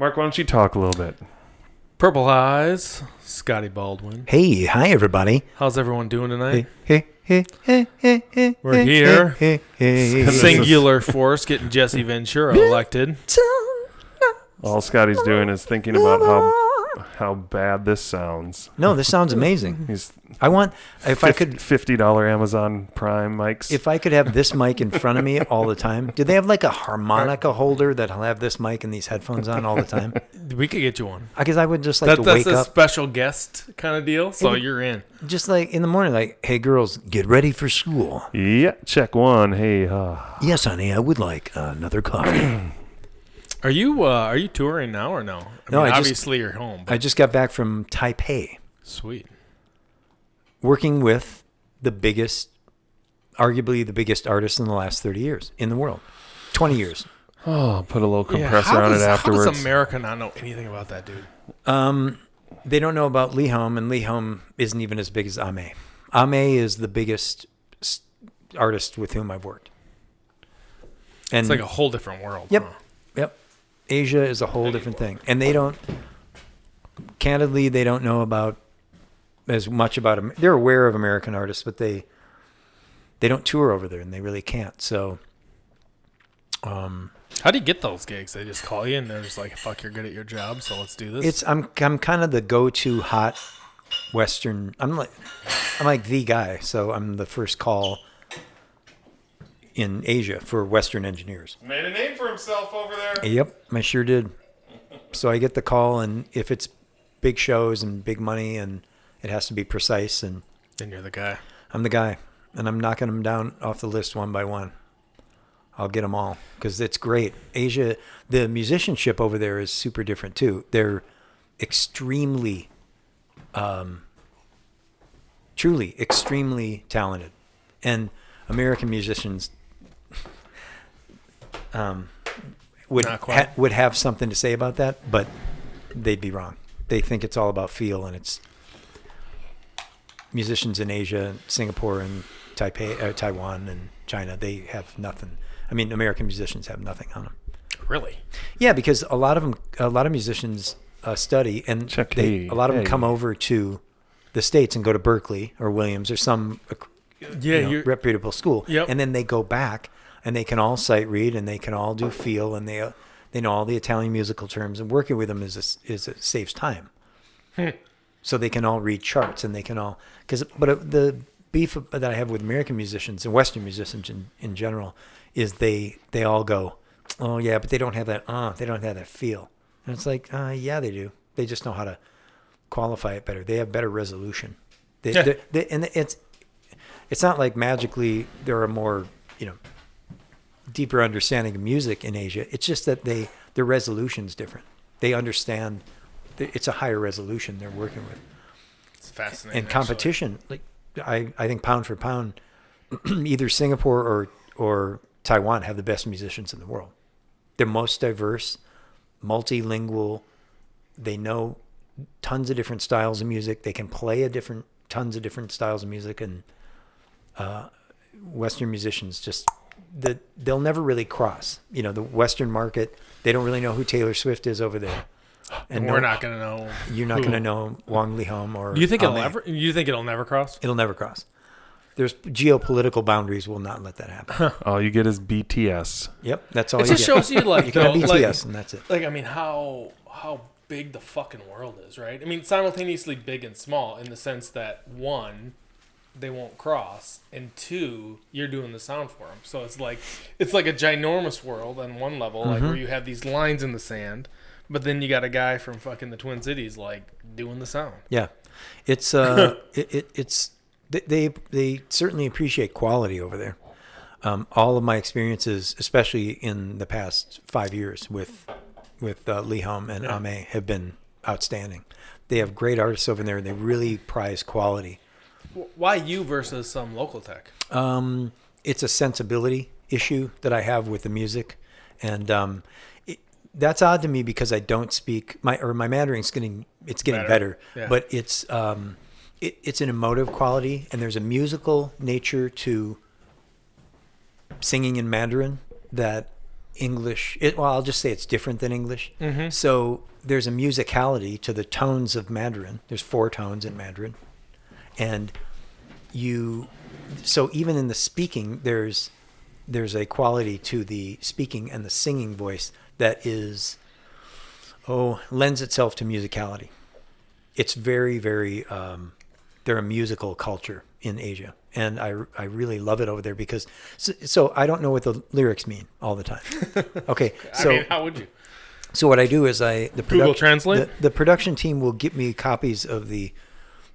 Mark, why don't you talk a little bit? Purple Eyes, Scottie Baldwin. Hey, hi everybody. How's everyone doing tonight? Hey. We're here. Hey. Singular force getting Jesse Ventura elected. All Scotty's doing is thinking about how bad this sounds. No, this sounds amazing. He's I want if I could $50 Amazon Prime mics. if I could have this mic in front of me all the time. Do they have like a harmonica holder that'll have this mic and these headphones on all the time? We could get you one. Because I would just like to wake That's a up special guest kind of deal, so you're in. just like in the morning, like, hey girls, get ready for school. Yeah, check one. Hey, Yes, honey, I would like another coffee. Are you touring now or no? No, obviously you're home. But I just got back from Taipei, sweet. working with arguably the biggest artist in the last 30 years in the world. 20 years. put a little compressor on it afterwards. How does America not know anything about that dude? They don't know about Lee Home, and Lee Home isn't even as big as Ame. Ame is the biggest artist with whom I've worked. And It's like a whole different world. Yep. Huh? Yep. Asia is a whole different thing. And they don't know about as much about them. They're aware of American artists, but they don't tour over there, and they really can't. So How do you get those gigs? They just call you and they're just like, "Fuck, you're good at your job, so let's do this." I'm kind of the go-to hot Western. I'm like the guy. So I'm the first call in Asia for Western engineers. Made a name for himself over there. Yep, I sure did. So I get the call, and if it's big shows and big money, and it has to be precise, and then you're the guy. I'm the guy, and I'm knocking them down off the list one by one. I'll get them all because it's great. Asia, the musicianship over there is super different too. They're extremely, truly extremely talented, and American musicians would have something to say about that, but they'd be wrong. They think it's all about feel, and it's musicians in Asia, Singapore, and Taiwan, and China. They have nothing. I mean, American musicians have nothing on them. Really? Yeah, because a lot of musicians study, and a lot of them come over to the States and go to Berkeley or Williams or some reputable school, and then they go back and they can all sight read and they can all do feel, and they know all the Italian musical terms, and working with them saves time. So they can all read charts, and they can all the beef that I have with American musicians and Western musicians in general is they all go, oh yeah, but they don't have that they don't have that feel, and it's like yeah, they do. They just know how to qualify it better. They have better resolution. And it's not like magically there are more deeper understanding of music in Asia. It's just that their resolution's different. They understand it's a higher resolution they're working with. It's fascinating. And competition, like I think pound for pound, either Singapore or Taiwan have the best musicians in the world. They're most diverse, multilingual. They know tons of different styles of music. They can play tons of different styles of music, and Western musicians they'll never really cross. The Western market, they don't really know who Taylor Swift is over there. And we're not going to know. You're not going to know Wang Lihom or. You think it'll never cross? It'll never cross. There's geopolitical boundaries will not let that happen. All you get is BTS. Yep, that's all you get. It just shows you you can have BTS and that's it. Like, I mean, how big the fucking world is, right? I mean, simultaneously big and small in the sense that, one, they won't cross, and two, you're doing the sound for them. So it's like a ginormous world on one level, like where you have these lines in the sand, but then you got a guy from fucking the Twin Cities like doing the sound. Yeah, it's they certainly appreciate quality over there. All of my experiences, especially in the past 5 years with Lee Hom and Ame, have been outstanding. They have great artists over there, and they really prize quality. Why you versus some local tech? It's a sensibility issue that I have with the music, and that's odd to me because I don't speak my Mandarin's getting better, yeah. But it's an emotive quality, and there's a musical nature to singing in Mandarin that English. I'll just say it's different than English. Mm-hmm. So there's a musicality to the tones of Mandarin. There's 4 tones in Mandarin. And so even in the speaking, there's a quality to the speaking and the singing voice that lends itself to musicality. It's very, very, they're a musical culture in Asia. And I really love it over there because, so I don't know what the lyrics mean all the time. Okay. So I mean, how would you? So what I do is Google Translate? The production team will get me copies of the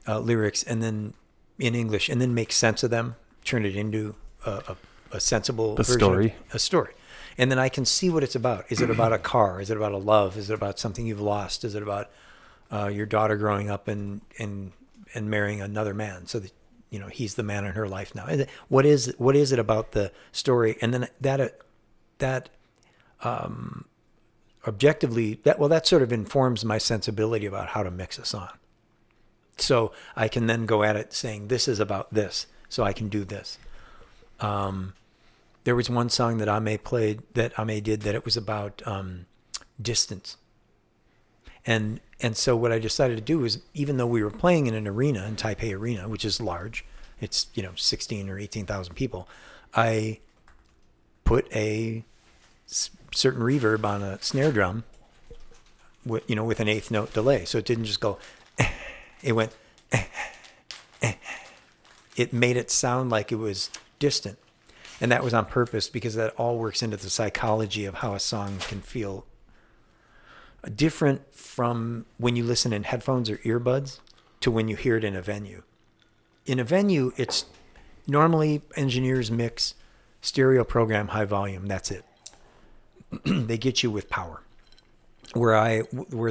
lyrics and then in English and then make sense of them, turn it into a sensible version a story. And then I can see what it's about. Is it about a car? Is it about a love? Is it about something you've lost? Is it about your daughter growing up and marrying another man so that he's the man in her life now? What is it about the story? And then that objectively that sort of informs my sensibility about how to mix a song. So I can then go at it saying this is about this, so I can do this. There was one song that Ame did that it was about distance. And so what I decided to do is, even though we were playing in an arena, in Taipei Arena, which is large, it's 16 or 18,000 people, I put a certain reverb on a snare drum with an 1/8 note delay. So it didn't just go, it went, it made it sound like it was distant. And that was on purpose because that all works into the psychology of how a song can feel different from when you listen in headphones or earbuds to when you hear it in a venue. In a venue, it's normally engineers mix stereo program, high volume. That's it. They get you with power. Where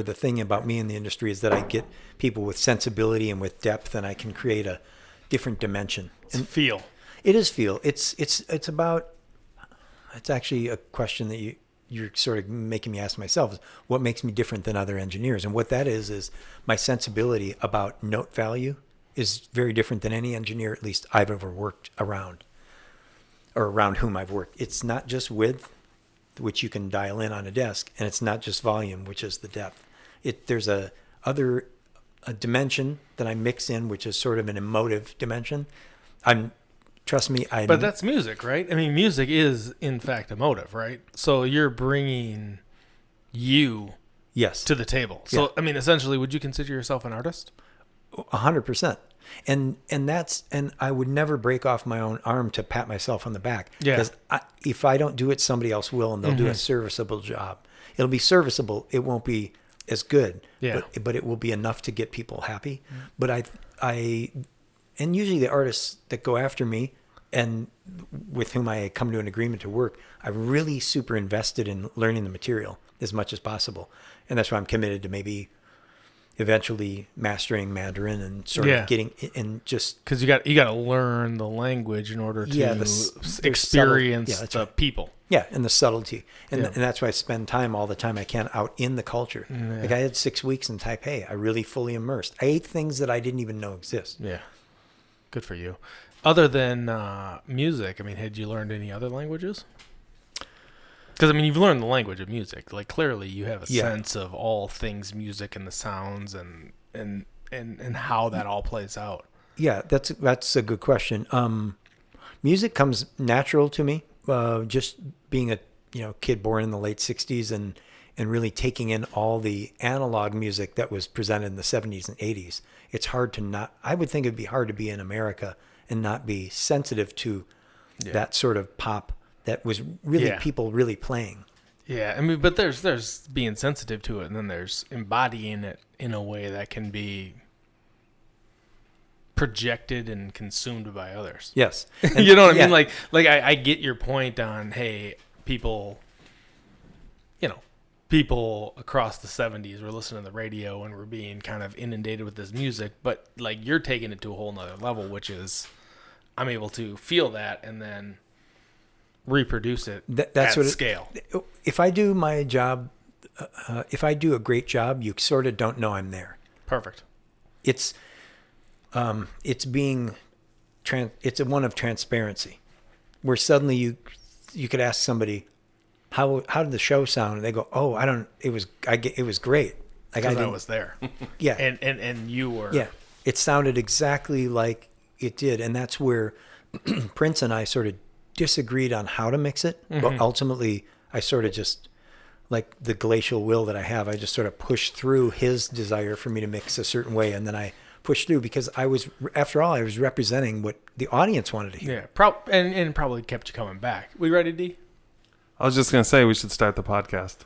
the thing about me in the industry is that I get people with sensibility and with depth, and I can create a different dimension. And feel. It is feel. It's actually a question that you're sort of making me ask myself, is what makes me different than other engineers? And what that is my sensibility about note value is very different than any engineer, at least I've ever worked around, or around whom I've worked. It's not just width, which you can dial in on a desk, and it's not just volume, which is the depth. There's a dimension that I mix in, which is sort of an emotive dimension. But that's music, right? I mean, music is in fact emotive, right? So you're bringing you to the table. So yeah. I mean, essentially, would you consider yourself an artist? 100%. And I would never break off my own arm to pat myself on the back. Yeah. Because if I don't do it, somebody else will, and they'll do a serviceable job. It'll be serviceable. It won't be as good. Yeah. But it will be enough to get people happy. Mm-hmm. But and usually the artists that go after me and with whom I come to an agreement to work, I'm really super invested in learning the material as much as possible. And that's why I'm committed to maybe eventually mastering Mandarin and sort of getting and just because you got to learn the language in order to experience the people. Yeah, and the subtlety, and that's why I spend all the time I can out in the culture. Yeah. Like I had 6 weeks in Taipei. I really fully immersed. I ate things that I didn't even know exist. Yeah, good for you. Other than music, I mean, had you learned any other languages? Because, I mean, you've learned the language of music. Like, clearly you have a sense of all things music and the sounds and how that all plays out. Yeah, that's a good question. Music comes natural to me. Just being a kid born in the late 60s and really taking in all the analog music that was presented in the 70s and 80s. It's hard to not... I would think it'd be hard to be in America and not be sensitive to that sort of pop that was really people really playing. Yeah, I mean, but there's being sensitive to it, and then there's embodying it in a way that can be projected and consumed by others. Yes. You know what I mean? Like I get your point on, hey, people across the 70s were listening to the radio and were being kind of inundated with this music, but like you're taking it to a whole nother level, which is I'm able to feel that and then reproduce it at scale. If I do my job, if I do a great job, you sort of don't know I'm there. Perfect. It's one of transparency, where suddenly you could ask somebody, how did the show sound? And they go, oh, it was great. Like I was there. Yeah. And you were. Yeah. It sounded exactly like it did. And that's where Prince and I sort of disagreed on how to mix it. Mm-hmm. But ultimately, I sort of just, like the glacial will that I have, I just sort of pushed through his desire for me to mix a certain way. And then I pushed through because after all, I was representing what the audience wanted to hear. Yeah. And probably kept you coming back. We ready, D? I was just going to say we should start the podcast.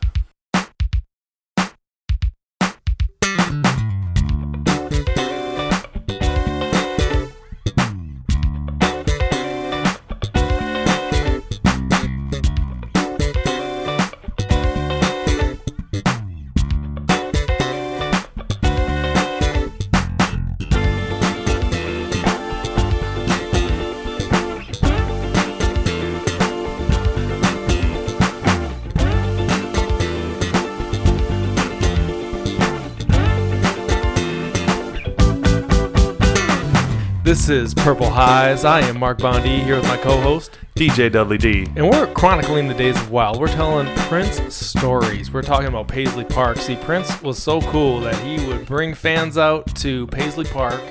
This is Purple Highs. I am Mark Bondi here with my co-host DJ Dudley D. And we're chronicling the days of Wild. We're telling Prince stories. We're talking about Paisley Park. See, Prince was so cool that he would bring fans out to Paisley Park,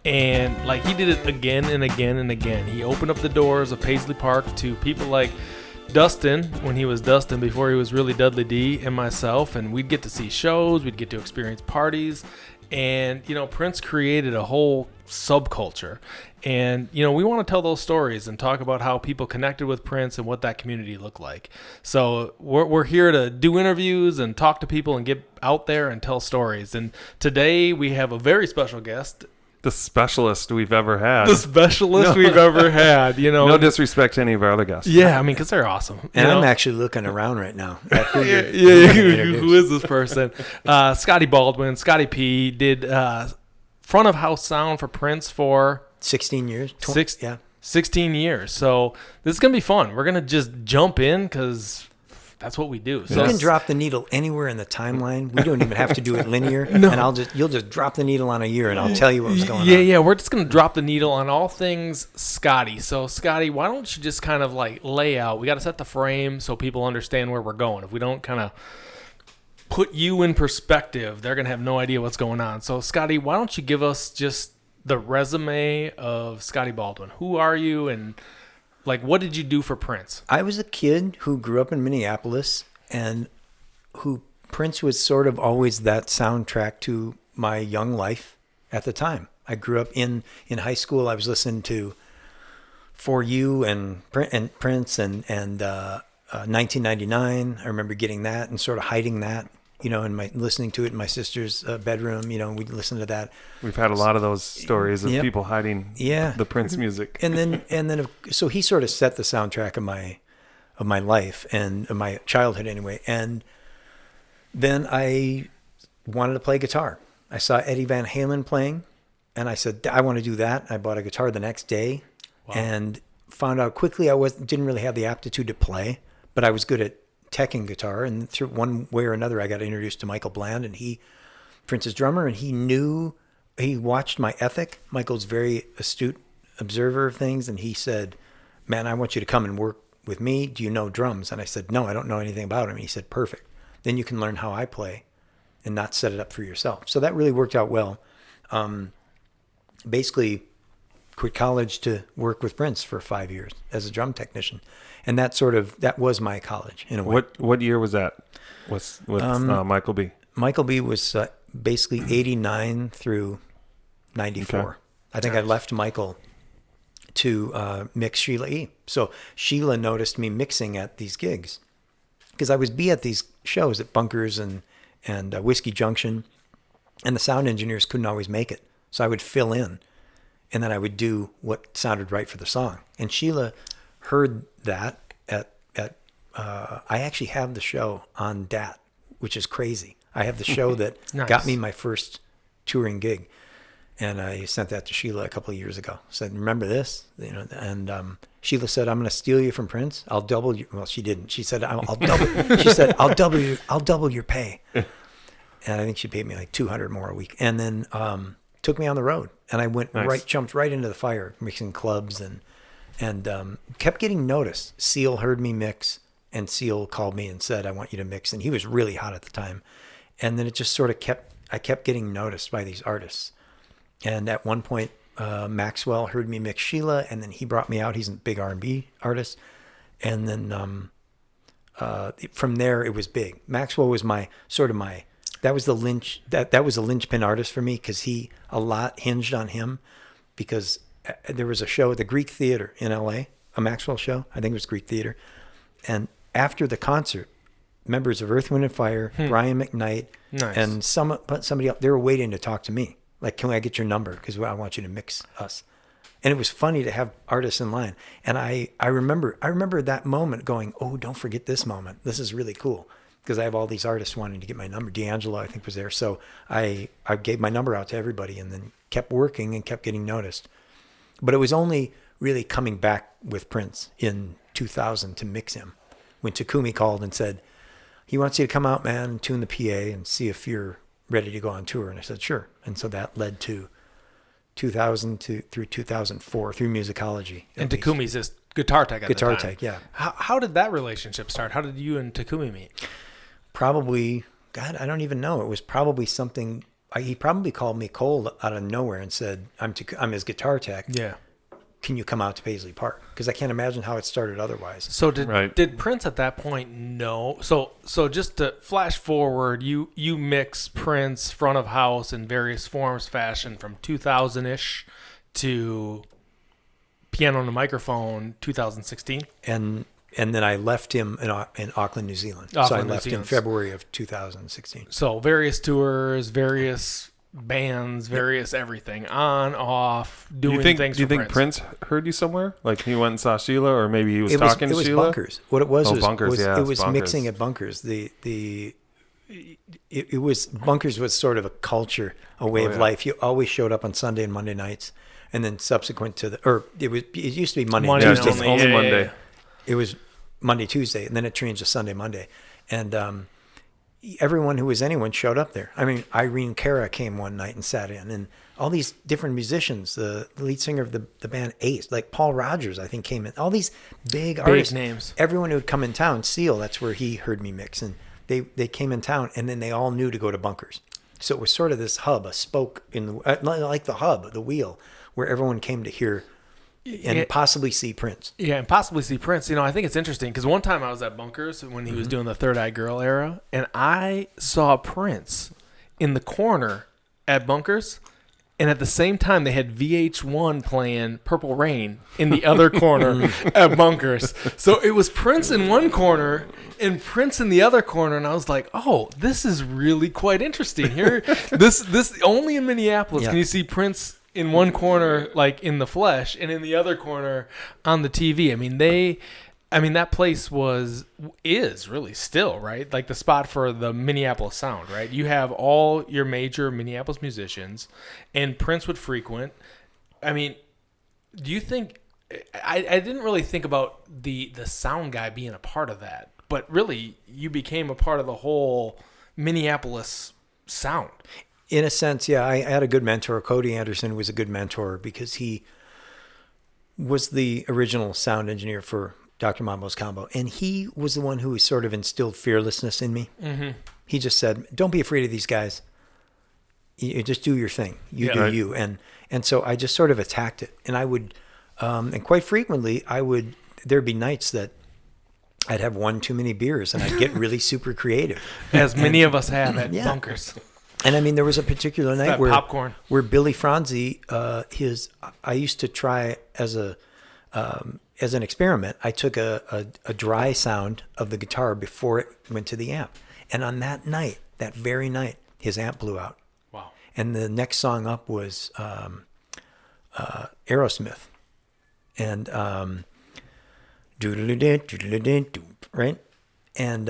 and like he did it again and again and again. He opened up the doors of Paisley Park to people like Dustin, when he was Dustin, before he was really Dudley D, and myself, and we'd get to see shows, we'd get to experience parties, and, you know, Prince created a whole subculture, and, you know, we want to tell those stories and talk about how people connected with Prince and what that community looked like. So we're here to do interviews and talk to people and get out there and tell stories, and today we have a very special guest. The specialist we've ever had. We've ever had, you know. No disrespect to any of our other guests. Yeah, I mean, because they're awesome. And I'm actually looking around right now. Who is this person? Scottie Baldwin, Scottie P, did front of house sound for Prince for 16 years. 16 years. So this is going to be fun. We're going to just jump in because that's what we do. So you can drop the needle anywhere in the timeline. We don't even have to do it linear. No. And you'll just drop the needle on a year and I'll tell you what was going on. Yeah. We're just going to drop the needle on all things Scottie. So Scottie, why don't you just kind of like lay out? We got to set the frame so people understand where we're going. If we don't kind of put you in perspective, they're going to have no idea what's going on. So Scottie, why don't you give us just the resume of Scottie Baldwin? Who are you, and like, what did you do for Prince? I was a kid who grew up in Minneapolis, and who Prince was sort of always that soundtrack to my young life at the time. I grew up in high school. I was listening to For You and Prince and 1999. I remember getting that and sort of hiding that, you know, and listening to it in my sister's bedroom. You know, we'd listen to that. We've had a lot of those stories of people hiding the Prince music. And then so he sort of set the soundtrack of my life and of my childhood anyway. And then I wanted to play guitar. I saw Eddie Van Halen playing, and I said, I want to do that. I bought a guitar the next day. Wow. And found out quickly I didn't really have the aptitude to play, but I was good at teching guitar, and through one way or another I got introduced to Michael Bland, and Prince's drummer, and he watched my ethic. Michael's very astute observer of things, and he said, man, I want you to come and work with me. Do you know drums? And I said, no, I don't know anything about him. And he said, perfect. Then you can learn how I play and not set it up for yourself. So that really worked out well. Basically quit college to work with Prince for 5 years as a drum technician. And that was my college in a way. What year was that? With Michael B? Michael B was basically 89 through 94. Okay. I think I left Michael to mix Sheila E. So Sheila noticed me mixing at these gigs because I would be at these shows at Bunkers and Whiskey Junction, and the sound engineers couldn't always make it. So I would fill in, and then I would do what sounded right for the song. And Sheila heard that I actually have the show on DAT, which is crazy. I have the show that got me my first touring gig, and I sent that to Sheila a couple of years ago. Said, "Remember this?" You know, and Sheila said, "I'm going to steal you from Prince. I'll double you." Well, she didn't. She said, "I'll double." She said, "I'll double your pay." And I think she paid me like $200 more a week, and then took me on the road, and I jumped right into the fire, mixing clubs and kept getting noticed. Seal heard me mix and Seal called me and said, I want you to mix. And he was really hot at the time. And then it just sort of I kept getting noticed by these artists. And at one point, Maxwell heard me mix Sheila, and then he brought me out. He's a big R&B artist. And then from there, it was big. Maxwell was that was the linchpin artist for me, because a lot hinged on him, because there was a show at the Greek Theater in LA, a Maxwell show. I think it was Greek Theater. And after the concert, members of Earth, Wind and Fire, Brian McKnight, and somebody else, they were waiting to talk to me. Like, can I get your number? Because I want you to mix us. And it was funny to have artists in line. And I remember that moment going, oh, don't forget this moment. This is really cool. Because I have all these artists wanting to get my number. D'Angelo, I think, was there. So I gave my number out to everybody, and then kept working and kept getting noticed. But it was only really coming back with Prince in 2000 to mix him, when Takumi called and said, he wants you to come out, man, and tune the PA and see if you're ready to go on tour. And I said, sure. And so that led to 2000 through 2004 through Musicology. And Takumi's this guitar tech at the time. Guitar tech, yeah. How did that relationship start? How did you and Takumi meet? Probably, God, I don't even know. It was probably something. He probably called me cold out of nowhere and said, I'm his guitar tech. Yeah. Can you come out to Paisley Park? Because I can't imagine how it started otherwise. So did Prince at that point know? So just to flash forward, you mix Prince front of house in various forms, fashion from 2000-ish to piano and a microphone 2016. And then I left him in Auckland, New Zealand. So I left in February of 2016. So various tours, various bands, various everything, on, off, doing things. Do you think Prince heard you somewhere? Like he went and saw Sheila, or maybe he was talking to Sheila? It was Bunkers. What it was Bunkers, it was Bunkers. mixing at Bunkers. It was Bunkers was sort of a culture, a way of life. You always showed up on Sunday and Monday nights, and then subsequent to it used to be Monday Tuesday. Only Monday. Yeah. It was Monday, Tuesday, and then it changed to Sunday, Monday. And everyone who was anyone showed up there. I mean, Irene Cara came one night and sat in, and all these different musicians, the lead singer of the band Ace, like Paul Rogers, I think, came in. All these big artists. Names. Everyone who would come in town, Seal, that's where he heard me mix. And they came in town, and then they all knew to go to Bunkers. So it was sort of this hub, a spoke in the, like the hub, the wheel, where everyone came to hear and possibly see Prince. Yeah, and possibly see Prince. You know, I think it's interesting because one time I was at Bunkers when he was doing the Third Eye Girl era, and I saw Prince in the corner at Bunkers, and at the same time they had VH1 playing Purple Rain in the other corner at Bunkers. So it was Prince in one corner and Prince in the other corner, and I was like, oh, this is really quite interesting. Here, this only in Minneapolis can you see Prince in one corner, like in the flesh, and in the other corner on the TV. I mean, that place is really still, right? Like the spot for the Minneapolis sound, right? You have all your major Minneapolis musicians, and Prince would frequent. I mean, do you think, I didn't really think about the sound guy being a part of that, but really you became a part of the whole Minneapolis sound. In a sense, yeah, I had a good mentor. Cody Anderson was a good mentor because he was the original sound engineer for Dr. Mambo's Combo. And he was the one who sort of instilled fearlessness in me. Mm-hmm. He just said, don't be afraid of these guys. You just do your thing. You do you. And so I just sort of attacked it. And I would, and quite frequently, there'd be nights that I'd have one too many beers and I'd get really super creative. As many of us have at Bunkers. And I mean, there was a particular night where Billy Franzi, I used to try as an experiment. I took a dry sound of the guitar before it went to the amp, and on that very night, his amp blew out. Wow! And the next song up was Aerosmith, and right, and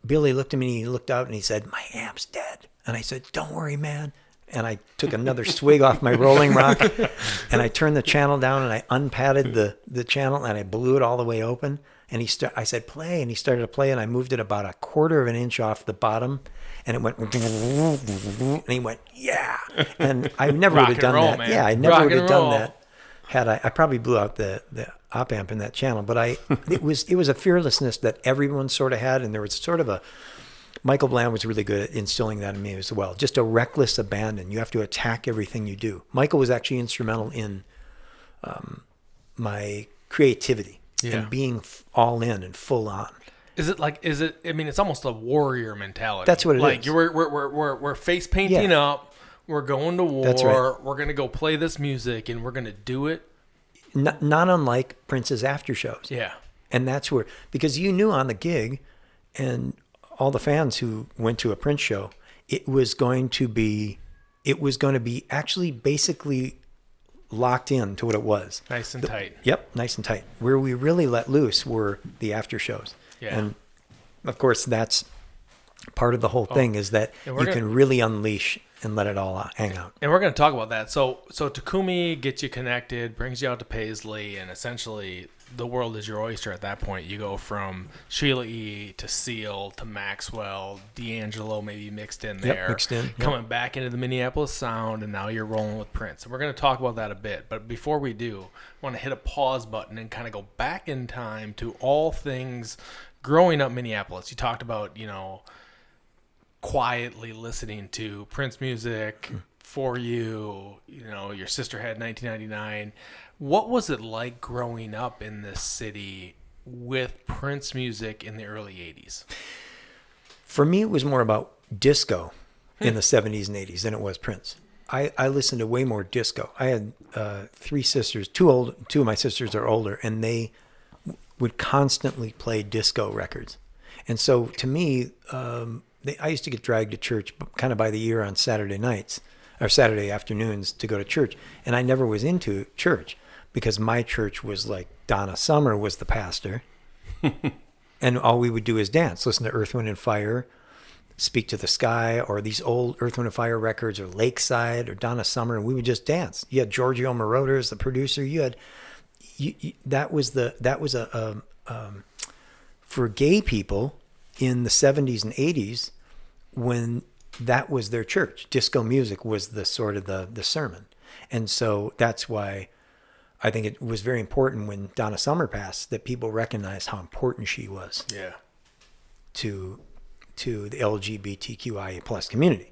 Billy looked at me, he looked out and he said, my amp's dead. And I said, don't worry, man. And I took another swig off my Rolling Rock and I turned the channel down and I unpadded the channel and I blew it all the way open. And I said, play. And he started to play and I moved it about 1/4 of an inch off the bottom and it went, and he went, yeah. And I never would have done that. Man. Yeah, I never would have done that I probably blew out the op amp in that channel, but it was a fearlessness that everyone sort of had, and there was sort of Michael Bland was really good at instilling that in me as well. Just a reckless abandon. You have to attack everything you do. Michael was actually instrumental in my creativity and being all in and full on. I mean, it's almost a warrior mentality. That's what it is. Like we're face painting up. We're going to war. That's right. We're going to go play this music, and we're going to do it. Not unlike Prince's after shows. Yeah. And that's where, because you knew on the gig, and all the fans who went to a Prince show, it was going to be actually basically locked in to what it was. Nice and tight. Yep, nice and tight. Where we really let loose were the after shows. Yeah. And of course, that's part of the whole thing, is that you can really unleash and let it all hang out. And we're going to talk about that. So Takumi gets you connected, brings you out to Paisley, and essentially the world is your oyster at that point. You go from Sheila E. to Seal to Maxwell, D'Angelo maybe mixed in there. Yep, mixed in. Yep. Coming back into the Minneapolis sound, and now you're rolling with Prince. And we're going to talk about that a bit. But before we do, I want to hit a pause button and kind of go back in time to all things growing up Minneapolis. You talked about, quietly listening to Prince music for you. Your sister had 1999. What was it like growing up in this city with Prince music in the early 80s? For me, it was more about disco in the 70s and 80s than it was Prince. I listened to way more disco. I had 3 sisters. 2 of my sisters are older, and they would constantly play disco records. And so to me, I used to get dragged to church kind of by the ear on Saturday nights or Saturday afternoons to go to church. And I never was into church because my church was like Donna Summer was the pastor. And all we would do is dance, listen to Earth, Wind & Fire, Speak to the Sky, or these old Earth, Wind & Fire records, or Lakeside, or Donna Summer, and we would just dance. You had Giorgio Moroder, the producer. That was for gay people in the 70s and 80s, when that was their church. Disco music was the sort of the sermon. And so that's why I think it was very important when Donna Summer passed that people recognized how important she was to the LGBTQIA plus community.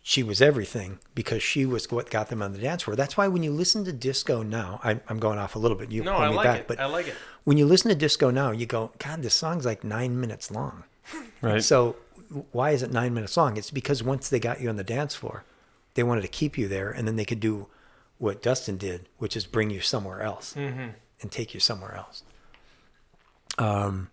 She was everything because she was what got them on the dance floor. That's why when you listen to disco now, I'm going off a little bit. You pull me back, but I like it. When you listen to disco now, you go, God, this song's like 9 minutes long. Right. So why is it 9 minutes long? It's because once they got you on the dance floor, they wanted to keep you there, and then they could do what Dustin did, which is bring you somewhere else and take you somewhere else.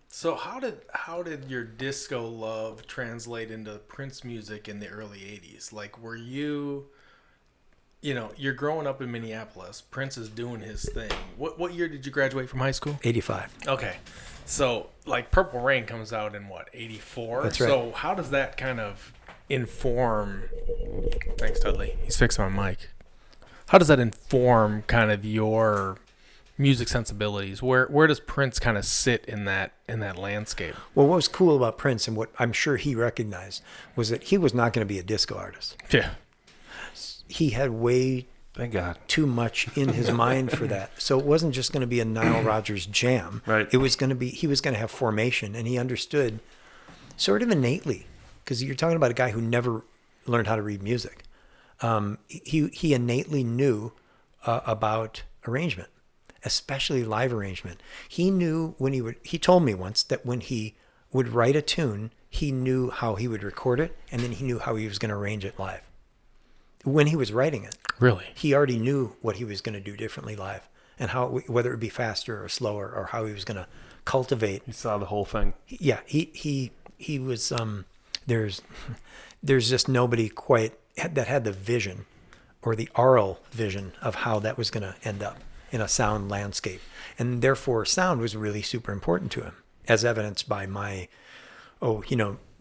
So how did your disco love translate into Prince music in the early 80s? Like, were you're growing up in Minneapolis. Prince is doing his thing. What year did you graduate from high school? 85. Okay. So, like, Purple Rain comes out in, 84? That's right. So how does that kind of inform... Thanks, Dudley. He's fixing my mic. How does that inform kind of your music sensibilities? Where does Prince kind of sit in that landscape? Well, what was cool about Prince, and what I'm sure he recognized, was that he was not going to be a disco artist. Yeah. He had way Thank God. too much in his mind for that. So it wasn't just going to be a Nile Rodgers jam. Right. He was going to have formation, and he understood sort of innately, because you're talking about a guy who never learned how to read music. He innately knew about arrangement, especially live arrangement. He knew he told me once that when he would write a tune, he knew how he would record it, and then he knew how he was going to arrange it live. When he was writing it, really, he already knew what he was going to do differently live, and whether it would be faster or slower, or how he was going to cultivate. He saw the whole thing. Yeah, he was. There's just nobody quite that had the vision, or the aural vision of how that was going to end up in a sound landscape, and therefore sound was really super important to him, as evidenced by my.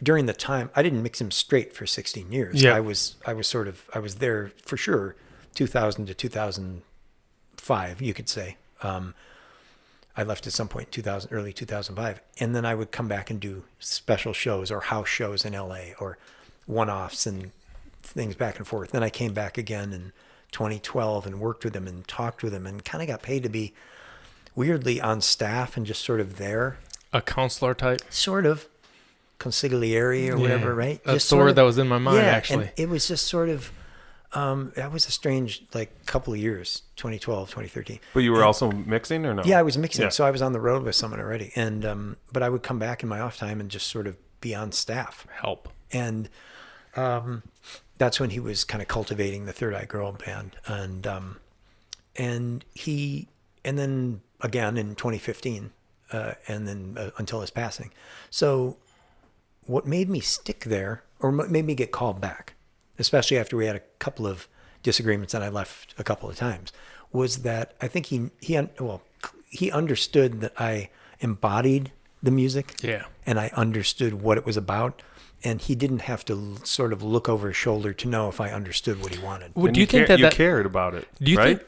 During the time, I didn't mix him straight for 16 years. Yeah. I was there for sure, 2000 to 2005, you could say. I left at some point early 2005, and then I would come back and do special shows or house shows in LA or one-offs and things back and forth. Then I came back again in 2012 and worked with him and talked with him and kind of got paid to be weirdly on staff and just sort of there. A counselor type? Sort of. Consigliere or whatever, right? That's the word that was in my mind, actually. And it was just sort of, that was a strange, like, couple of years, 2012, 2013. But you were also mixing or no? Yeah, I was mixing. So I was on the road with someone already. And, but I would come back in my off time and just sort of be on staff. Help. And that's when he was kind of cultivating the Third Eye Girl band. And then again in 2015, and then until his passing. So what made me stick there, or made me get called back, especially after we had a couple of disagreements and I left a couple of times, was that I think he understood that I embodied the music. Yeah. And I understood what it was about. And he didn't have to sort of look over his shoulder to know if I understood what he wanted. Well, do you think that you cared about it? Do you think?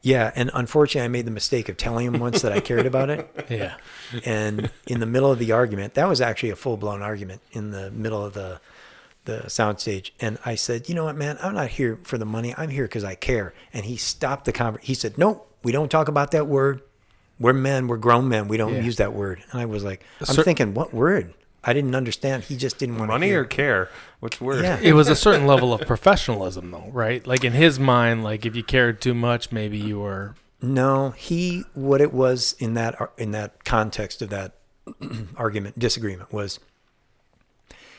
Yeah, and unfortunately, I made the mistake of telling him once that I cared about it. Yeah. And in the middle of the argument, that was actually a full-blown argument in the middle of the sound stage. And I said, you know what, man, I'm not here for the money. I'm here because I care. And he stopped the conversation. He said, nope, we don't talk about that word. We're men. We're grown men. We don't use that word. And I was like, I'm thinking, what word? I didn't understand. He just didn't want money or care. Which word? Yeah. It was a certain level of professionalism, though, right? Like in his mind, like if you cared too much, maybe you were. No, what it was in that context of that disagreement was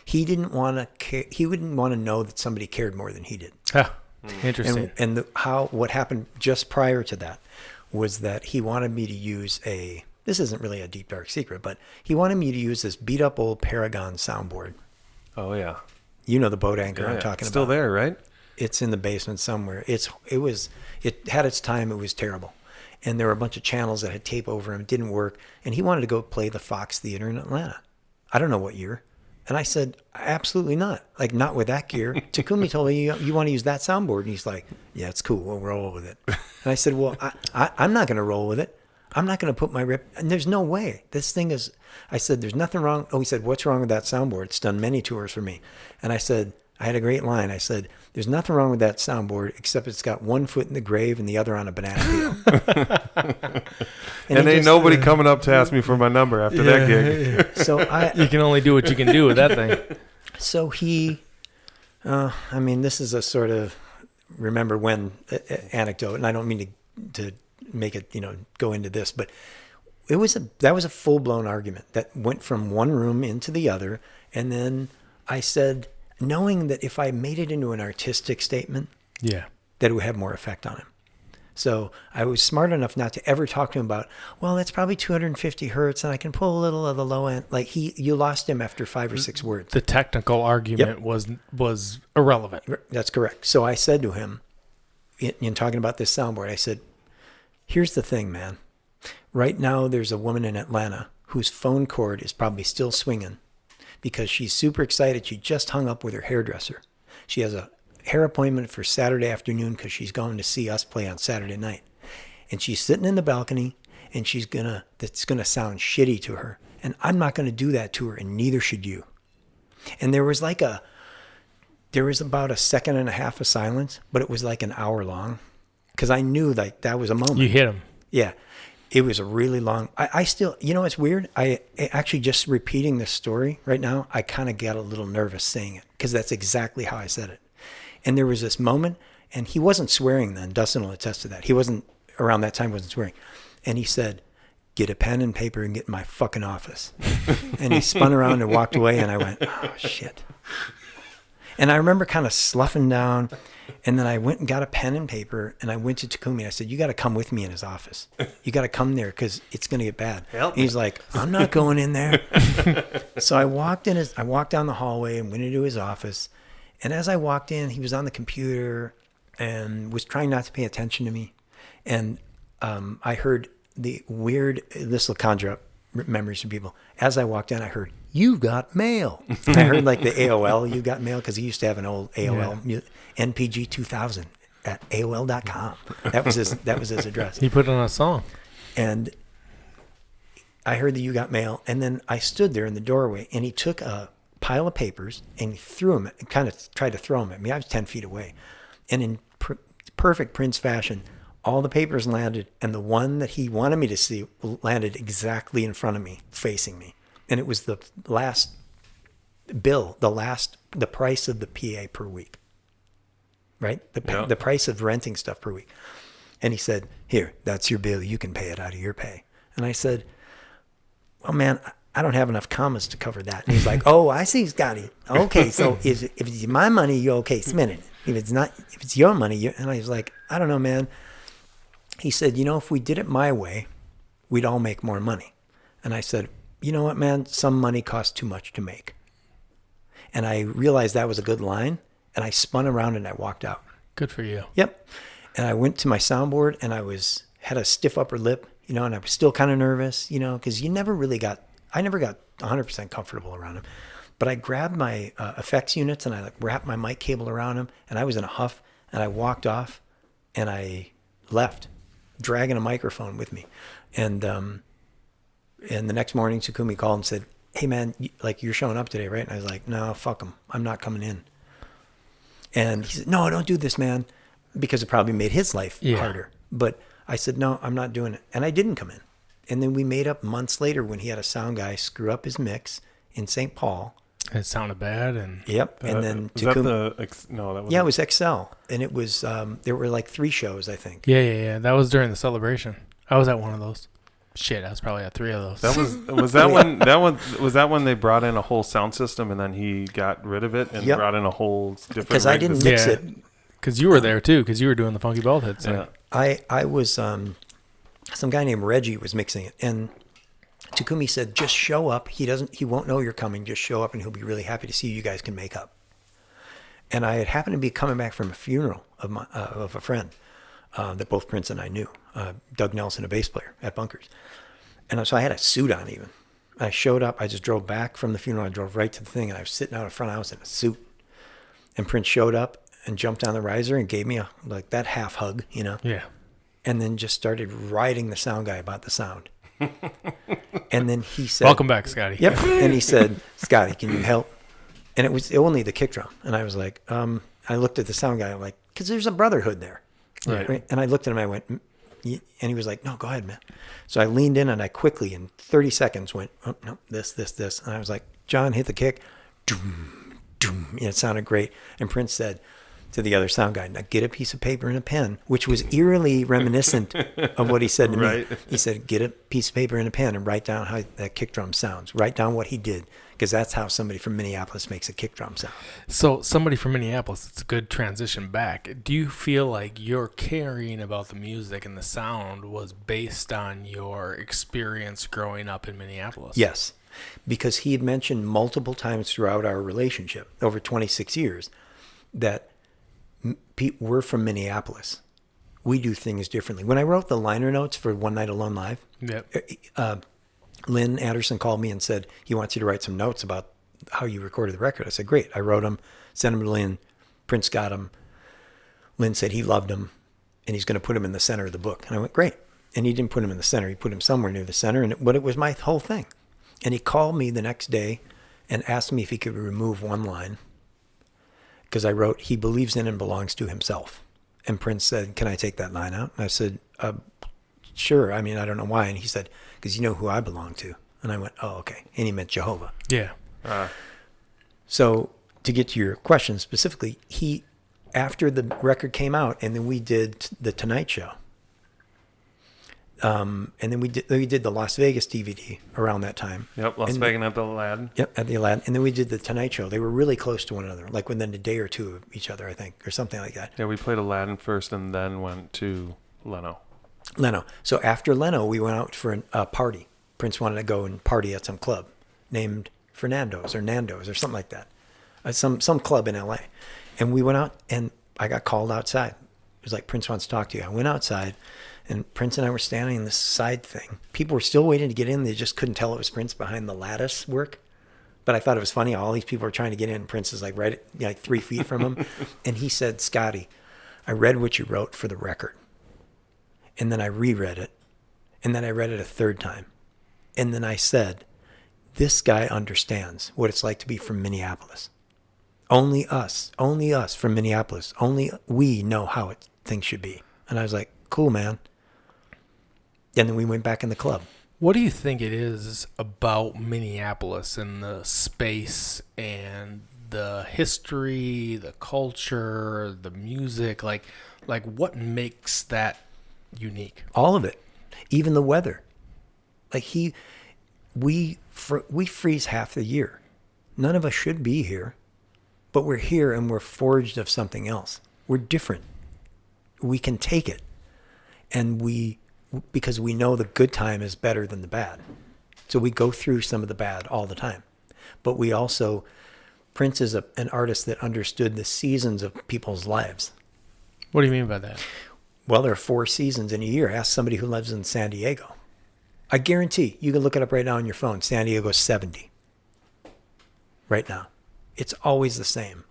he didn't want to care. He wouldn't want to know that somebody cared more than he did. Ah, interesting. And what happened just prior to that was that he wanted me to use this isn't really a deep, dark secret, but he wanted me to use this beat up old Paragon soundboard. Oh, yeah. You know the boat anchor I'm talking Still about. Still there, right? It's in the basement somewhere. It had its time. It was terrible. And there were a bunch of channels that had tape over them. It didn't work. And he wanted to go play the Fox Theater in Atlanta. I don't know what year. And I said, absolutely not. Like, not with that gear. Takumi told me, you want to use that soundboard? And he's like, yeah, it's cool. We'll roll with it. And I said, well, I'm not going to roll with it. I'm not going to put my and there's no way. This thing is, I said, there's nothing wrong. Oh, he said, what's wrong with that soundboard? It's done many tours for me. And I said, I had a great line. I said, there's nothing wrong with that soundboard except it's got one foot in the grave and the other on a banana peel. and ain't nobody coming up to ask me for my number after that gig. So you can only do what you can do with that thing. So this is a sort of remember when anecdote, and I don't mean to make it, go into this, but that was a full-blown argument that went from one room into the other. And then I said, knowing that if I made it into an artistic statement, that it would have more effect on him. So I was smart enough not to ever talk to him about, well, that's probably 250 hertz and I can pull a little of the low end. Like you lost him after 5 or 6 words. The technical argument was irrelevant. That's correct. So I said to him, in talking about this soundboard, I said, here's the thing, man. Right now, there's a woman in Atlanta whose phone cord is probably still swinging because she's super excited. She just hung up with her hairdresser. She has a hair appointment for Saturday afternoon because she's going to see us play on Saturday night. And she's sitting in the balcony, and that's gonna sound shitty to her. And I'm not going to do that to her, and neither should you. And there was about a second and a half of silence, but it was like an hour long. Because I knew like that was a moment. You hit him. Yeah. It was a really long, I still, it's weird. I actually just repeating this story right now, I kind of got a little nervous saying it because that's exactly how I said it. And there was this moment and he wasn't swearing then. Dustin will attest to that. He wasn't around that time, wasn't swearing. And he said, get a pen and paper and get in my fucking office. And he spun around and walked away and I went, oh shit. And I remember kind of sloughing down. And then I went and got a pen and paper, and I went to Takumi. I said, you got to come with me in his office. You got to come there because it's going to get bad. He's like, I'm not going in there. So I walked down the hallway and went into his office. And as I walked in, he was on the computer and was trying not to pay attention to me. And I heard this will conjure up memories from people. As I walked in, I heard, you got mail. I heard like the AOL, you got mail, because he used to have an old AOL, NPG 2000 at AOL.com. That was his address. He put on a song. And I heard that you got mail. And then I stood there in the doorway, and he took a pile of papers and he threw them, kind of tried to throw them at me. I was 10 feet away. And in perfect Prince fashion. All the papers landed, and the one that he wanted me to see landed exactly in front of me, facing me. And it was the last bill, the price of the PA per week, right? The price of renting stuff per week. And he said, here, that's your bill. You can pay it out of your pay. And I said, well, man, I don't have enough commas to cover that. And he's like, oh, I see, Scottie. Okay, so if it's my money, you're okay spending it. If it's your money, and I was like, I don't know, man. He said, if we did it my way, we'd all make more money. And I said, you know what, man? Some money costs too much to make. And I realized that was a good line, and I spun around and I walked out. Good for you. Yep. And I went to my soundboard, and I had a stiff upper lip, and I was still kind of nervous, because I never got 100% comfortable around him. But I grabbed my effects units, and I wrapped my mic cable around him, and I was in a huff, and I walked off, and I left, dragging a microphone with me. And the next morning, Takumi called and said, hey, man, you're showing up today, right? And I was like, no, fuck him. I'm not coming in. And he said, no, don't do this, man, because it probably made his life harder. But I said, no, I'm not doing it. And I didn't come in. And then we made up months later when he had a sound guy screw up his mix in St. Paul. It sounded bad. And yep. And then it was Excel. And it was, there were like 3 shows, I think. Yeah. That was during the celebration. I was at one of those. Shit, I was probably at 3 of those. That was that when they brought in a whole sound system and then he got rid of it and brought in a whole different. Because I didn't mix it. Because you were there too. Because you were doing the Funky Bald Head thing. Yeah. I was some guy named Reggie was mixing it, and Takumi said, "Just show up. He won't know you're coming. Just show up, and he'll be really happy to see you. You guys can make up." And I had happened to be coming back from a funeral of a friend that both Prince and I knew, Doug Nelson, a bass player at Bunkers, and so I had a suit on even. I showed up. I just drove back from the funeral. I drove right to the thing, and I was sitting out in front. I was in a suit, and Prince showed up and jumped on the riser and gave me that half hug, Yeah. And then just started riding the sound guy about the sound. And then he said, welcome back, Scottie. Yep. And he said, Scottie, can you help? And it was only the kick drum. And I was like, I looked at the sound guy, I'm like, because there's a brotherhood there. Right. And I looked at him, I went, and he was like, no, go ahead, man. So I leaned in and I quickly, in 30 seconds, went, oh, no, this. And I was like, John, hit the kick. Doom, doom. It sounded great. And Prince said to the other sound guy, now get a piece of paper and a pen, which was eerily reminiscent of what he said to me. He said, get a piece of paper and a pen and write down how that kick drum sounds. Write down what he did, because that's how somebody from Minneapolis makes a kick drum sound. So somebody from Minneapolis, it's a good transition back. Do you feel like your caring about the music and the sound was based on your experience growing up in Minneapolis? Yes, because he had mentioned multiple times throughout our relationship, over 26 years, that we're from Minneapolis. We do things differently. When I wrote the liner notes for One Night Alone Live, Lynn Anderson called me and said, he wants you to write some notes about how you recorded the record. I said, great. I wrote them, sent them to Lynn. Prince got them. Lynn said he loved them, and he's going to put them in the center of the book. And I went, great. And he didn't put them in the center. He put them somewhere near the center, but it was my whole thing. And he called me the next day and asked me if he could remove one line, because I wrote, he believes in and belongs to himself. And Prince said, can I take that line out? And I said, sure. I mean, I don't know why. And he said, because you know who I belong to. And I went, oh, okay. And he meant Jehovah. Yeah. So to get to your question specifically, after the record came out, and then we did the Tonight Show. And then we did the Las Vegas DVD around that time. Yep, Las Vegas at the Aladdin. Yep, at the Aladdin. And then we did the Tonight Show. They were really close to one another, like within a day or two of each other, I think, or something like that. Yeah, we played Aladdin first and then went to Leno. So after Leno, we went out for a party. Prince wanted to go and party at some club named Fernando's or Nando's or something like that. Some club in LA. And we went out, and I got called outside. It was like, Prince wants to talk to you. I went outside, and Prince and I were standing in this side thing. People were still waiting to get in. They just couldn't tell it was Prince behind the lattice work. But I thought it was funny. All these people were trying to get in. Prince is like 3 feet from him. And he said, Scottie, I read what you wrote for the record. And then I reread it. And then I read it a third time. And then I said, this guy understands what it's like to be from Minneapolis. Only us from Minneapolis. Only we know how things should be. And I was like, cool, man. And then we went back in the club. What do you think it is about Minneapolis and the space and the history, the culture, the music? Like what makes that unique? All of it. Even the weather. Like we freeze half the year. None of us should be here, but we're here and we're forged of something else. We're different. We can take it. And because we know the good time is better than the bad. So we go through some of the bad all the time. But we also, Prince is an artist that understood the seasons of people's lives. What do you mean by that? Well, there are 4 seasons in a year. Ask somebody who lives in San Diego. I guarantee, you can look it up right now on your phone. San Diego's 70 right now. It's always the same.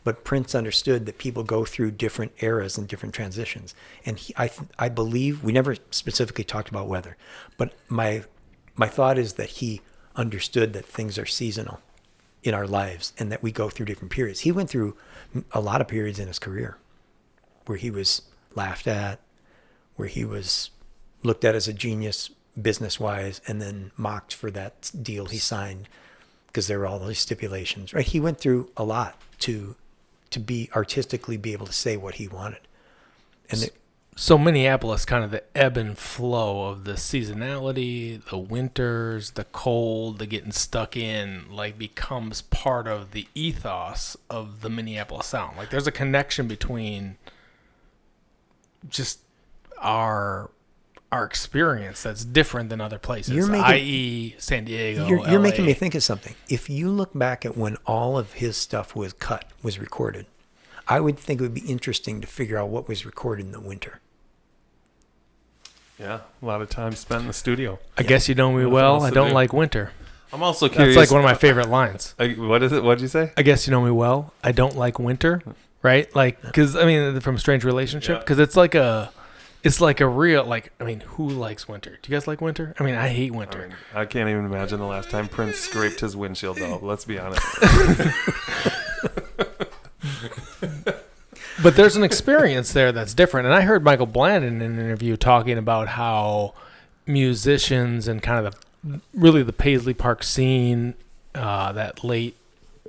But Prince understood that people go through different eras and different transitions. And I believe, we never specifically talked about weather, but my thought is that he understood that things are seasonal in our lives and that we go through different periods. He went through a lot of periods in his career where he was laughed at, where he was looked at as a genius business-wise and then mocked for that deal he signed because there were all those stipulations, right? He went through a lot to be artistically be able to say what he wanted. And so Minneapolis, kind of the ebb and flow of the seasonality, the winters, the cold, the getting stuck in, like becomes part of the ethos of the Minneapolis sound. Like there's a connection between just our experience that's different than other places, i.e. San Diego, You're making me think of something. If you look back at when all of his stuff was recorded, I would think it would be interesting to figure out what was recorded in the winter. Yeah, a lot of time spent in the studio. I guess you know me well. I don't like winter. I'm also curious. That's like one of my favorite lines. What is it? What did you say? I guess you know me well. I don't like winter, right? Like, because, I mean, from Strange Relationship, because it's like a real, like, I mean, who likes winter? Do you guys like winter? I mean, I hate winter. I can't even imagine the last time Prince scraped his windshield, though. Let's be honest. But there's an experience there that's different. And I heard Michael Bland in an interview talking about how musicians and kind of the Paisley Park scene, that late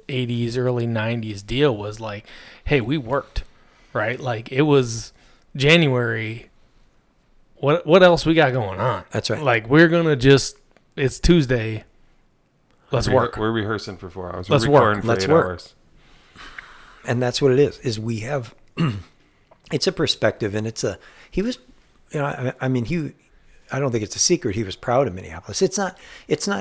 80s, early 90s deal was like, hey, we worked, right? Like it was January. What else we got going on? That's right. Like we're going to it's Tuesday. Let's work. We're rehearsing for 4 hours. Let's work. Let's work. Hours. And that's what it is we have, it's a perspective and he was, I mean, I don't think it's a secret. He was proud of Minneapolis. It's not,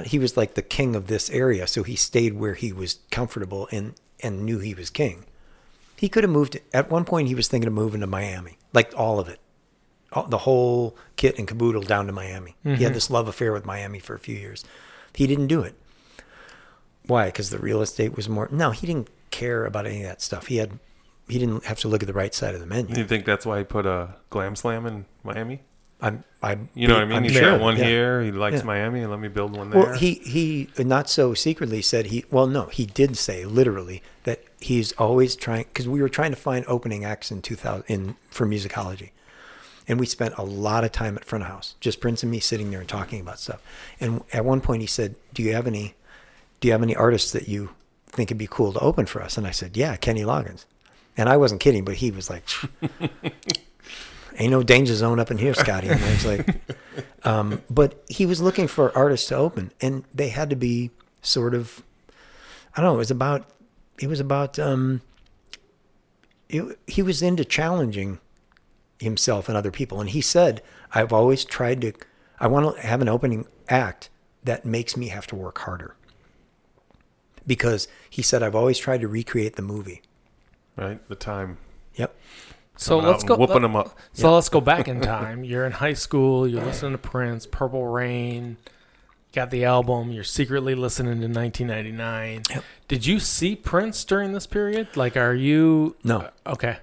he was like the king of this area. So he stayed where he was comfortable and knew he was king. He could have moved. At one point he was thinking of moving to Miami, like all of it, the whole kit and caboodle down to Miami. Mm-hmm. He had this love affair with Miami for a few years. He didn't do it. Why? Because the real estate was more, no, he didn't care about any of that stuff. He didn't have to look at the right side of the menu. You think that's why he put a Glam Slam in Miami? You know what I mean? He's got one here. He likes Miami, and let me build one there. Well, he not so secretly said he did say literally that he's always trying, because we were trying to find opening acts in 2000 for musicology. And we spent a lot of time at front of house, just Prince and me sitting there and talking about stuff. And at one point he said, do you have any artists that you think it'd be cool to open for us? And I said, yeah, Kenny Loggins. And I wasn't kidding, but he was like, ain't no danger zone up in here, Scotty. And I was like, but he was looking for artists to open, and they had to be sort of, I don't know, he was into challenging himself and other people. And he said, I want to have an opening act that makes me have to work harder. Because he said, I've always tried to recreate the movie. Right, the time. Yep. So let's go. Whooping them up. So let's go back in time. You're in high school. You're listening to Prince, Purple Rain. Got the album. You're secretly listening to 1999. Yep. Did you see Prince during this period? Like, are you? No. Okay.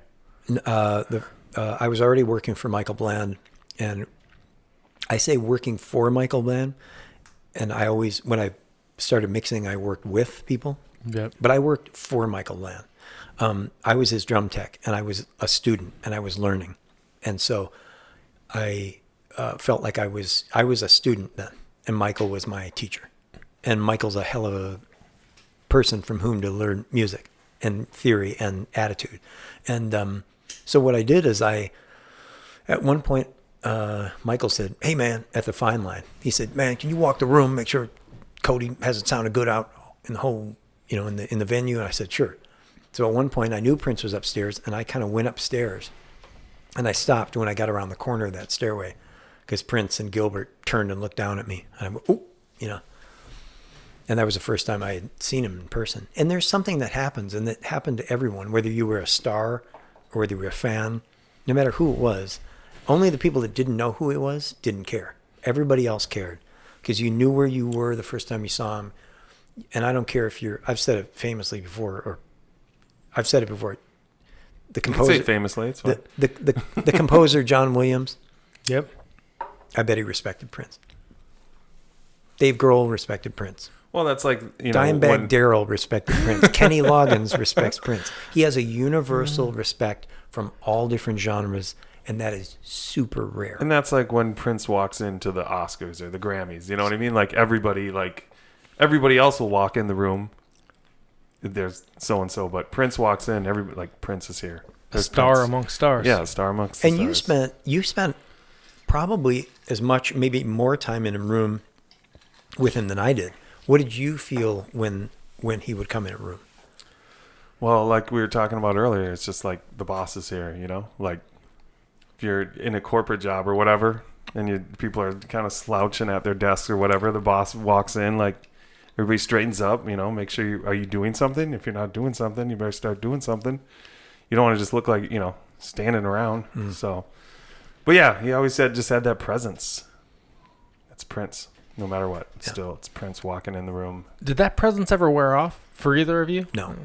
I was already working for Michael Bland, and I say working for Michael Bland, and when I started mixing, I worked with people Yep. But I worked for Michael Bland. I was his drum tech, and I was a student, and I was learning. And so I felt like I was a student then, and Michael was my teacher. And Michael's a hell of a person from whom to learn music and theory and attitude. And so what I did is at one point, Michael said, "Hey man," at the fine line, he said, "Man, can you walk the room, make sure Cody has it sounded good out in the whole, in the venue?" And I said, "Sure." So at one point I knew Prince was upstairs, and I kind of went upstairs, and I stopped when I got around the corner of that stairway, because Prince and Gilbert turned and looked down at me, and I went, "Ooh," and that was the first time I had seen him in person. And there's something that happens, and that happened to everyone, whether you were a star or whether you were a fan, no matter who it was. Only the people that didn't know who it was didn't care. Everybody else cared, because you knew where you were the first time you saw him. And I don't care if I've said it famously before, or I've said it before. The composer, you can say famously, it's fine. The composer, John Williams. Yep. I bet he respected Prince. Dave Grohl respected Prince. Well, that's like, Dimebag Darrell respected Prince. Kenny Loggins respects Prince. He has a universal respect from all different genres, and that is super rare. And that's like when Prince walks into the Oscars or the Grammys. You know what I mean? Like everybody else will walk in the room. There's so and so, but Prince walks in. Everybody, like, Prince is here. There's a star Prince amongst stars. Yeah, a star amongst the stars. And you spent probably as much, maybe more time in a room with him than I did. What did you feel when he would come in a room? Well, like we were talking about earlier, it's just like the boss is here, Like if you're in a corporate job or whatever, and people are kind of slouching at their desks or whatever, the boss walks in, like everybody straightens up, make sure are you doing something? If you're not doing something, you better start doing something. You don't want to just look like, standing around. So, but yeah, he always just had that presence. That's Prince. No matter what, still, it's Prince walking in the room. Did that presence ever wear off for either of you? No.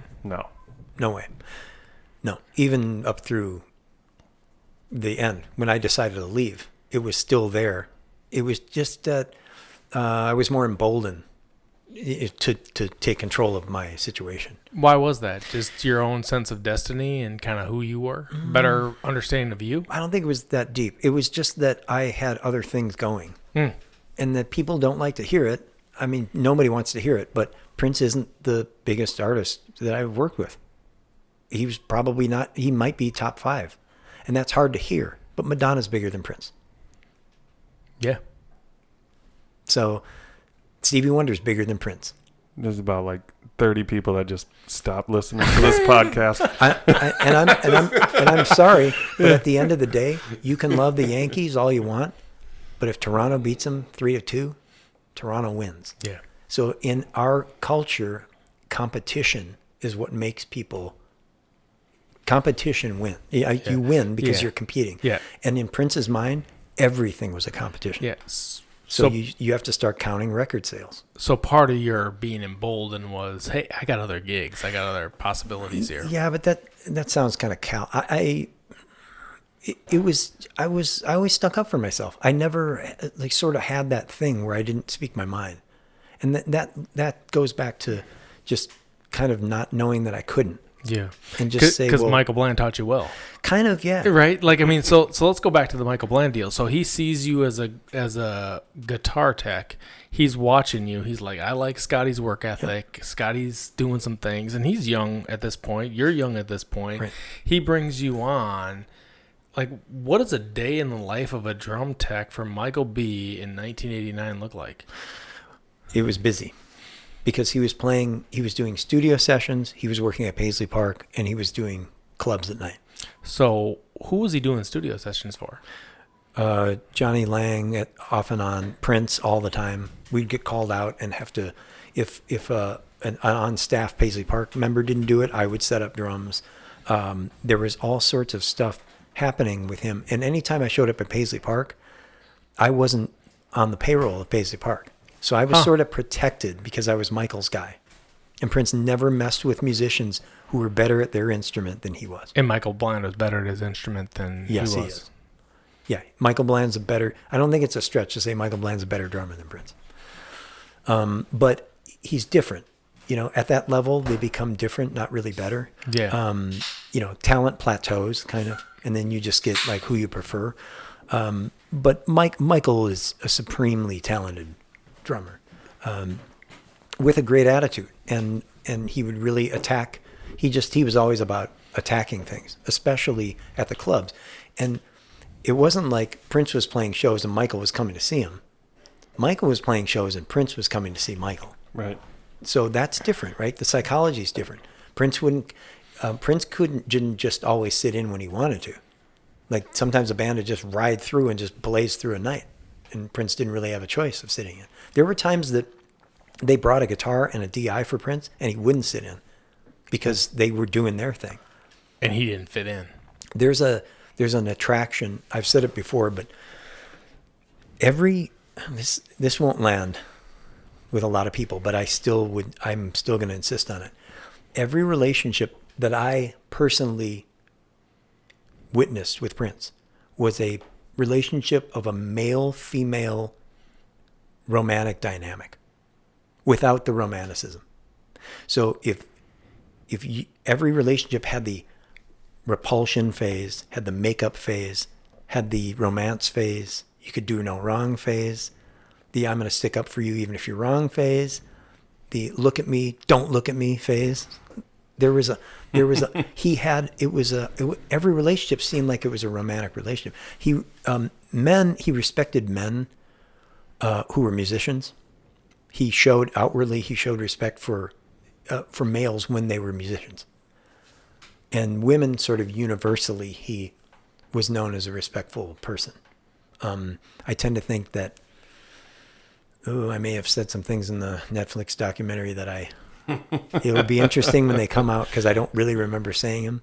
No way. No. Even up through the end, when I decided to leave, it was still there. It was just that I was more emboldened to take control of my situation. Why was that? Just your own sense of destiny and kind of who you were? Better understanding of you? I don't think it was that deep. It was just that I had other things going. And that people don't like to hear it. I mean, nobody wants to hear it, but Prince isn't the biggest artist that I've worked with. He was probably not, he might be top 5. And that's hard to hear, but Madonna's bigger than Prince. Yeah. So Stevie Wonder's bigger than Prince. There's about like 30 people that just stopped listening to this podcast. I'm sorry, but at the end of the day, you can love the Yankees all you want, but if Toronto beats them 3-2, Toronto wins. Yeah. So in our culture, competition is what makes people win. You win because you're competing. Yeah. And in Prince's mind, everything was a competition. Yes. So you have to start counting record sales. So part of your being emboldened was, hey, I got other gigs. I got other possibilities here. Yeah, but that sounds kind of I always stuck up for myself. I never sort of had that thing where I didn't speak my mind. And that goes back to just kind of not knowing that I couldn't. Yeah. And just say, because Michael Bland taught you well. Kind of, yeah. Right? Like, I mean, so let's go back to the Michael Bland deal. So he sees you as a guitar tech. He's watching you. He's like, I like Scottie's work ethic. Yep. Scottie's doing some things. And he's young at this point. You're young at this point. Right. He brings you on. Like, what does a day in the life of a drum tech for Michael B. in 1989 look like? It was busy because he was doing studio sessions, he was working at Paisley Park, and he was doing clubs at night. So who was he doing studio sessions for? Johnny Lang off and on, Prince all the time. We'd get called out and have to, if an on-staff Paisley Park member didn't do it, I would set up drums. There was all sorts of stuff happening with him. And anytime I showed up at Paisley Park, I wasn't on the payroll of Paisley Park. So I was sort of protected because I was Michael's guy. And Prince never messed with musicians who were better at their instrument than he was. And Michael Bland was better at his instrument than he was. He is. Yeah, Michael Bland's I don't think it's a stretch to say Michael Bland's a better drummer than Prince. But he's different. at that level, they become different, not really better. Yeah. Talent plateaus kind of, and then you just get like who you prefer. But Michael is a supremely talented drummer, with a great attitude, and he would really attack. He was always about attacking things, especially at the clubs. And it wasn't like Prince was playing shows and Michael was coming to see him. Michael was playing shows and Prince was coming to see Michael. Right. So that's different, right? The psychology is different. Prince didn't just always sit in when he wanted to. Like sometimes a band would just ride through and just blaze through a night, and Prince didn't really have a choice of sitting in. There were times that they brought a guitar and a DI for Prince, and he wouldn't sit in because they were doing their thing. And he didn't fit in. There's an attraction. I've said it before, but this won't land with a lot of people, but I'm still going to insist on it. Every relationship that I personally witnessed with Prince was a relationship of a male-female romantic dynamic without the romanticism. So if every relationship had the repulsion phase, had the makeup phase, had the romance phase, you could do no wrong phase, the I'm going to stick up for you even if you're wrong phase, the look at me, don't look at me phase. Every relationship seemed like it was a romantic relationship. He respected men who were musicians. He showed respect for males when they were musicians. And women, sort of universally, he was known as a respectful person. I tend to think that, I may have said some things in the Netflix documentary that it would be interesting when they come out, because I don't really remember saying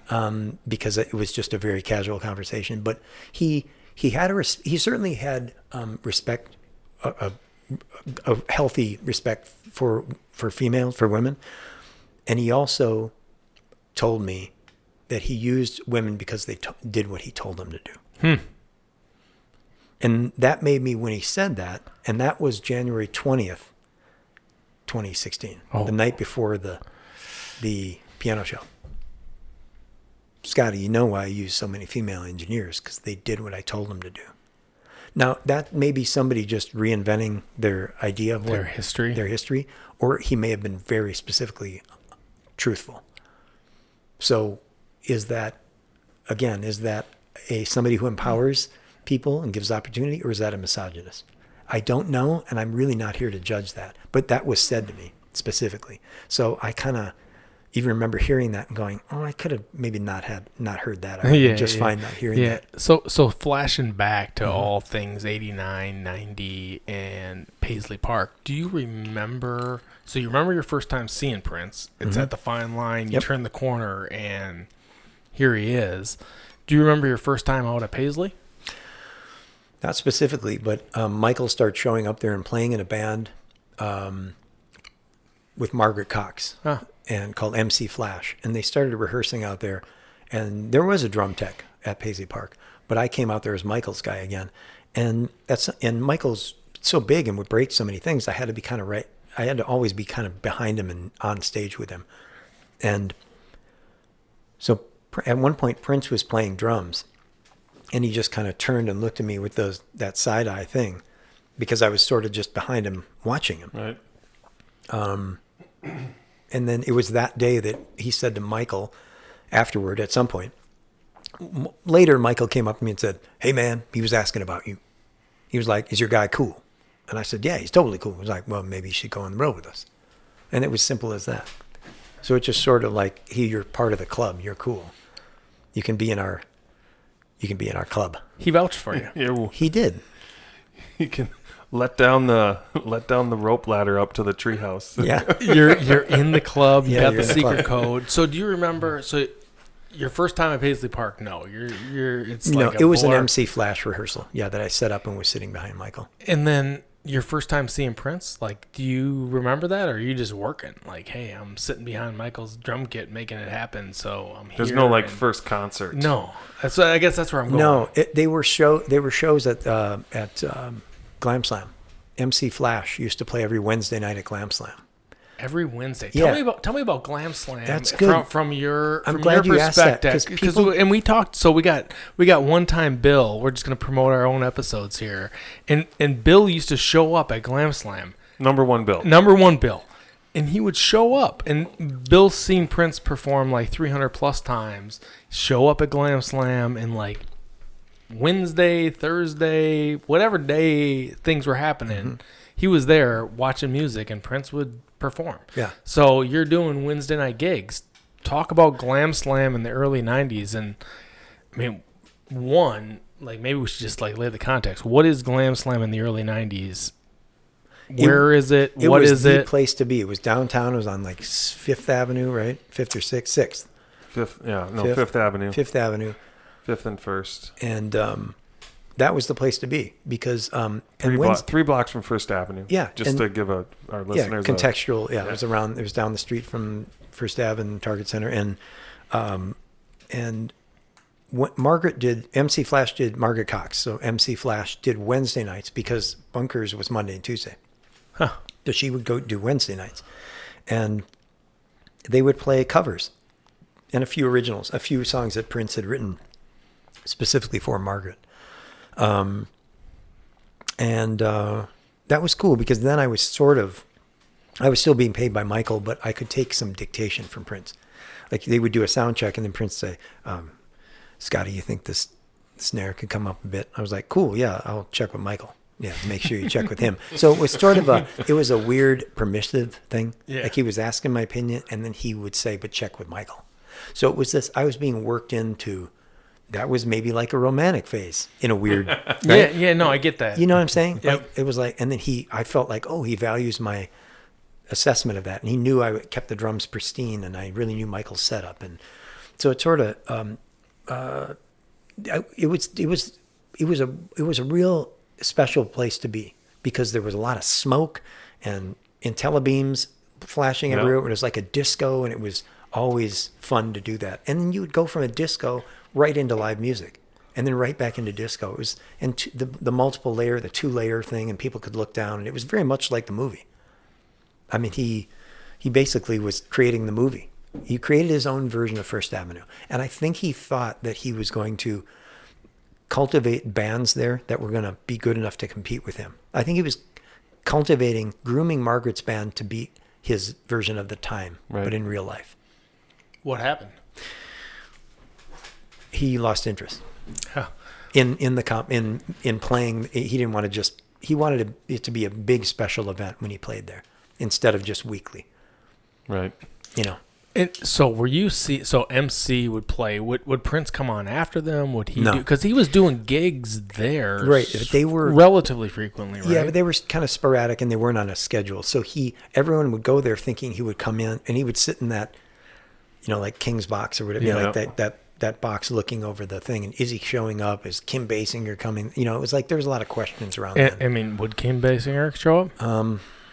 them, because it was just a very casual conversation. But he certainly had respect, a healthy respect for females, for women, and he also told me that he used women because they did what he told them to do. And that made me, when he said that, and that was January 20th, 2016, the night before the piano show. Scottie, you know why I use so many female engineers? Because they did what I told them to do. Now, that may be somebody just reinventing their idea of their history, or he may have been very specifically truthful. So is that somebody who empowers people and gives opportunity, or is that a misogynist? I don't know, and I'm really not here to judge that. But that was said to me specifically. So I kind of even remember hearing that and going, I could have maybe not heard that. I just fine not hearing that. So flashing back to all things 89, 90, and Paisley Park, do you remember? So you remember your first time seeing Prince? It's at the Fine Line. You turn the corner, and here he is. Do you remember your first time out at Paisley? Not specifically, but Michael started showing up there and playing in a band with Margaret Cox and called MC Flash. And they started rehearsing out there. And there was a drum tech at Paisley Park, but I came out there as Michael's guy again. And Michael's so big and would break so many things, I had to be kind of right. I had to always be kind of behind him and on stage with him. And so at one point, Prince was playing drums. And he just kind of turned and looked at me with that side eye thing, because I was sort of just behind him watching him. Right. And then it was that day that he said to Michael afterward, at some point, later, Michael came up to me and said, "Hey man, he was asking about you. He was like, is your guy cool?" And I said, "Yeah, he's totally cool." He was like, "Well, maybe you should go on the road with us." And it was simple as that. So it's just sort of like, you're part of the club. You're cool. You can be in our club. He vouched for you. Yeah, well, he did. You can let down the rope ladder up to the treehouse. Yeah, you're in the club. You got the secret code. So do you remember? So your first time at Paisley Park? No, it was an MC Flash rehearsal. Yeah, that I set up and was sitting behind Michael. And then your first time seeing Prince, like, do you remember that, or are you just working? Like, hey, I'm sitting behind Michael's drum kit making it happen, so I'm here. There's no first concert. No, I guess that's where I'm going. No, they were shows at Glam Slam. MC Flash used to play every Wednesday night at Glam Slam. Every Wednesday. Yeah. Tell me about Glam Slam. That's good. From your glad you asked that, perspective. And we talked. So we got one time Bill. We're just gonna promote our own episodes here. And Bill used to show up at Glam Slam. Number one Bill. And he would show up. And Bill's seen Prince perform like 300 plus times. Show up at Glam Slam and like Wednesday, Thursday, whatever day things were happening. Mm-hmm. He was there watching music, and Prince would perform. Yeah. So you're doing Wednesday night gigs. Talk about Glam Slam in the early 90s. And, I mean, maybe we should just, lay the context. What is Glam Slam in the early 90s? Where is it? What is it? It was the place to be. It was downtown. It was on, 5th Avenue, right? 5th or 6th? 6th. 5th, yeah. No, 5th Avenue. 5th Avenue. 5th and 1st. And that was the place to be because 3 blocks from 1st Avenue. Yeah, just to give our listeners contextual. It was down the street from 1st Ave and Target Center, and what MC Flash did Margaret Cox. So MC Flash did Wednesday nights because Bunkers was Monday and Tuesday. Huh. So she would go do Wednesday nights, and they would play covers and a few originals, a few songs that Prince had written specifically for Margaret. That was cool because then I was still being paid by Michael, but I could take some dictation from Prince. Like they would do a sound check and then Prince say, Scottie, you think this snare could come up a bit? I was like, cool. Yeah, I'll check with Michael. Yeah. Make sure you check with him. So it was it was a weird permissive thing. Yeah. Like he was asking my opinion and then he would say, but check with Michael. So it was I was being worked into. That was maybe like a romantic phase in a weird, right? Yeah, no, I get that. You know what I'm saying? Yep. Like, it was and then I felt like, he values my assessment of that. And he knew I kept the drums pristine and I really knew Michael's setup. And so it sort of, it was a real special place to be because there was a lot of smoke and telebeams flashing everywhere. It was like a disco and it was always fun to do that. And then you would go from a disco right into live music and then right back into disco. It was, the multiple layer, the 2-layer thing, and people could look down and it was very much like the movie. I mean, he basically was creating the movie. He created his own version of First Avenue. And I think he thought that he was going to cultivate bands there that were going to be good enough to compete with him. I think he was grooming Margaret's band to beat his version of the time, right, but in real life. What happened? He lost interest. Huh. In playing. He didn't want to he wanted it to be a big special event when he played there instead of just weekly. Right. And so were you so MC would play, would Prince come on after them? Would he do, because he was doing gigs there. Right. They were relatively frequently, right? Yeah, but they were kind of sporadic and they weren't on a schedule. So everyone would go there thinking he would come in and he would sit in that, like King's box or whatever, like that box looking over the thing. And is he showing up? Is Kim Basinger coming? It was like there was a lot of questions around that. I mean, would Kim Basinger show up?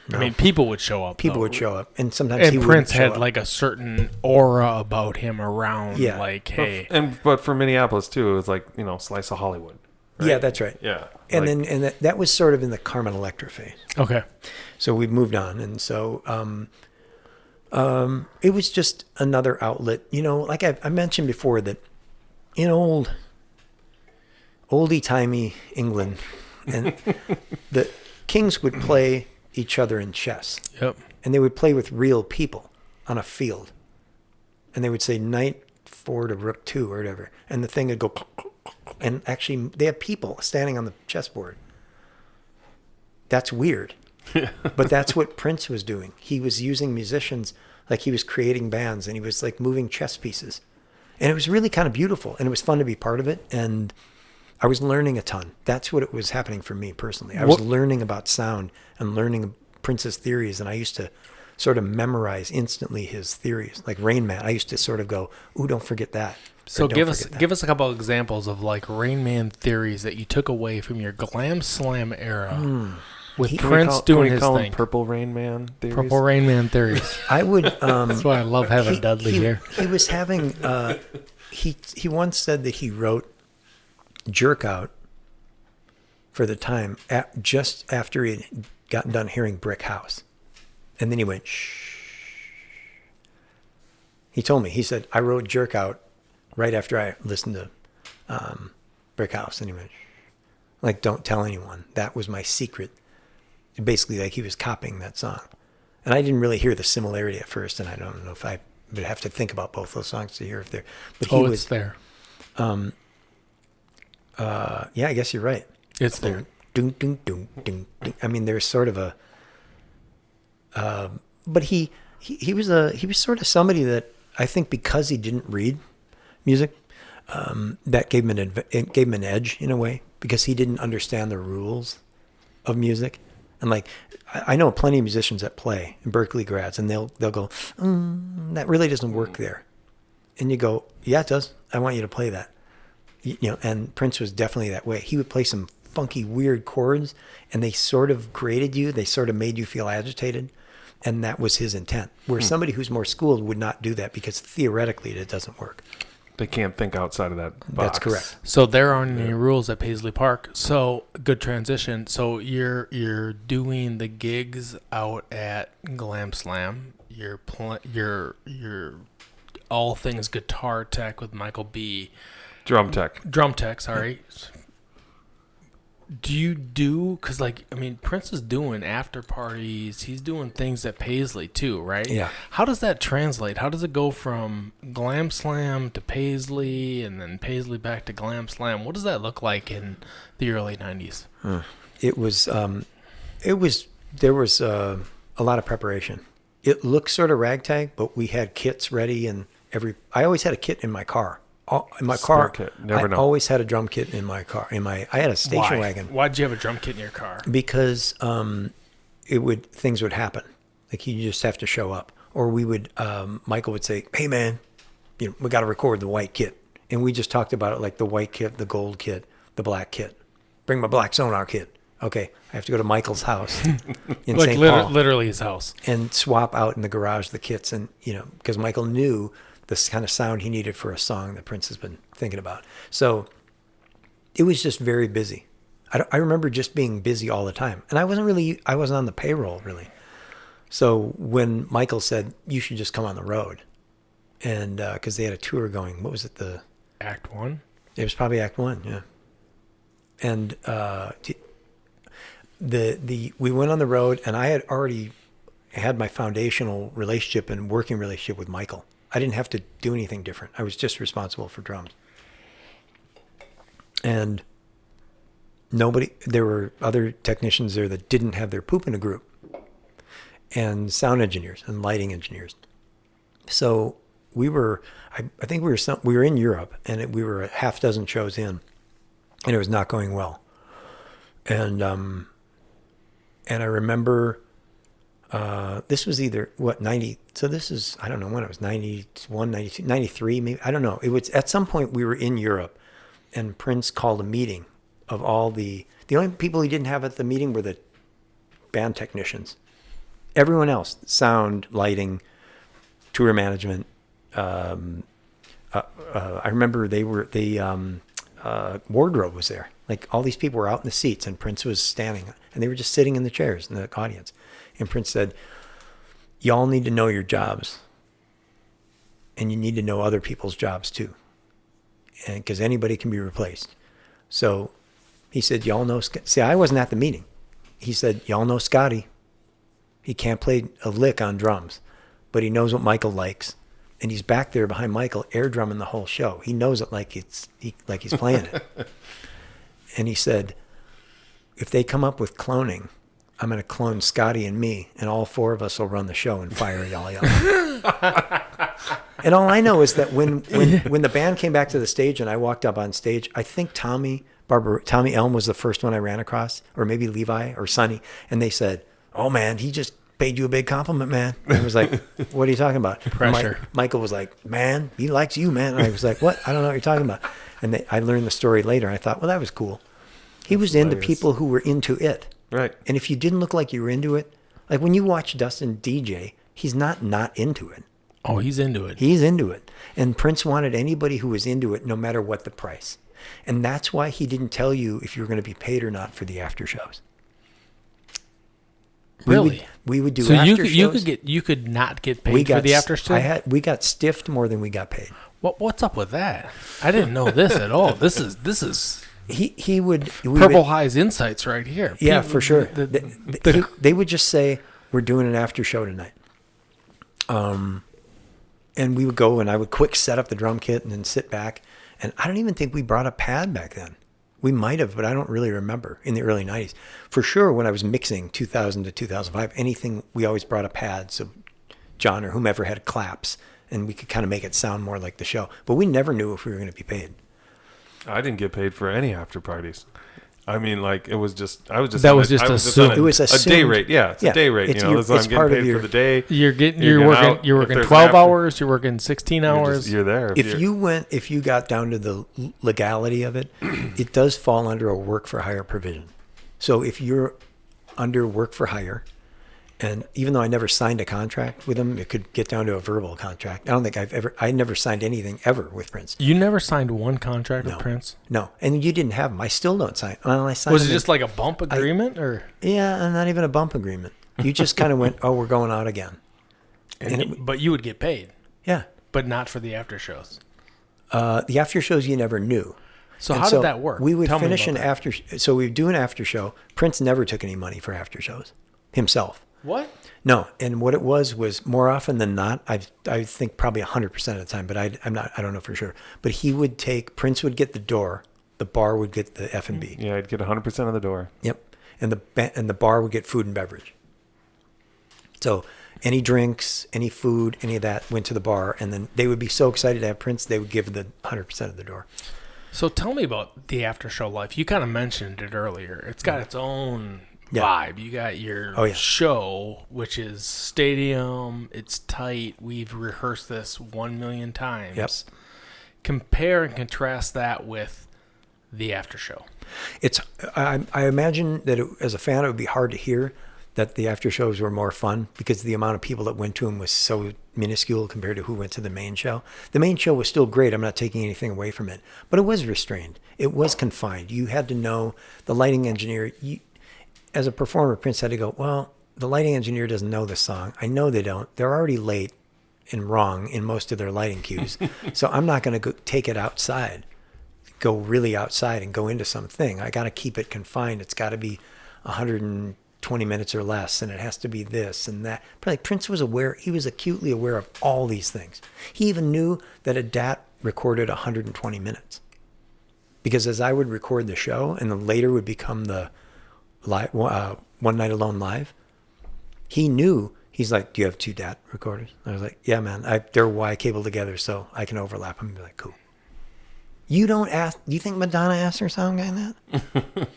No. I mean, people would show up. People would show up, and sometimes Prince had like a certain aura about him around. Yeah. Like, hey, but for Minneapolis too, it was like Slice of Hollywood. Right? Yeah, that's right. Yeah, and that was sort of in the Carmen Electra phase. Okay. So we moved on, and so it was just another outlet. Like I mentioned before that in oldie-timey England, and the kings would play each other in chess. Yep. And they would play with real people on a field. And they would say knight 4 to rook 2 or whatever. And the thing would go, and actually they have people standing on the chessboard. That's weird. But that's what Prince was doing. He was using musicians, like he was creating bands and he was like moving chess pieces. And it was really kind of beautiful and it was fun to be part of it. And I was learning a ton. That's what it was happening for me personally. I was learning about sound and learning Prince's theories, and I used to sort of memorize instantly his theories. Like Rain Man, I used to sort of go, "Ooh, don't forget that." So give us a couple of examples of like Rain Man theories that you took away from your Glam Slam era with Prince doing his thing. Purple Rain Man theories. Purple Rain Man theories. I would. That's why I love having Dudley here. He was having. He once said that he wrote Jerk Out for the time just after he had gotten done hearing Brick House. And then he went, shh. He told me, he said, I wrote Jerk Out right after I listened to Brick House. And he went, like, don't tell anyone. That was my secret. Basically, like, he was copying that song. And I didn't really hear the similarity at first, and I don't know if I would have to think about both those songs to hear if they're... But he it's there. Yeah, I guess you're right. It's there. Ding, ding, ding, ding, ding. I mean, there's sort of a... but he was sort of somebody that I think because he didn't read music, that gave him an edge in a way, because he didn't understand the rules of music. And like, I know plenty of musicians that play in Berkeley grads, and they'll go, that really doesn't work there. And you go, yeah, it does. I want you to play that. You know, and Prince was definitely that way. He would play some funky, weird chords, and they sort of grated you. They sort of made you feel agitated. And that was his intent. Where somebody who's more schooled would not do that, because theoretically it doesn't work. They can't think outside of that box. That's correct. So there aren't any rules at Paisley Park. So good transition. So you're doing the gigs out at Glam Slam. You're all things guitar tech with Michael B. Drum tech, sorry. Do you do, because, like, I mean, Prince is doing after parties. He's doing things at Paisley, too, right? Yeah. How does that translate? How does it go from Glam Slam to Paisley and then Paisley back to Glam Slam? What does that look like in the early 90s? There was a lot of preparation. It looked sort of ragtag, but we had kits ready, and I always had a kit in my car. In my car, I always had a drum kit in my car. I had a station wagon. Why did you have a drum kit in your car? Because things would happen. Like, you just have to show up. Or we would, Michael would say, "Hey man, we got to record the white kit," and we just talked about it, like the white kit, the gold kit, the black kit. Bring my black sonar kit. Okay, I have to go to Michael's house in St. Paul, literally his house, and swap out in the garage the kits, and because Michael knew this kind of sound he needed for a song that Prince has been thinking about. So it was just very busy. I remember just being busy all the time. And I wasn't on the payroll, really. So when Michael said, you should just come on the road, and because they had a tour going, what was it, Act 1? It was probably Act 1, yeah. And we went on the road, and I had already had my foundational relationship and working relationship with Michael. I didn't have to do anything different. I was just responsible for drums. And there were other technicians there that didn't have their poop in a group, and sound engineers and lighting engineers. So we were, I think we were in Europe, and we were a half dozen shows in, and it was not going well. And I remember, this was either 90. So this is, I don't know when it was, 91, 92, 93, maybe. I don't know. It was at some point we were in Europe, and Prince called a meeting of all the only people he didn't have at the meeting were the band technicians. Everyone else, sound, lighting, tour management. I remember wardrobe was there. Like, all these people were out in the seats, and Prince was standing, and they were just sitting in the chairs in the audience. And Prince said, y'all need to know your jobs, and you need to know other people's jobs too, and because anybody can be replaced. So he said, y'all know, see, I wasn't at the meeting. He said, y'all know Scottie. He can't play a lick on drums, but he knows what Michael likes, and he's back there behind Michael air drumming the whole show. He knows it like he's playing it. And he said, if they come up with cloning, I'm going to clone Scottie and me, and all four of us will run the show and fire y'all out. And all I know is that when the band came back to the stage and I walked up on stage, I think Tommy Elm was the first one I ran across, or maybe Levi or Sonny, and they said, "Oh man, he just paid you a big compliment, man." And I was like, "What are you talking about?" Pressure. Michael was like, "Man, he likes you, man." And I was like, "What? I don't know what you're talking about." And I learned the story later. And I thought, well, that was cool. He was into people who were into it. Right. And if you didn't look like you were into it, like when you watch Dustin DJ, he's not into it. Oh, he's into it. He's into it. And Prince wanted anybody who was into it, no matter what the price. And that's why he didn't tell you if you were going to be paid or not for the after shows. Really? We would do so after shows. So you could not get paid for the after show? We got stiffed more than we got paid. What's up with that? I didn't know this at all. This is he would Purple High's insights right here. Yeah, for sure. They would just say, we're doing an after show tonight. And we would go, and I would quick set up the drum kit and then sit back. And I don't even think we brought a pad back then. We might have, but I don't really remember in the early 90s. For sure, when I was mixing 2000 to 2005, anything, we always brought a pad. So John or whomever had claps, and we could kind of make it sound more like the show. But we never knew if we were going to be paid. I didn't get paid for any after parties. I mean, like, it was just, I was just, that was just assumed. It was a day rate. Yeah, it's a day rate. It's, you know, it's I'm getting paid for the day. You're working 12 hours. You're working 16 hours. You're there. If you got down to the legality of it, it does fall under a work for hire provision. So if you're under work for hire, and even though I never signed a contract with them, it could get down to a verbal contract. I don't think I never signed anything ever with Prince. You never signed one contract with Prince? No. And you didn't have them. I still don't sign. Well, was it just like a bump agreement or? Yeah, not even a bump agreement. You just kind of went, oh, we're going out again. But you would get paid. Yeah. But not for the after shows. The after shows you never knew. So how did that work? We would finish an after. So we would do an after show. Prince never took any money for after shows himself. What? No, and what it was more often than not, I think probably 100% of the time, but I don't know for sure. But Prince would get the door, the bar would get the F&B. Yeah, I'd get 100% of the door. Yep, and the bar would get food and beverage. So any drinks, any food, any of that went to the bar, and then they would be so excited to have Prince, they would give the 100% of the door. So tell me about the after show life. You kind of mentioned it earlier. It's got its own vibe. You got your show, which is stadium. It's tight. We've rehearsed this 1 million times. Yep. Compare and contrast that with the after show. I imagine that as a fan, it would be hard to hear that the after shows were more fun because the amount of people that went to them was so minuscule compared to who went to the main show. The main show was still great. I'm not taking anything away from it, but it was restrained. It was confined. You had to know the lighting engineer. As a performer, Prince had to go, well, the lighting engineer doesn't know this song. I know they don't. They're already late and wrong in most of their lighting cues. So I'm not going to take it outside, go really outside and go into something. I got to keep it confined. It's got to be 120 minutes or less, and it has to be this and that. But like Prince was aware. He was acutely aware of all these things. He even knew that a DAT recorded 120 minutes. Because as I would record the show, and then later would become the live, One Night Alone live, he knew. He's like, do you have 2 DAT recorders? I was like, yeah, man. They're Y-cable together, so I can overlap them. Be like, cool. You don't ask. Do you think Madonna asked her sound guy that?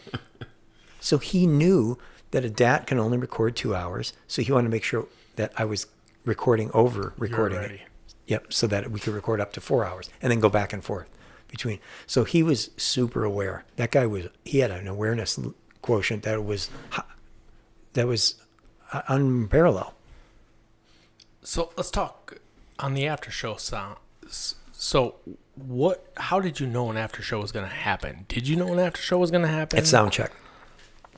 So he knew that a DAT can only record 2 hours. So he wanted to make sure that I was recording it. Yep, so that we could record up to 4 hours and then go back and forth between. So he was super aware. That guy he had an awareness quotient that was unparalleled. So let's talk on the after show sound. So how did you know an after show was going to happen? Did you know an after show was going to happen? At sound check.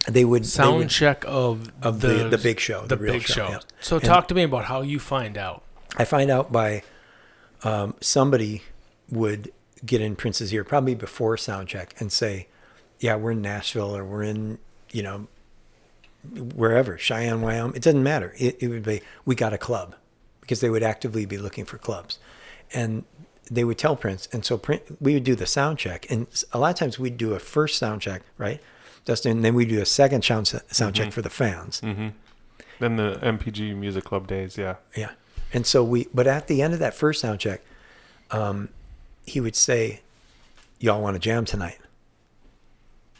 Check of the big show, the real big show. Yeah. So talk to me about how you find out. I find out by somebody would get in Prince's ear probably before sound check and say, yeah, we're in Nashville or we're in, wherever, Cheyenne, Wyoming. It doesn't matter. It would be, we got a club, because they would actively be looking for clubs. And they would tell Prince. And so we would do the sound check. And a lot of times we'd do a first sound check, right, Dustin? And then we'd do a second sound check for the fans. Mm-hmm. Then the MPG Music Club days, yeah. Yeah. And so but at the end of that first sound check, he would say, y'all want to jam tonight?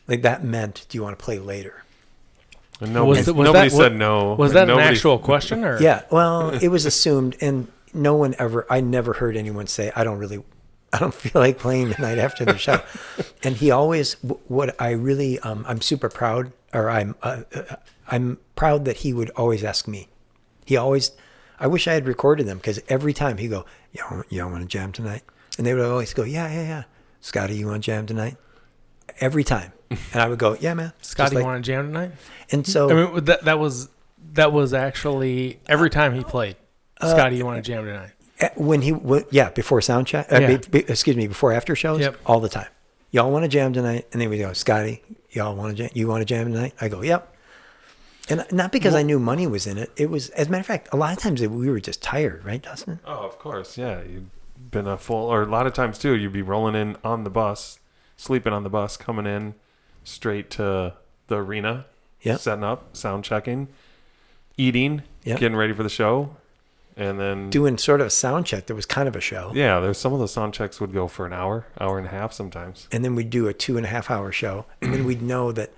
Like that meant, do you want to play later? And nobody said no. Was that an actual question? Or? Yeah, well, it was assumed, and I never heard anyone say, I don't feel like playing tonight after the show. And he always, I'm super proud, or I'm proud that he would always ask me. I wish I had recorded them, because every time he'd go, y'all want to jam tonight? And they would always go, yeah. Scottie, you want to jam tonight? Every time. And I would go, yeah, man. Scottie, you want to jam tonight? And so... I mean, that was That was actually every time he played. Scottie, you want to jam tonight? Before sound check. Before after shows. Yep. All the time. Y'all want to jam tonight? And then we go, Scottie, y'all want to jam? You want to jam tonight? I go, yep. And not because I knew money was in it. It was, as a matter of fact, a lot of times we were just tired, right, Dustin? Oh, of course, yeah. You've been or a lot of times too, you'd be rolling in on the bus, sleeping on the bus, coming in straight to the arena, setting up, sound checking, eating, getting ready for the show. And then doing sort of a sound check that was kind of a show. Yeah, there's some of the sound checks would go for an hour and a half sometimes. And then we'd do a 2.5 hour show. And then we'd know that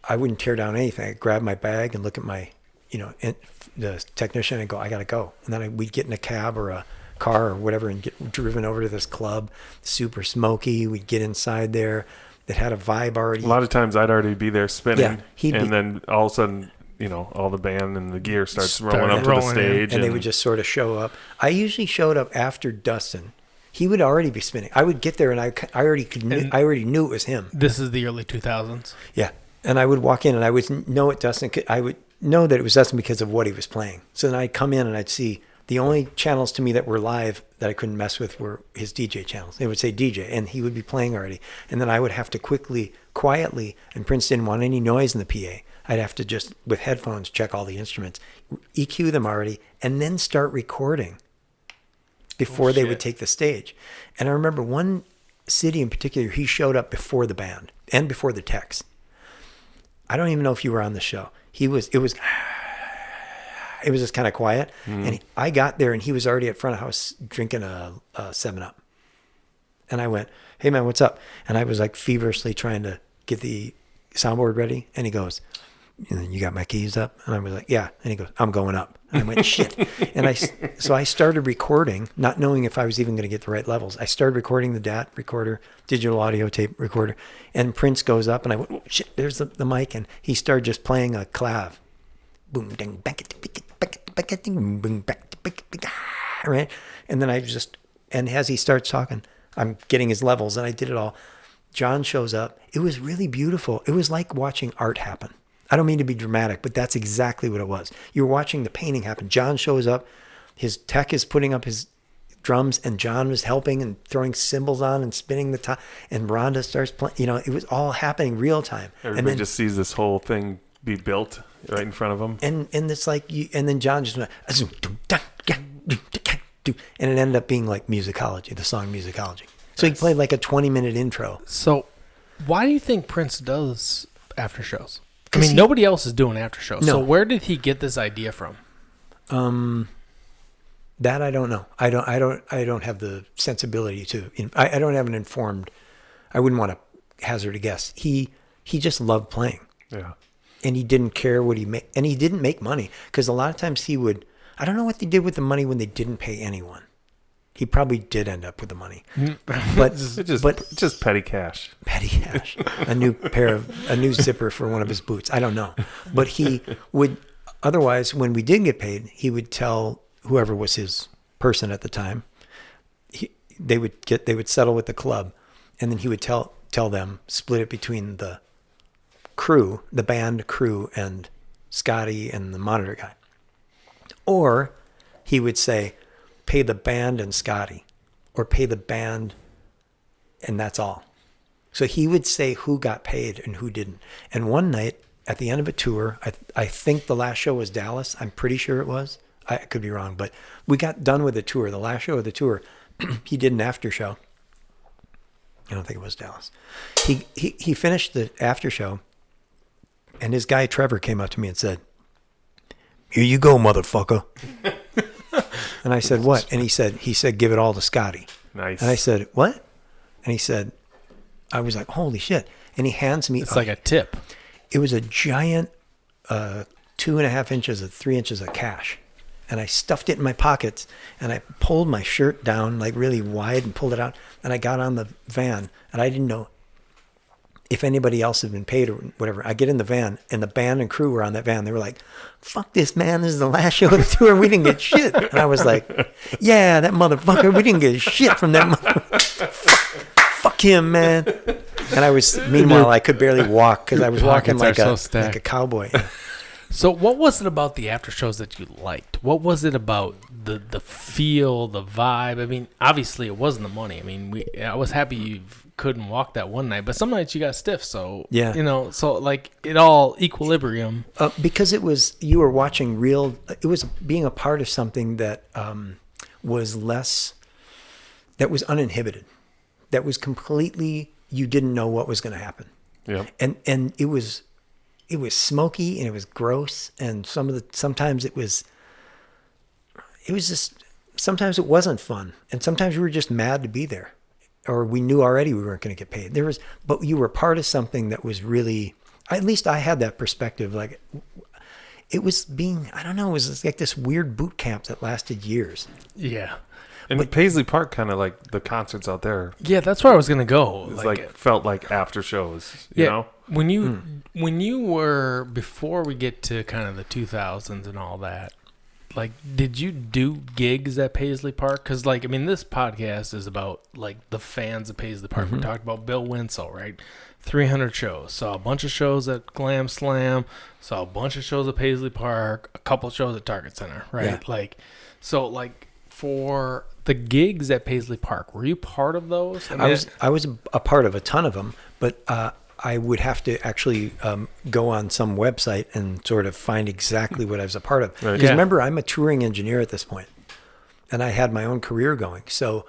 I wouldn't tear down anything. I'd grab my bag and look at my, the technician and go, I got to go. And then we'd get in a cab or a car or whatever and get driven over to this club, super smoky. We'd get inside there. That had a vibe already. A lot of times I'd already be there spinning. Yeah, then all of a sudden, all the band and the gear starts rolling up to the stage. And they would just sort of show up. I usually showed up after Dustin. He would already be spinning. I would get there and I already knew it was him. This is the early 2000s. Yeah. And I would walk in and I would know it Dustin. I would know that it was Dustin because of what he was playing. So then I'd come in and I'd see the only channels to me that were live that I couldn't mess with were his DJ channels. They would say DJ and he would be playing already. And then I would have to quietly, and Prince didn't want any noise in the PA. I'd have to just, with headphones, check all the instruments, EQ them already, and then start recording before they would take the stage. And I remember one city in particular, he showed up before the band and before the techs. I don't even know if you were on the show. It was just kind of quiet. And I got there and he was already at front of house drinking a 7-Up. And I went, hey man, what's up? And I was like feverishly trying to get the soundboard ready. And he goes, you got my keys up? And I was like, yeah. And he goes, I'm going up. And I went, shit. And so I started recording, not knowing if I was even going to get the right levels. I started recording the DAT recorder, digital audio tape recorder. And Prince goes up and I went, oh, shit, there's the mic. And he started just playing a clav. Boom, ding, back, boom, back, right? And then and as he starts talking, I'm getting his levels and I did it all. John shows up. It was really beautiful. It was like watching art happen. I don't mean to be dramatic, but that's exactly what it was. You're watching the painting happen. John shows up. His tech is putting up his drums, and John was helping and throwing cymbals on and spinning the top. And Rhonda starts playing. It was all happening real time. Everybody just sees this whole thing be built right in front of them. And it's like and then John just went, and it ended up being like musicology, the song musicology. So he played like a 20-minute intro. So why do you think Prince does after shows? I mean, nobody else is doing after shows. No. So where did he get this idea from? That I don't know. I don't have the sensibility to. I don't have an informed. I wouldn't want to hazard a guess. He just loved playing. Yeah. And he didn't care what he made, and he didn't make money because a lot of times he would. I don't know what they did with the money when they didn't pay anyone. He probably did end up with the money, but just petty cash. Petty cash. A new zipper for one of his boots. I don't know, but he would. Otherwise, when we did get paid, he would tell whoever was his person at the time. They would settle with the club, and then he would tell them, split it between the crew, the band crew, and Scottie and the monitor guy, or he would say, pay the band and Scottie, or pay the band and that's all. So he would say who got paid and who didn't. And one night at the end of a tour, I think the last show was Dallas. I'm pretty sure it was. I could be wrong, but we got done with the tour. The last show of the tour, he did an after show. I don't think it was Dallas. He finished the after show, and his guy Trevor came up to me and said, "Here you go, motherfucker." And I said, what? And he said, give it all to Scottie. Nice. And I said, what? And he said, I was like, holy shit. And he hands me. It's like a tip. It was a giant 2.5 inches of 3 inches of cash. And I stuffed it in my pockets and I pulled my shirt down like really wide and pulled it out. And I got on the van and I didn't know if anybody else had been paid or whatever. I get in the van and the band and crew were on that van. They were like, fuck this, man. This is the last show of the tour. We didn't get shit. And I was like, yeah, that motherfucker. We didn't get shit from that motherfucker. Fuck him, man. And meanwhile, I could barely walk because I was walking like a cowboy. So what was it about the after shows that you liked? What was it about the feel, the vibe? I mean, obviously it wasn't the money. I mean, I was happy you couldn't walk that one night, but some nights you got stiff. So, yeah, so like it all equilibrium. Because you were watching it was being a part of something that was uninhibited. That was completely, you didn't know what was going to happen. Yeah. And it was smoky and it was gross. And sometimes it was just, sometimes it wasn't fun. And sometimes we were just mad to be there, or we knew already we weren't going to get paid. But you were part of something that was really, at least I had that perspective. Like it was I don't know, it was like this weird boot camp that lasted years. Yeah. And Paisley Park, kind of like the concerts out there. Yeah, that's where I was gonna go. It felt like after shows. You know, when you were, before we get to kind of the 2000s and all that, like, did you do gigs at Paisley Park? Because, like, I mean, this podcast is about like the fans of Paisley Park. We talked about Bill Winslow, right? 300 shows. Saw a bunch of shows at Glam Slam. Saw a bunch of shows at Paisley Park. A couple shows at Target Center, right? Yeah. For the gigs at Paisley Park, were you part of those? I was a part of a ton of them, but I would have to actually go on some website and sort of find exactly what I was a part of. Because remember, I'm a touring engineer at this point, and I had my own career going. So,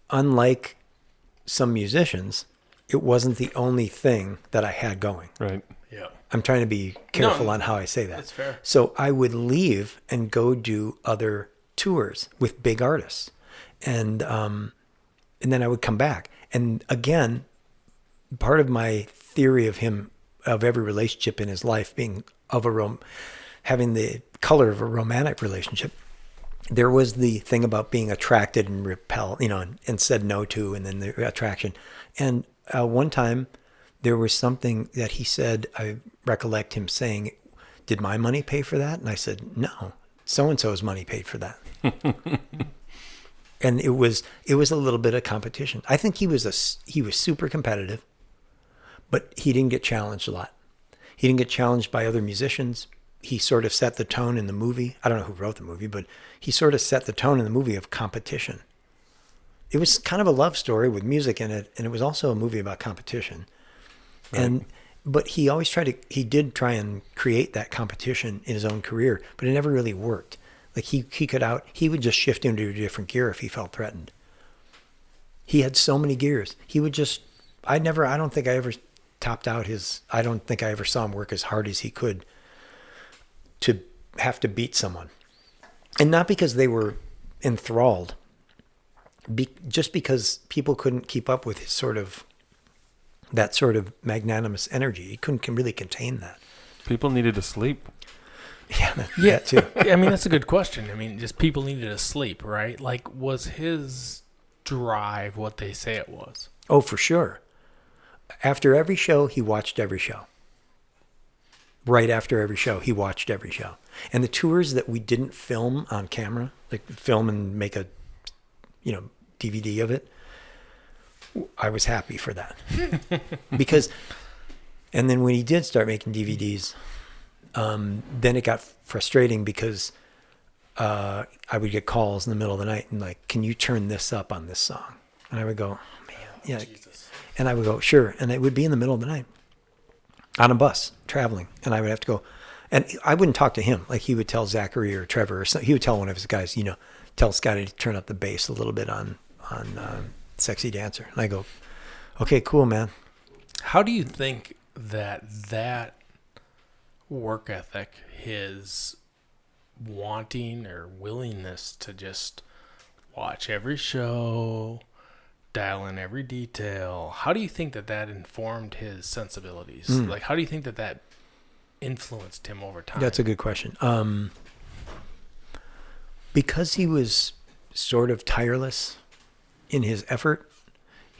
unlike some musicians, it wasn't the only thing that I had going. Right. Yeah. I'm trying to be careful on how I say that. That's fair. So I would leave and go do other tours with big artists, and then I would come back. And again, part of my theory of every relationship in his life being having the color of a romantic relationship, there was the thing about being attracted and repelled, and said no to, and then the attraction. And one time, there was something that he said, I recollect him saying, "Did my money pay for that?" And I said, "No, so-and-so's money paid for that." And it was a little bit of competition. I think he was super competitive, but he didn't get challenged a lot. He didn't get challenged by other musicians. He sort of set the tone in the movie. I don't know who wrote the movie, but he sort of set the tone in the movie of competition. It was kind of a love story with music in it, and it was also a movie about competition. Right. But he did try and create that competition in his own career, but it never really worked. Like he would just shift into a different gear if he felt threatened. He had so many gears. He would just, I don't think I ever topped out I don't think I ever saw him work as hard as he could to have to beat someone. And not because they were enthralled, just because people couldn't keep up with that sort of magnanimous energy. He couldn't really contain that. People needed to sleep. Yeah, that too. I mean, that's a good question. I mean, just people needed to sleep, right? Like, was his drive what they say it was? Oh, for sure. After every show, he watched every show. Right after every show, he watched every show. And the tours that we didn't film on camera, like film and make a, DVD of it, I was happy for that. And then when he did start making DVDs, then it got frustrating because I would get calls in the middle of the night and like, "Can you turn this up on this song?" And I would go, "Oh, man, yeah." Jesus. And I would go, "Sure." And it would be in the middle of the night on a bus traveling, and I would have to go, and I wouldn't talk to him. Like he would tell Zachary or Trevor, or he would tell one of his guys, tell Scottie to turn up the bass a little bit on Sexy Dancer. And I go, "Okay, cool, man." How do you think that work ethic, his wanting or willingness to just watch every show, dial in every detail, how do you think that informed his sensibilities? Like, how do you think that influenced him over time? That's a good question. Because he was sort of tireless in his effort,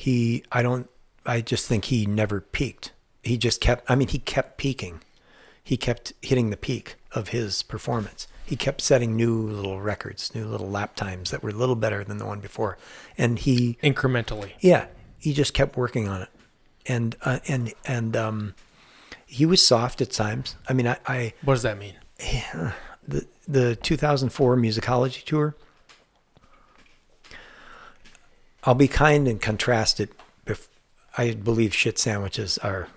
I just think he never peaked. He just kept peaking. He kept hitting the peak of his performance. He kept setting new little records, new little lap times that were a little better than the one before. And he incrementally. Yeah. He just kept working on it. And he was soft at times. I mean, I what does that mean? The 2004 musicology tour. I'll be kind and contrast it. I believe shit sandwiches are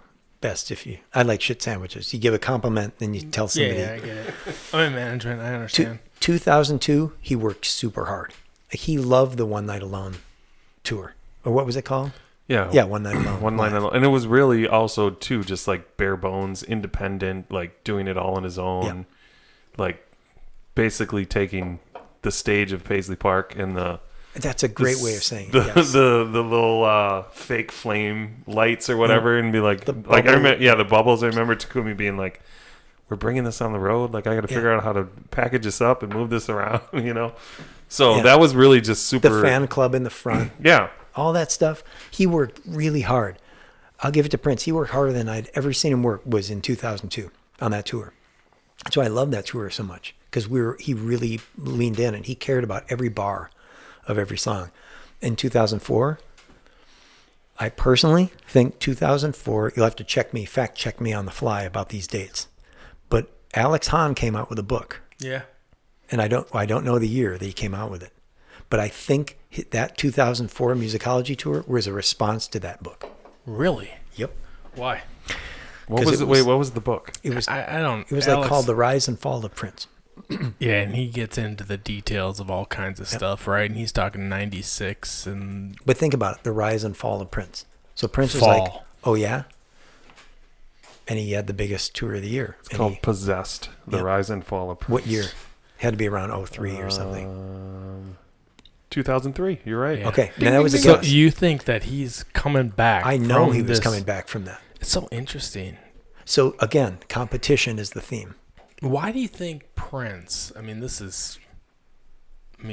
best I like shit sandwiches. You give a compliment, then you tell somebody. Yeah, I get it. I'm in management. I understand. 2002, he worked super hard. Like, he loved the One Night Alone tour. Or what was it called? Yeah, One Night Alone. One Night Alone. And it was really also, too, just like bare bones, independent, like doing it all on his own. Like basically taking the stage of Paisley Park and That's a great way of saying it. Yes. The little fake flame lights or whatever, and be like I remember, the bubbles. I remember Takumi being like, "We're bringing this on the road. Like, I got to figure out how to package this up and move this around." So that was really just super. The fan club in the front, all that stuff. He worked really hard. I'll give it to Prince. He worked harder than I'd ever seen him work. Was in 2002 on that tour. That's why I love that tour so much, because he really leaned in and he cared about every bar of every song. In 2004, I personally think 2004, you'll have to fact check me on the fly about these dates, but Alex Hahn came out with a book. Yeah. And I don't know the year that he came out with it, but I think that 2004 musicology tour was a response to that book. Really? Yep. Why? What was the book? It was I don't. It was Alex, called The Rise and Fall of Prince. Yeah, and he gets into the details of all kinds of stuff, right? And he's talking 96 and... But think about it, the rise and fall of Prince. So Prince was like, oh yeah? And he had the biggest tour of the year. It's called Possessed, The Rise and Fall of Prince. What year? Had to be around 03 or something. 2003, you're right. Yeah. Okay, now that was a guess. So you think that he's coming back? I know he was coming back from that. It's so interesting. So again, competition is the theme. Why do you think Prince, this is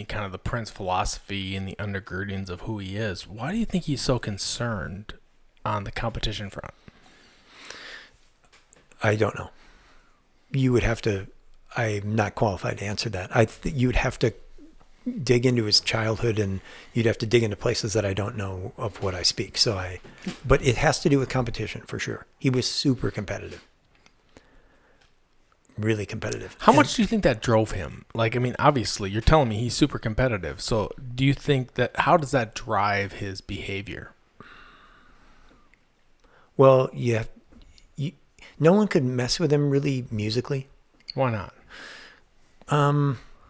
kind of the Prince philosophy and the undergirdings of who he is. Why do you think he's so concerned on the competition front? I don't know. You would have to, I'm not qualified to answer that. You'd have to dig into his childhood, and you'd have to dig into places that I don't know of what I speak. But it has to do with competition for sure. He was super competitive. Really competitive. How much do you think that drove him? Obviously you're telling me he's super competitive. So do you think how does that drive his behavior? Well, no one could mess with him really musically. Why not?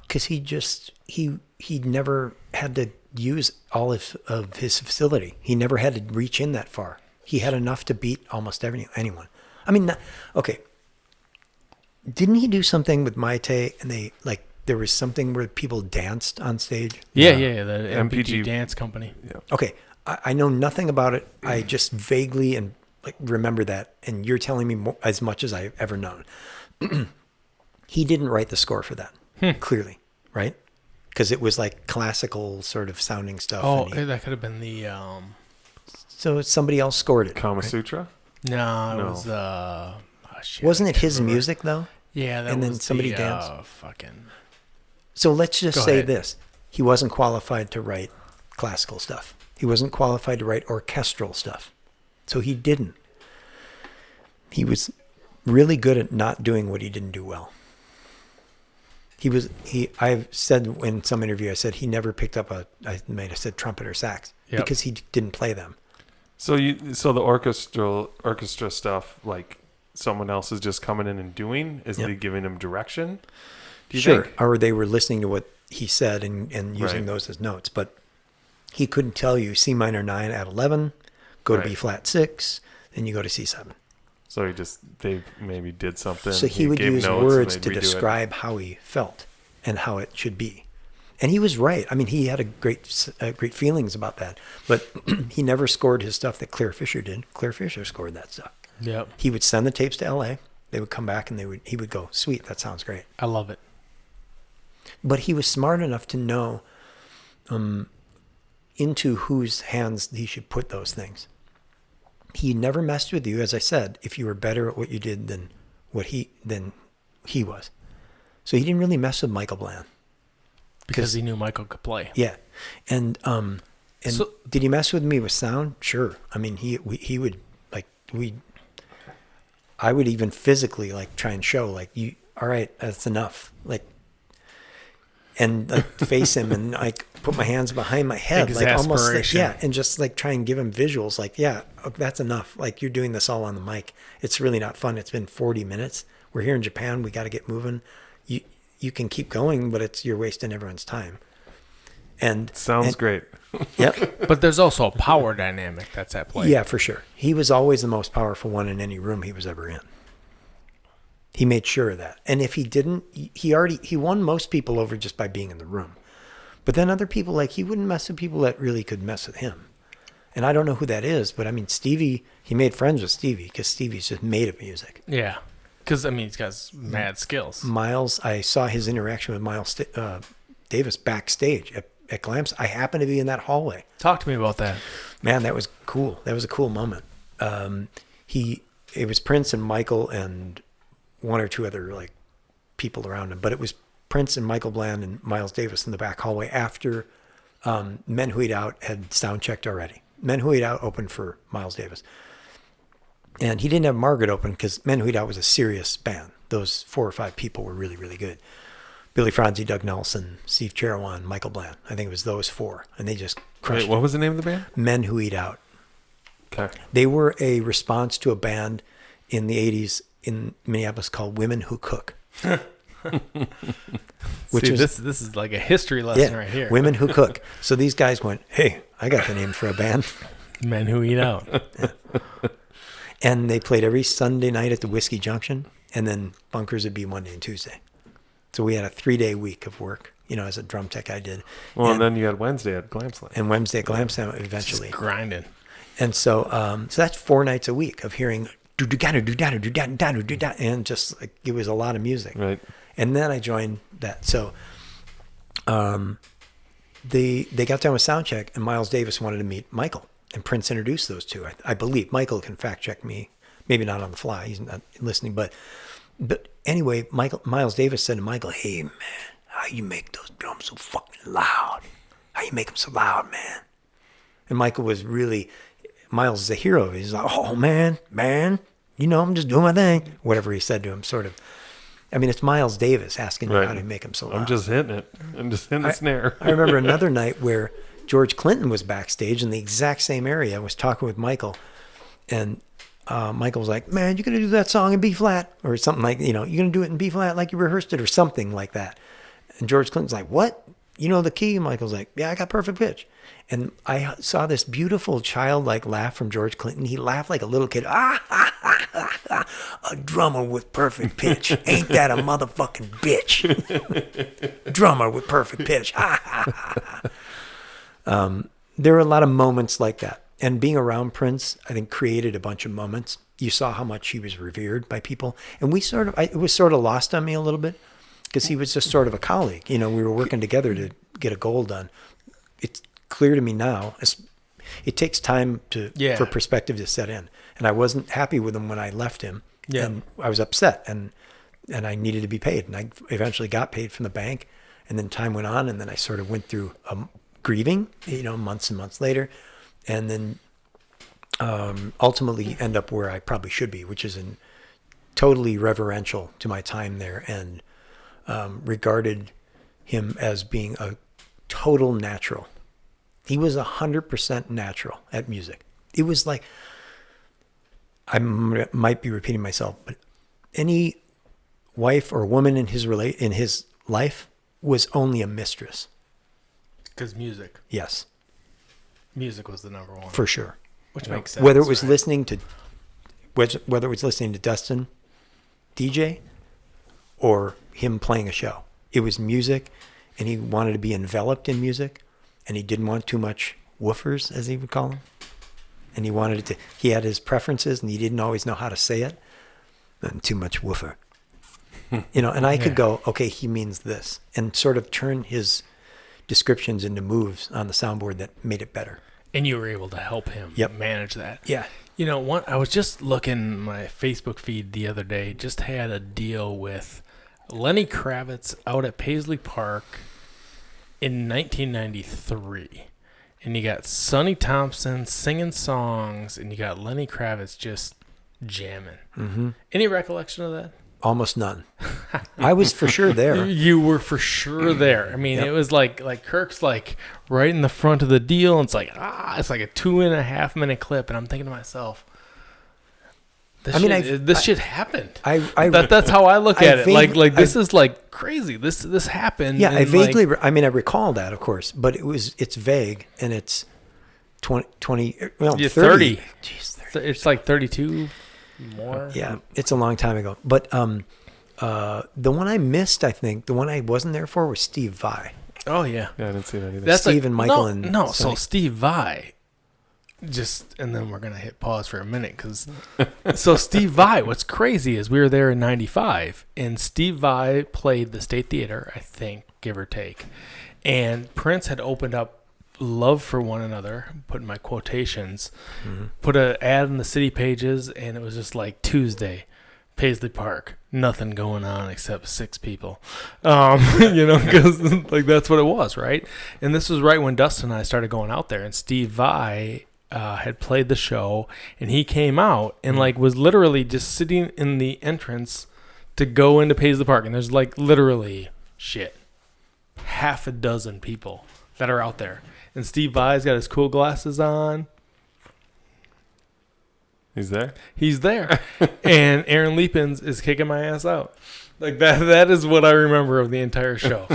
Because he never had to use all of his facility. He never had to reach in that far. He had enough to beat almost anyone. Okay. Didn't he do something with Maite and there was something where people danced on stage? Yeah, the MPG dance company. Yeah. Okay. I know nothing about it. I just vaguely and remember that, and you're telling me as much as I've ever known. He didn't write the score for that, clearly, right? Because it was classical sort of sounding stuff. Oh, that could have been the... So somebody else scored it. Kama Sutra? No, it was... Wasn't it his music, though? Yeah, and then somebody danced. Fucking. So let's just say this: he wasn't qualified to write classical stuff. He wasn't qualified to write orchestral stuff, so he didn't. He was really good at not doing what he didn't do well. I've said in some interview, I said he never picked up I said trumpet or sax because he didn't play them. So the orchestra stuff, someone else is just coming in and doing? Is they giving him direction? Do you think? Or they were listening to what he said and using those as notes. But he couldn't tell you C minor 9 at 11, go to B flat 6, then you go to C7. So they maybe did something. So he would use words to describe how he felt and how it should be. And he was right. He had a great feelings about that. But he never scored his stuff that Claire Fisher did. Claire Fisher scored that stuff. Yep. He would send the tapes to LA. They would come back and he would go, sweet, that sounds great. I love it. But he was smart enough to know into whose hands he should put those things. He never messed with you, as I said, if you were better at what you did than he was. So he didn't really mess with Michael Bland. Because he knew Michael could play. Yeah. And did he mess with me with sound? Sure. He would I would even physically like try and show like, all right, that's enough. Like, and like face him and like put my hands behind my head, like almost like, and just like try and give him visuals like, that's enough. Like you're doing this all on the mic. It's really not fun. It's been 40 minutes. We're here in Japan. We got to get moving. You can keep going, but you're wasting everyone's time. And sounds great. Yep. But there's also a power dynamic that's at play. Yeah, for sure. He was always the most powerful one in any room he was ever in. He made sure of that. And if he didn't, he won most people over just by being in the room. But then other people, like he wouldn't mess with people that really could mess with him. And I don't know who that is, but I mean, Stevie, he made friends with Stevie because Stevie's just made of music. Yeah. Because, I mean, he's got mad skills. Miles, I saw his interaction with Miles Davis backstage at Glam. I happened to be in that hallway. Talk to me about that. Man, that was cool. That was a cool moment. It was Prince and Michael and one or two other like people around him, but it was Prince and Michael Bland and Miles Davis in the back hallway after Men Who Eat Out had sound checked already. Men Who Eat Out opened for Miles Davis. And he didn't have Margaret open because Men Who Eat Out was a serious band. Those 4 or 5 people were really, really good. Billy Franzi, Doug Nelson, Steve Cherawan, Michael Bland. I think it was those 4. And they just crushed Wait, what was the name of the band? Men Who Eat Out. Okay. They were a response to a band in the 80s in Minneapolis called Women Who Cook. This is like a history lesson right here. Women Who Cook. So these guys went, hey, I got the name for a band. Men Who Eat Out. Yeah. And they played every Sunday night at the Whiskey Junction, and then Bunkers would be Monday and Tuesday. So we had a 3-day week of work, as a drum tech I did. Well, and then you had Wednesday at Glam Slam. And Wednesday at Glam Slam eventually. Just grinding. And so that's 4 nights a week of hearing and just like it was a lot of music. Right. And then I joined that. So they got done with soundcheck, and Miles Davis wanted to meet Michael. And Prince introduced those two. I believe Michael can fact check me, maybe not on the fly. He's not listening, but anyway, Miles Davis said to Michael, "Hey man, how you make those drums so fucking loud? How you make them so loud, man?" And Michael was really, Miles is a hero. He's like, "Oh man, I'm just doing my thing." Whatever he said to him, sort of. I mean, it's Miles Davis asking you how to make him so loud. I'm just hitting it. I'm just hitting the snare. I remember another night where George Clinton was backstage in the exact same area. I was talking with Michael, and Michael was like, "Man, you're going to do that song in B flat," or something like, you're going to do it in B flat like you rehearsed it, or something like that. And George Clinton's like, "What? You know the key?" And Michael's like, "Yeah, I got perfect pitch." And I saw this beautiful childlike laugh from George Clinton. He laughed like a little kid. A drummer with perfect pitch. Ain't that a motherfucking bitch? Drummer with perfect pitch. There were a lot of moments like that. And being around Prince, I think, created a bunch of moments. You saw how much he was revered by people. And it was sort of lost on me a little bit because he was just sort of a colleague. We were working together to get a goal done. It's clear to me now. It takes time for perspective to set in. And I wasn't happy with him when I left him. Yeah. And I was upset and I needed to be paid. And I eventually got paid from the bank. And then time went on, and then I sort of went through grieving, months and months later. And then ultimately end up where I probably should be, which is totally reverential to my time there, and regarded him as being a total natural. He was 100% natural at music. It was like, I might be repeating myself, but any wife or woman in his life was only a mistress. Because music. Yes. Music was the number one. For sure. Which makes sense. Whether it was listening to Dustin DJ or him playing a show, it was music, and he wanted to be enveloped in music, and he didn't want too much woofers, as he would call them. And he had his preferences, and he didn't always know how to say it. And too much woofer. And I could go, okay, he means this, and sort of turn his descriptions into moves on the soundboard that made it better. And you were able to help him manage that. Yeah. I was just looking my Facebook feed the other day, just had a deal with Lenny Kravitz out at Paisley Park in 1993. And you got Sonny Thompson singing songs, and you got Lenny Kravitz just jamming. Mm-hmm. Any recollection of that? Almost none. I was for sure there. You were for sure there. I mean, It was like Kirk's like right in the front of the deal. And it's like, it's like a 2.5 minute clip. And I'm thinking to myself, this shit happened. That's how I look at it. Like this is like crazy. This happened. Yeah, I vaguely, I recall that, of course, but it's vague and it's 20 well, 30. Jeez, 30. It's like 32 more. Yeah, it's a long time ago. But the one I missed, I think, the one I wasn't there for was Steve Vai. Oh, yeah. Yeah, I didn't see that either. That's Steve and Michael and Sonny. So Steve Vai, and then we're going to hit pause for a minute. So Steve Vai, what's crazy is we were there in 95, and Steve Vai played the State Theater, I think, give or take. And Prince had opened up Love for One Another, put in my quotations, put an ad in the city pages, and it was just like Tuesday, Paisley Park, nothing going on except 6 people, because like that's what it was, right? And this was right when Dustin and I started going out there, and Steve Vai had played the show, and he came out and like was literally just sitting in the entrance to go into Paisley Park, and there's like literally half a dozen people that are out there. And Steve Vai's got his cool glasses on. He's there? He's there. And Aaron Leapins is kicking my ass out. Like that is what I remember of the entire show.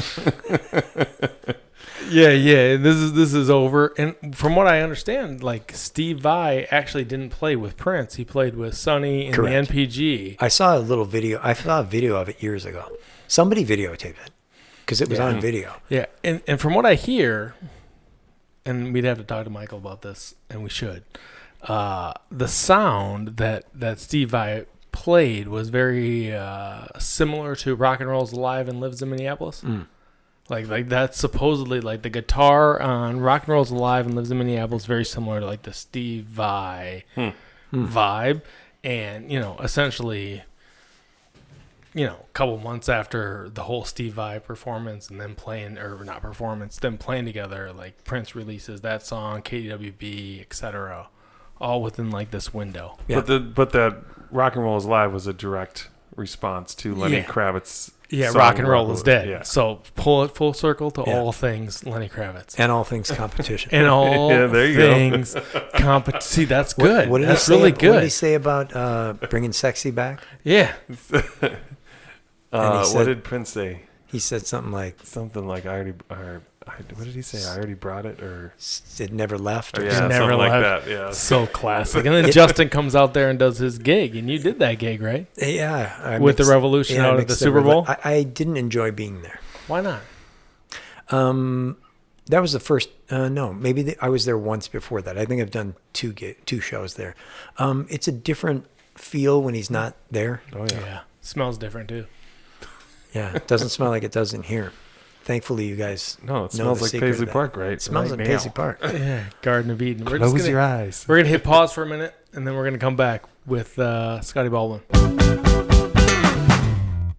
Yeah. This is over. And from what I understand, like Steve Vai actually didn't play with Prince. He played with Sonny and Correct. the NPG. I saw a video of it years ago. Somebody videotaped it because it was on video. Yeah. And from what I hear, and we'd have to talk to Michael about this, and we should. The sound that Steve Vai played was very similar to Rock and Roll's Alive and Lives in Minneapolis. Like that's supposedly like the guitar on Rock and Roll's Alive and Lives in Minneapolis, very similar to like the Steve Vai vibe, and essentially. A couple months after the whole Steve Vai performance and then playing together, like Prince releases that song, KDWB, etc., all within like this window. Yeah. But that Rock and Roll is Live was a direct response to Lenny Kravitz. Yeah, Rock and Roll is Dead. Yeah. So pull it full circle to all things Lenny Kravitz. And all things competition. And all there you things competition. See, that's good. That's really good. What did he say about bringing sexy back? Yeah. What did Prince say? He said something like what did he say? I already brought it, or it never left. Or something never like left. that. Yeah, so classic. And then Justin comes out there and does his gig, and you did that gig, right? Yeah, with the Revolution out at the Super Bowl. I didn't enjoy being there. Why not? That was the first. No, maybe I was there once before that. I think I've done two shows there. It's a different feel when he's not there. Oh yeah. Smells different too. Yeah, it doesn't smell like it does in here. Thankfully, you guys. No, it smells like Paisley Park, right? It smells like Paisley Park. Yeah, Garden of Eden. Close your eyes. We're gonna hit pause for a minute, and then we're gonna come back with Scottie Baldwin.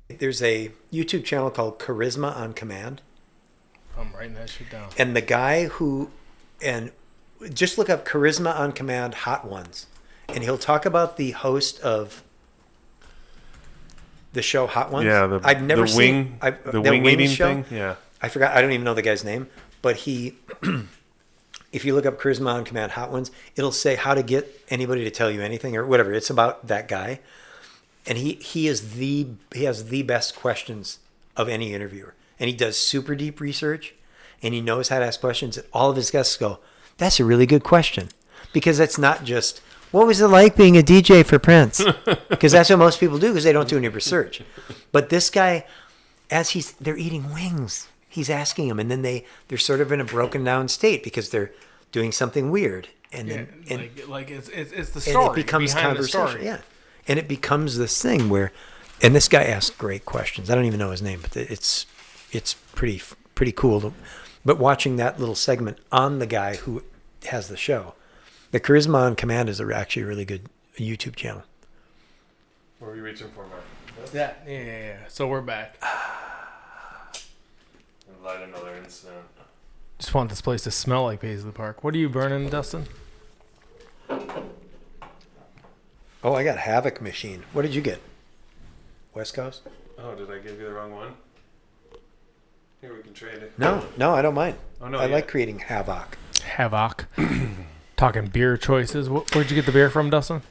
There's a YouTube channel called Charisma on Command. I'm writing that shit down. And the guy just look up Charisma on Command Hot Ones, and he'll talk about the host of the show Hot Ones. Yeah, I've never seen the wing eating show. thing. Yeah, I forgot. I don't even know the guy's name, but he. If you look up Charisma on Command Hot Ones, it'll say how to get anybody to tell you anything or whatever. It's about that guy, and he has the best questions of any interviewer, and he does super deep research, and he knows how to ask questions. And all of his guests go, "That's a really good question," because it's not just. What was it like being a DJ for Prince? Because that's what most people do because they don't do any research. But this guy, they're eating wings, he's asking them, and then they're sort of in a broken down state because they're doing something weird, and then it's the story. And it becomes conversation. Yeah, and it becomes this thing where, and this guy asks great questions. I don't even know his name, but it's pretty cool. But watching that little segment on the guy who has the show. The Charisma on Command is actually a really good YouTube channel. What were you reaching for, Mark? Yeah. So we're back. Light another incident. Just want this place to smell like Paisley Park. What are you burning, Dustin? Oh, I got Havoc Machine. What did you get? West Coast? Oh, did I give you the wrong one? Here, we can trade it. No, I don't mind. Oh, no, I like creating havoc. Havoc. Talking beer choices. Where'd you get the beer from, Dustin?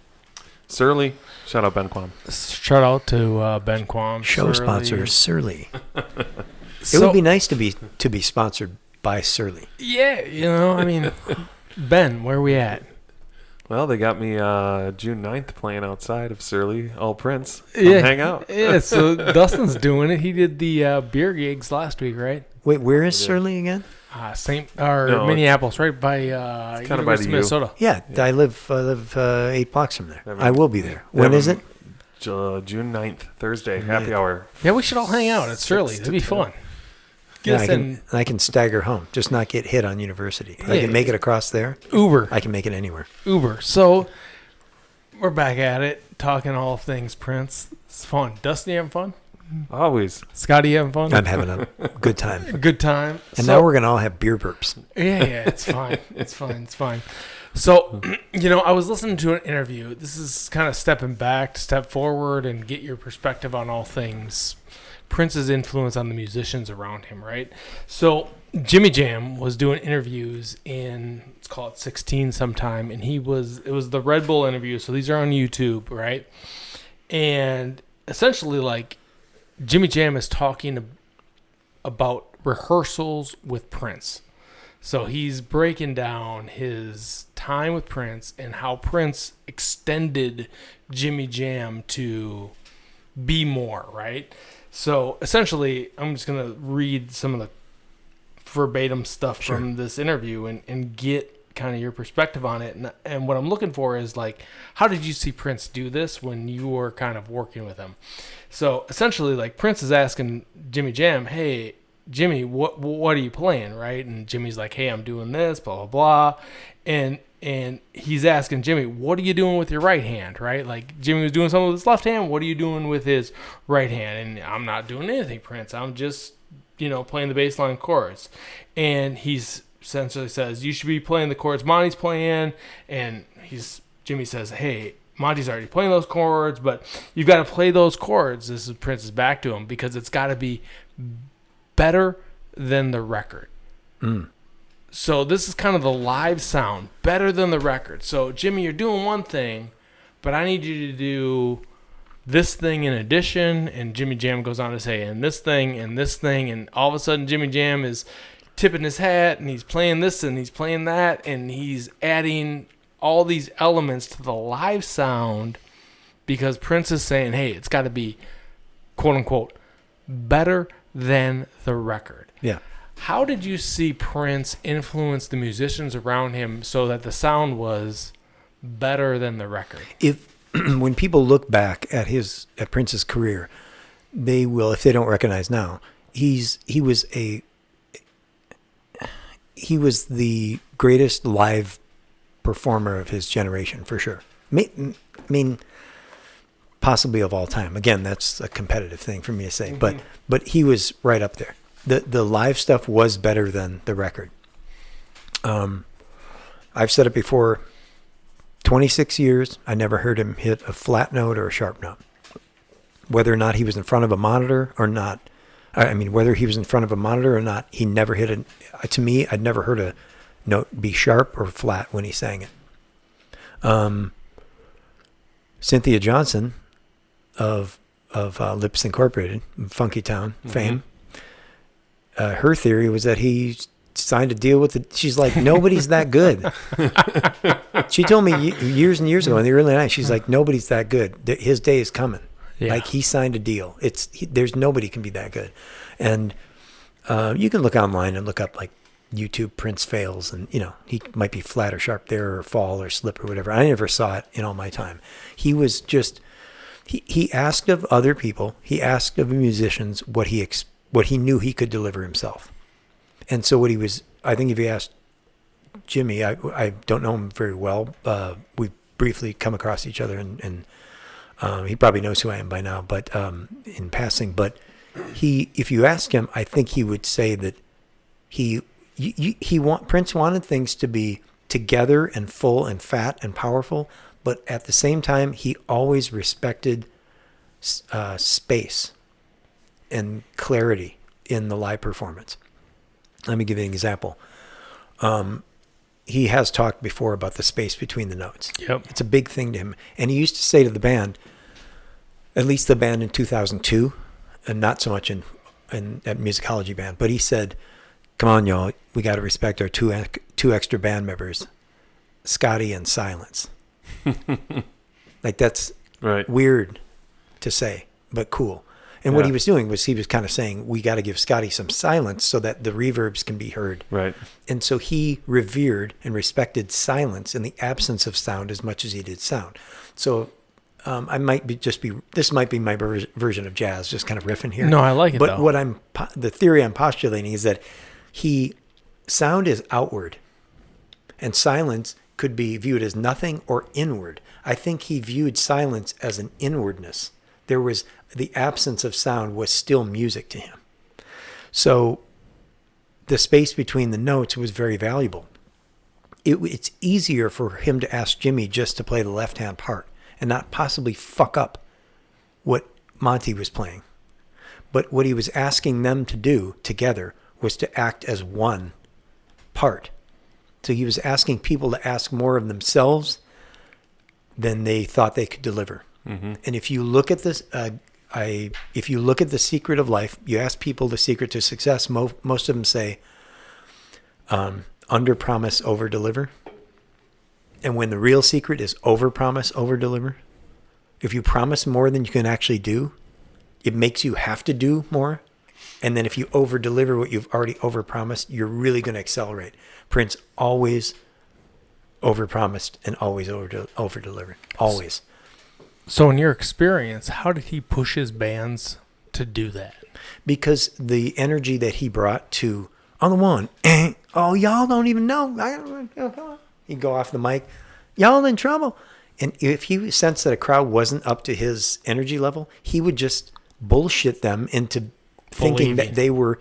Surly. Shout out Ben Quam. Shout out to Ben Quam. Show sponsor Surly. It would be nice to be sponsored by Surly. Yeah, I mean, Ben, where are we at? Well, they got me June 9th playing outside of Surly, all Prince. Hang out. Yeah, so Dustin's doing it. He did the beer gigs last week, right? Wait, where is Surly again? Minneapolis, right by kind of by the Minnesota. Yeah, I live 8 blocks from there. I will be there. When is it? June 9th, Thursday, happy hour. Yeah, we should all hang out at Surly. It'd be fun. I can stagger home, just not get hit on University. I can make it across there. Uber. I can make it anywhere. Uber. So we're back at it, talking all things Prince. It's fun. Dustin, you having fun? Always. Scotty, you having fun? I'm having a good time. A good time. And now we're going to all have beer burps. Yeah, it's fine. It's fine. So, I was listening to an interview. This is kind of stepping back, step forward, and get your perspective on all things Prince's influence on the musicians around him, right? So Jimmy Jam was doing interviews in, let's call it 16 sometime, and it was the Red Bull interview, so these are on YouTube, right? And essentially, like, Jimmy Jam is talking about rehearsals with Prince. So he's breaking down his time with Prince and how Prince extended Jimmy Jam to be more, right? So essentially, I'm just going to read some of the verbatim stuff from this interview and get kind of your perspective on it. And what I'm looking for is, like, how did you see Prince do this when you were kind of working with him? So essentially, like, Prince is asking Jimmy Jam, hey, Jimmy, what are you playing, right? And Jimmy's like, hey, I'm doing this, blah, blah, blah. And he's asking Jimmy, what are you doing with your right hand, right? Like, Jimmy was doing something with his left hand. What are you doing with his right hand? And I'm not doing anything, Prince. I'm just, playing the bass line chords. And he's essentially says, you should be playing the chords Monty's playing. And Jimmy says, hey, Monty's already playing those chords, but you've got to play those chords. This is Prince's back to him, because it's got to be better than the record. So this is kind of the live sound, better than the record. So, Jimmy, you're doing one thing, but I need you to do this thing in addition. And Jimmy Jam goes on to say, and this thing, and all of a sudden Jimmy Jam is tipping his hat, and he's playing this, and he's playing that, and he's adding all these elements to the live sound, because Prince is saying, hey, it's got to be, quote unquote, better than the record. Yeah. How did you see Prince influence the musicians around him so that the sound was better than the record? When people look back at Prince's career, they will, if they don't recognize now, he was the greatest live performer of his generation, for sure. I mean, possibly of all time. Again, that's a competitive thing for me to say, but he was right up there. The live stuff was better than the record. I've said it before, 26 years, I never heard him hit a flat note or a sharp note. Whether or not he was in front of a monitor or not, whether he was in front of a monitor or not, he never hit to me, I'd never heard a note be sharp or flat when he sang it. Cynthia Johnson of Lips Incorporated, Funky Town fame, her theory was that he signed a deal with she's like, nobody's that good. She told me years and years ago in the early 90s, she's like, nobody's that good. His day is coming. Yeah. Like, he signed a deal. There's nobody can be that good. And you can look online and look up, like, YouTube Prince fails, and he might be flat or sharp there, or fall or slip or whatever. I never saw it in all my time. He was just he asked of other people, he asked of musicians what he knew he could deliver himself. And so I think if you asked Jimmy, I don't know him very well. We briefly come across each other, and he probably knows who I am by now, but in passing. But if you ask him, I think he would say that Prince wanted things to be together and full and fat and powerful, but at the same time, he always respected space and clarity in the live performance. Let me give you an example. He has talked before about the space between the notes. Yep. It's a big thing to him. And he used to say to the band, at least the band in 2002, and not so much in at musicology band, but he said, come on, y'all, we got to respect our two extra band members, Scottie and Silence. Like, that's right. Weird to say, but cool. And what he was doing was he was kind of saying, we got to give Scottie some silence so that the reverbs can be heard. Right. And so he revered and respected silence in the absence of sound as much as he did sound. So I might be this might be my version of jazz, just kind of riffing here. No, I like it. But the theory I'm postulating is that sound is outward, and silence could be viewed as nothing or inward. I think he viewed silence as an inwardness. There was the absence of sound was still music to him. So the space between the notes was very valuable. It's easier for him to ask Jimmy just to play the left-hand part and not possibly fuck up what Monty was playing. But what he was asking them to do together was to act as one part. So he was asking people to ask more of themselves than they thought they could deliver. Mm-hmm. And if you look at this, if you look at the secret of life, you ask people the secret to success. Most of them say, under promise, over deliver. And when the real secret is over promise, over deliver. If you promise more than you can actually do, it makes you have to do more. And then if you over deliver what you've already over promised, you're really going to accelerate. Prince always over promised and always over delivered. Always. So in your experience, how did he push his bands to do that? Because the energy that he brought to, on the one, oh, y'all don't even know. He'd go off the mic, y'all in trouble. And if he sensed that a crowd wasn't up to his energy level, he would just bullshit them into thinking that they were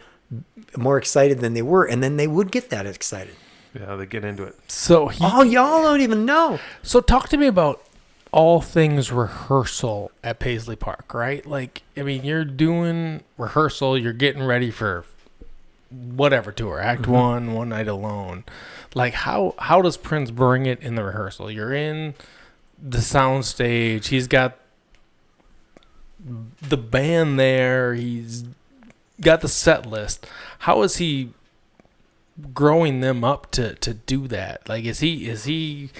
more excited than they were. And then they would get that excited. Yeah, they get into it. So y'all don't even know. So talk to me about all things rehearsal at Paisley Park, right? Like, I mean, you're doing rehearsal, you're getting ready for whatever tour, Act One Night Alone. Like, how does Prince bring it in the rehearsal? You're in the sound stage, he's got the band there, he's got the set list. How is he growing them up to do that? Like, is he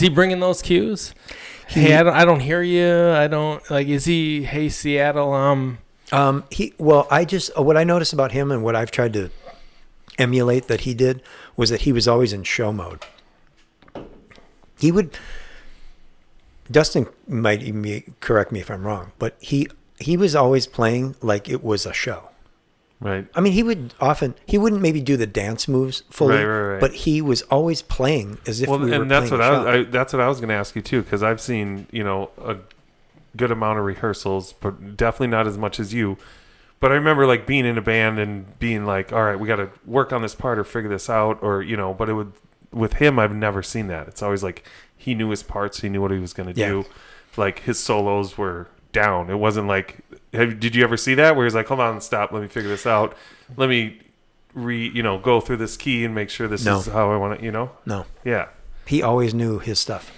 bringing those cues? Hey, I don't hear you. I don't like. Is he? Hey, Seattle. What I noticed about him and what I've tried to emulate that he did was that he was always in show mode. Dustin might even correct me if I'm wrong, but he was always playing like it was a show. Right. I mean, he wouldn't maybe do the dance moves fully, right. But he was always playing as if we were playing that's what that's what I was going to ask you too, because I've seen, a good amount of rehearsals, but definitely not as much as you. But I remember like being in a band and being like, all right, we got to work on this part or figure this out, or, but with him, I've never seen that. It's always like he knew his parts, he knew what he was going to do. Like his solos were down. It wasn't like, did you ever see that where he's like, hold on, stop, let me figure this out, let me go through this key and make sure this is how I want it, No. Yeah. He always knew his stuff.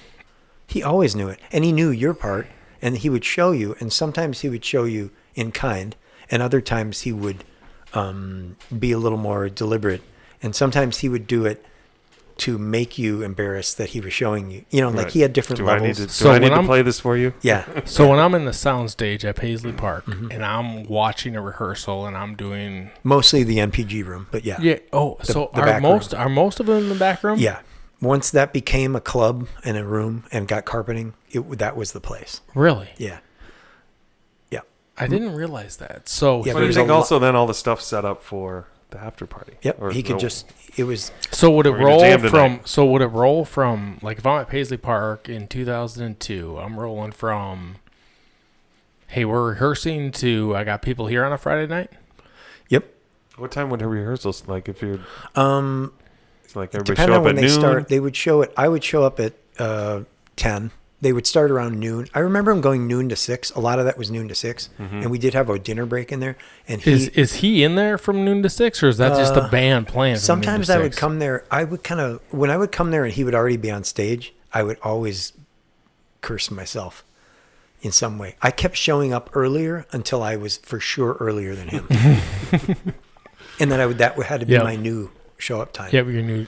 He always knew it. And he knew your part, and he would show you, and sometimes he would show you in kind, and other times he would be a little more deliberate, and sometimes he would do it to make you embarrassed that he was showing you. Like right. He had different levels. Do I need to play this for you? Yeah. So when I'm in the sound stage at Paisley Park and I'm watching a rehearsal and I'm doing mostly the NPG room, but yeah. Yeah. Oh, are most of them in the back room? Yeah. Once that became a club and a room and got carpeting, that was the place. Really? Yeah. Yeah. I didn't realize that. So but I think also then all the stuff set up for the after party. Yep. He could it was. So would it roll from like if I'm at Paisley Park in 2002, I'm rolling from, hey, we're rehearsing to I got people here on a Friday night? Yep. What time would the rehearsals like if you're it's like everybody depending show on up when at they noon? start, they would show it. I would show up at 10 they would start around noon. I remember them going noon to 6. A lot of that was noon to 6, and we did have a dinner break in there. And is he in there from noon to 6, or is that just the band playing? Sometimes I would come there. When I would come there and he would already be on stage, I would always curse myself in some way. I kept showing up earlier until I was for sure earlier than him, and then that had to be my new show up time. Yeah, your new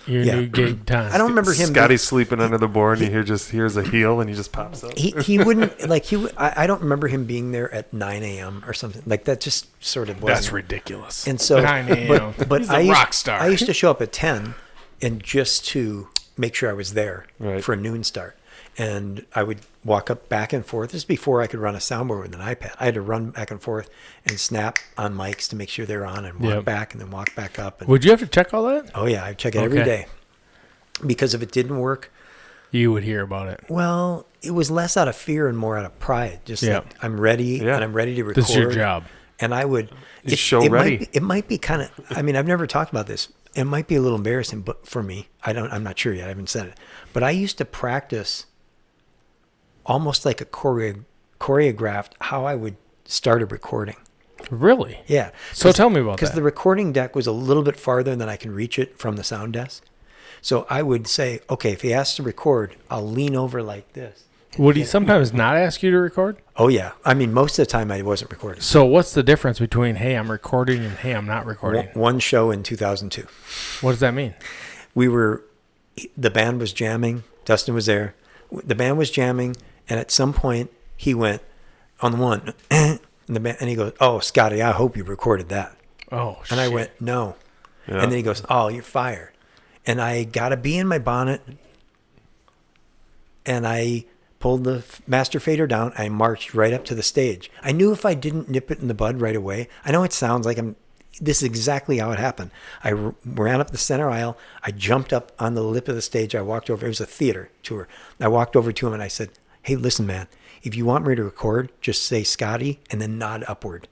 gig time. I don't remember him. Scottie's sleeping under the board, and he hears a heel, and he just pops up. He wouldn't like I don't remember him being there at 9 a.m. or something like that. Just sort of wasn't. That's ridiculous. And so 9 a.m. But He's a rock star. I used to show up at 10, and just to make sure I was there for a noon start, and I would walk up back and forth. This is before I could run a soundboard with an iPad. I had to run back and forth and snap on mics to make sure they're on, and walk back and then walk back up. And, would you have to check all that? Oh yeah, I check it every day, because if it didn't work, you would hear about it. Well, it was less out of fear and more out of pride. Just like I'm ready and I'm ready to record. This is your job. And I would ready. It might be kind of. I mean, I've never talked about this. It might be a little embarrassing, but for me, I'm not sure yet. I haven't said it, but I used to practice almost like a choreographed how I would start a recording. Really? Yeah. So tell me about that. Because the recording deck was a little bit farther than I can reach it from the sound desk. So I would say, okay, if he asks to record, I'll lean over like this. Would he sometimes not ask you to record? Oh, yeah. I mean, most of the time I wasn't recording. So what's the difference between, hey, I'm recording and, hey, I'm not recording? One show in 2002. What does that mean? The band was jamming. Dustin was there. The band was jamming. And at some point, he went on the one. And he goes, oh, Scottie, I hope you recorded that. Oh, shit. And I went, no. Yeah. And then he goes, oh, you're fired. And I got a bee in my bonnet. And I pulled the master fader down. I marched right up to the stage. I knew if I didn't nip it in the bud right away, I know it sounds like this is exactly how it happened. I ran up the center aisle. I jumped up on the lip of the stage. I walked over. It was a theater tour. I walked over to him and I said, hey, listen, man, if you want me to record, just say Scottie and then nod upward.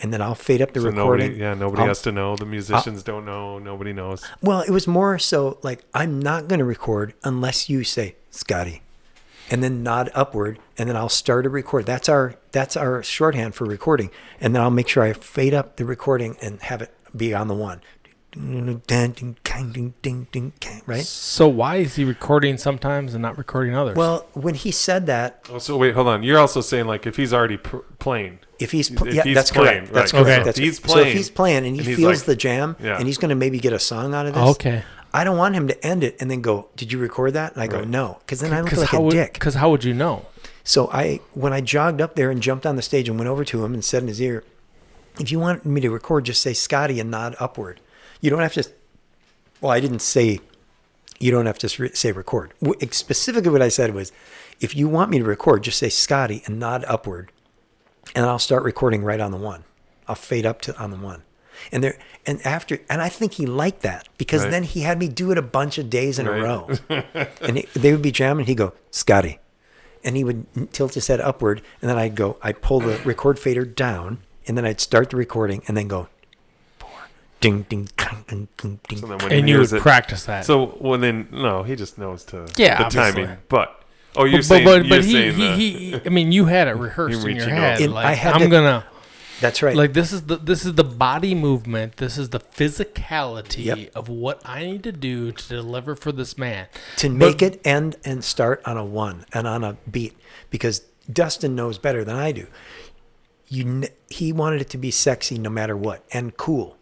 And then I'll fade up the recording. Nobody has to know. The musicians don't know. Nobody knows. Well, it was more so like, I'm not going to record unless you say Scottie. And then nod upward, and then I'll start a record. That's our shorthand for recording. And then I'll make sure I fade up the recording and have it be on the one. Right? So why is he recording sometimes and not recording others? Well, when he said that... Oh, so wait, hold on. You're also saying, like, if he's already playing... that's playing, correct. That's right. correct. Okay. So if he's playing and he feels the jam, and he's going to maybe get a song out of this... Okay. I don't want him to end it and then go, did you record that? And I go, no. Because then I look like a dick. Because how would you know? So when I jogged up there and jumped on the stage and went over to him and said in his ear, if you want me to record, just say Scottie and nod upward. You don't have to... Well, I didn't say you don't have to say record. Specifically what I said was, if you want me to record, just say Scottie and nod upward. And I'll start recording right on the one. I'll fade up on the one. And I think he liked that because then he had me do it a bunch of days in a row. And they would be jamming. He'd go, Scottie. And he would tilt his head upward. And then I'd pull the record fader down. And then I'd start the recording and then go, 4, ding, ding, ding, ding, ding. So and you would practice that. So he just knows the obviously. timing. But, you're saying I mean, you had it rehearsed in your head. That's right. Like this is the body movement. This is the physicality of what I need to do to deliver for this man. To make it end and start on a one and on a beat, because Dustin knows better than I do. He wanted it to be sexy no matter what and cool.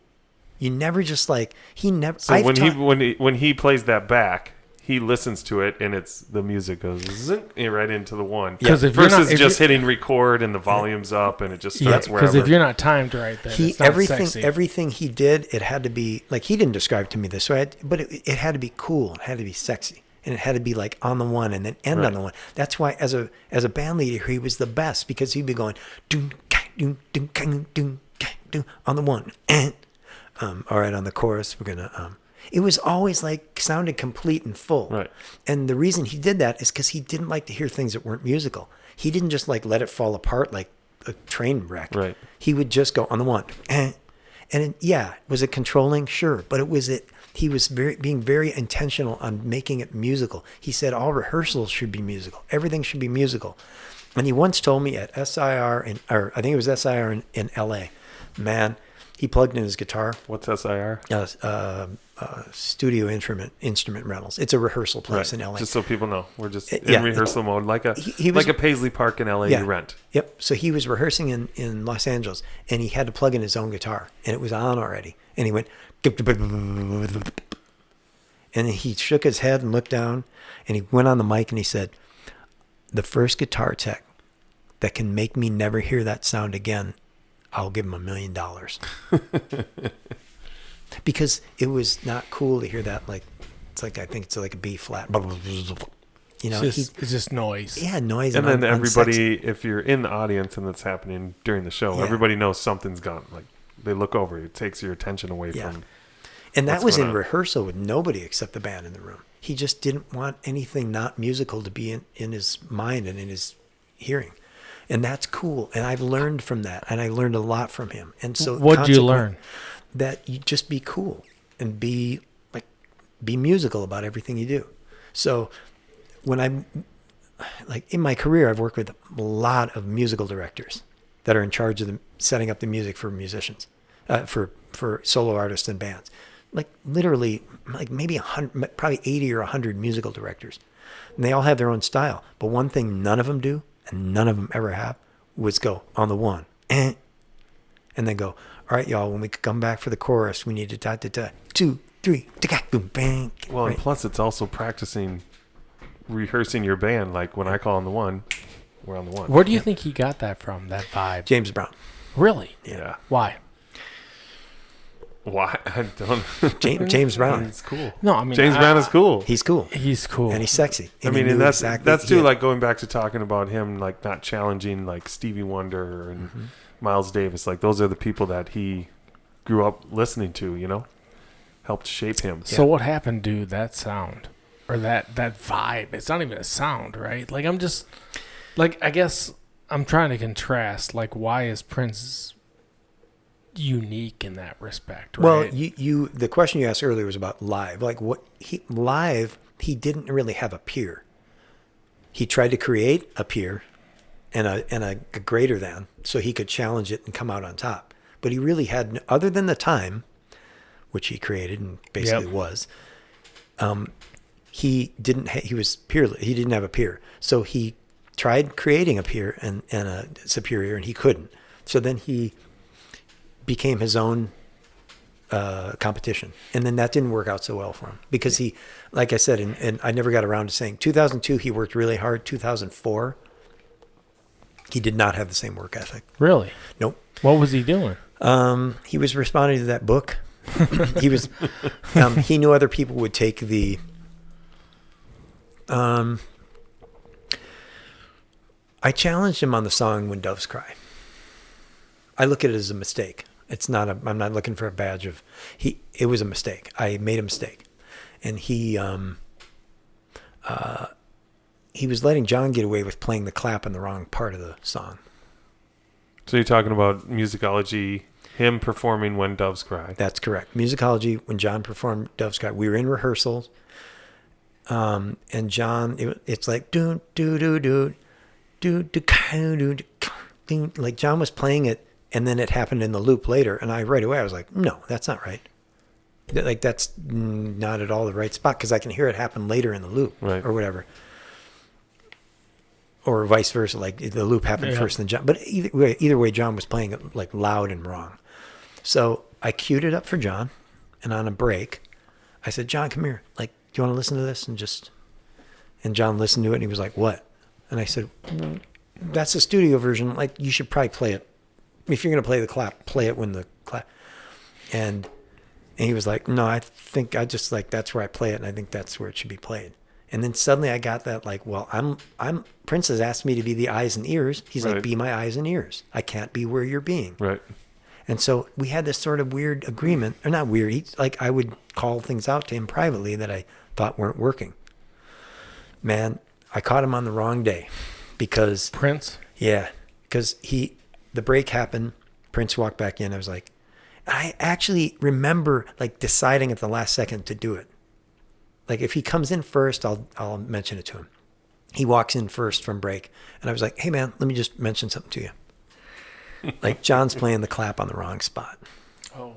You never just like he never. So when he plays that back, he listens to it and the music goes right into the one. Because versus just hitting record and the volume's up and it just starts wherever. Because if you're not timed right, then it's not sexy. Everything he did, it had to be like, he didn't describe to me this way, but it had to be cool. It had to be sexy, and it had to be like on the one and then end on the one. That's why as a band leader, he was the best, because he'd be going doon doon doon doon doon doon on the one. All right, on the chorus, we're gonna. It was always like sounded complete and full. Right. And the reason he did that is because he didn't like to hear things that weren't musical. He didn't just like let it fall apart like a train wreck. Right. He would just go on the one. Was it controlling? Sure. But it was he was being very intentional on making it musical. He said all rehearsals should be musical. Everything should be musical. And he once told me at SIR, or I think it was SIR in LA, man, he plugged in his guitar. What's SIR? Studio instrument rentals. It's a rehearsal place in LA. Just so people know, we're just in rehearsal mode, like a Paisley Park in LA you rent. Yep. So he was rehearsing in Los Angeles, and he had to plug in his own guitar, and it was on already. And he went, and he shook his head and looked down, and he went on the mic and he said, "The first guitar tech that can make me never hear that sound again, I'll give him $1 million." Because it was not cool to hear that. Like, it's like, I think it's like a B flat. You know, it's just noise. Yeah, noise. And then everybody, if you're in the audience and that's happening during the show, everybody knows something's gone. Like, they look over, it takes your attention away from. And that was in rehearsal with nobody except the band in the room. He just didn't want anything not musical to be in his mind and in his hearing. And that's cool. And I've learned from that. And I learned a lot from him. And so what'd you learn? That you just be cool and be musical about everything you do. So when I'm in my career, I've worked with a lot of musical directors that are in charge of setting up the music for musicians, for solo artists and bands. Like literally, maybe 100, probably 80 or 100 musical directors. And they all have their own style. But one thing none of them do, and none of them ever have, was go on the one, and then go, "All right, y'all, when we come back for the chorus, we need to da-da-da, 2, 3, boom, bang." Well, and plus it's also rehearsing your band. Like when I call on the one, we're on the one. Where do you think he got that from, that vibe? James Brown. Really? Yeah. Why? Why? I don't. James Brown. He's cool. No, I mean James Brown is cool. He's cool. He's cool, and he's sexy. And and that's too like going back to talking about him like not challenging like Stevie Wonder and Miles Davis. Like those are the people that he grew up listening to. You know, helped shape him. So what happened to that sound or that vibe? It's not even a sound, right? Like I'm just like I guess I'm trying to contrast. Like why is Prince unique in that respect, right? Well, you the question you asked earlier was about live. Like he didn't really have a peer. He tried to create a peer and a greater than, so he could challenge it and come out on top. But he really had, other than the time, which he created and basically was, he was peerless. He didn't have a peer. So he tried creating a peer and a superior, and he couldn't. So then he became his own competition. And then that didn't work out so well for him because he, like I said, and I never got around to saying 2002, he worked really hard. 2004, he did not have the same work ethic. Really? Nope. What was he doing? He was responding to that book. He was, he knew other people would take the, I challenged him on the song When Doves Cry. I look at it as a mistake. It's not I'm not looking for a badge of, it was a mistake. I made a mistake. And he was letting John get away with playing the clap in the wrong part of the song. So you're talking about musicology, him performing When Doves Cry. That's correct. Musicology, when John performed Doves Cry, we were in rehearsals. And John, it's like, do, do, do, do, do, do, do, do, like John was playing it. And then it happened in the loop later. And right away I was like, no, that's not right. Like, that's not at all the right spot because I can hear it happen later in the loop or whatever. Or vice versa. Like the loop happened first than John. But either way, John was playing it like loud and wrong. So I queued it up for John. And on a break, I said, John, come here. Like, do you want to listen to this? And John listened to it and he was like, what? And I said, that's the studio version. Like, you should probably play it. If you're going to play the clap, play it when the clap. And he was like, no, I think I just like, that's where I play it. And I think that's where it should be played. And then suddenly I got that like, well, Prince has asked me to be the eyes and ears. He's like, be my eyes and ears. I can't be where you're being. Right. And so we had this sort of weird agreement, or not weird. I would call things out to him privately that I thought weren't working. Man, I caught him on the wrong day because Prince? Yeah. Because the break happened. Prince walked back in. I was like, I actually remember like deciding at the last second to do it. Like if he comes in first, I'll mention it to him. He walks in first from break, and I was like, "Hey man, let me just mention something to you." Like John's playing the clap on the wrong spot. Oh.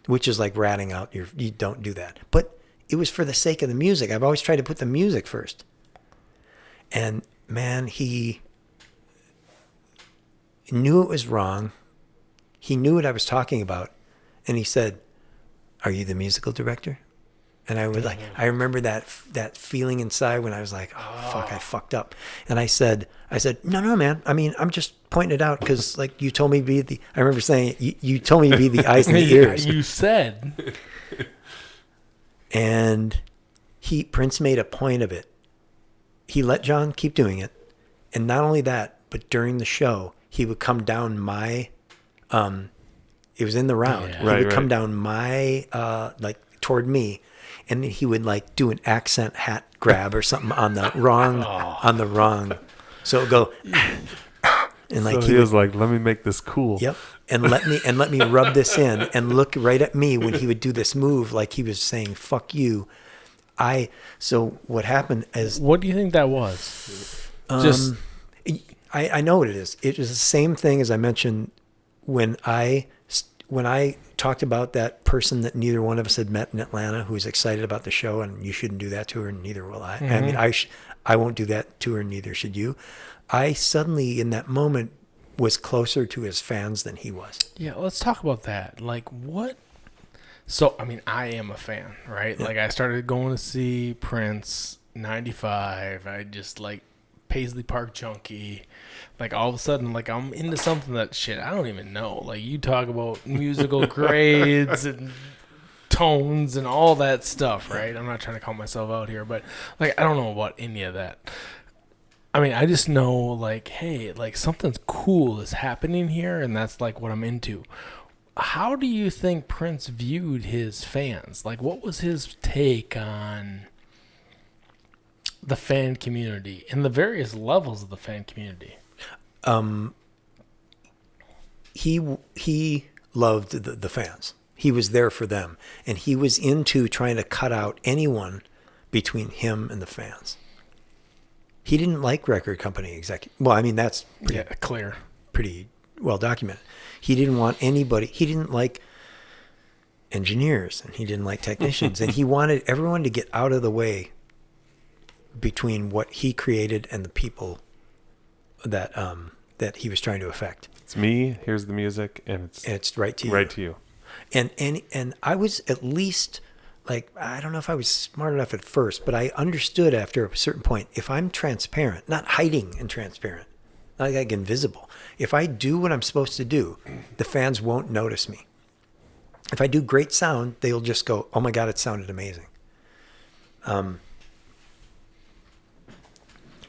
Which is like ratting out you don't do that. But it was for the sake of the music. I've always tried to put the music first. And man, he knew it was wrong. He knew what I was talking about. And he said, "Are you the musical director?" And I was like, I remember that feeling inside when I was like, "Oh fuck, I fucked up." And I said, no, man. I mean, I'm just pointing it out because like you told me to be I remember saying, you told me to be the eyes and the ears. You said. And Prince made a point of it. He let John keep doing it. And not only that, but during the show, he would come down my, it was in the round. Yeah. He would come down my, like toward me. And he would like do an accent hat grab or something on the wrong. So it'd go, and like so he was like, "Let me make this cool." Yep. And let me rub this in and look right at me when he would do this move, like he was saying, "Fuck you." So what happened is, what do you think that was? I know what it is. It was the same thing as I mentioned when I talked about that person that neither one of us had met in Atlanta who was excited about the show, and you shouldn't do that to her, and neither will I. I mean, I won't do that to her, and neither should you. I suddenly, in that moment, was closer to his fans than he was. Yeah, let's talk about that. Like, what? So, I mean, I am a fan, right? Yeah. Like, I started going to see Prince, 95. I just, like, Paisley Park junkie. Like, all of a sudden, like, I'm into something that, shit, I don't even know. Like, you talk about musical grades and tones and all that stuff, right? I'm not trying to call myself out here, but, like, I don't know about any of that. I mean, I just know, like, hey, like, something's cool is happening here, and that's, like, what I'm into. How do you think Prince viewed his fans? Like, what was his take on the fan community and the various levels of the fan community? He loved the fans. He was there for them, and he was into trying to cut out anyone between him and the fans. He didn't like record company executives. Well, I mean, that's pretty well documented. He didn't want anybody. He didn't like engineers, and he didn't like technicians, and he wanted everyone to get out of the way between what he created and the people that he was trying to affect. It's me. Here's the music, and it's right to you. Right to you. And I was at least like, I don't know if I was smart enough at first, but I understood after a certain point, if I'm transparent, not hiding and transparent, not like invisible. If I do what I'm supposed to do, the fans won't notice me. If I do great sound, they'll just go, "Oh my God, it sounded amazing."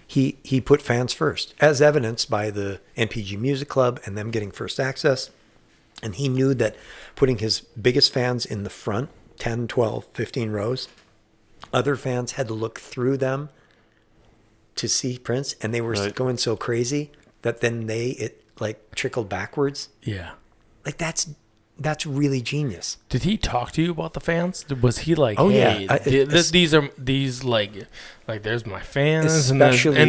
He put fans first, as evidenced by the NPG Music Club and them getting first access. And he knew that putting his biggest fans in the front, 10, 12, 15 rows, other fans had to look through them to see Prince, and they were going so crazy that then it like trickled backwards. Yeah. Like that's really genius. Did he talk to you about the fans? Was he like, "Oh hey, yeah, these like there's my fans, and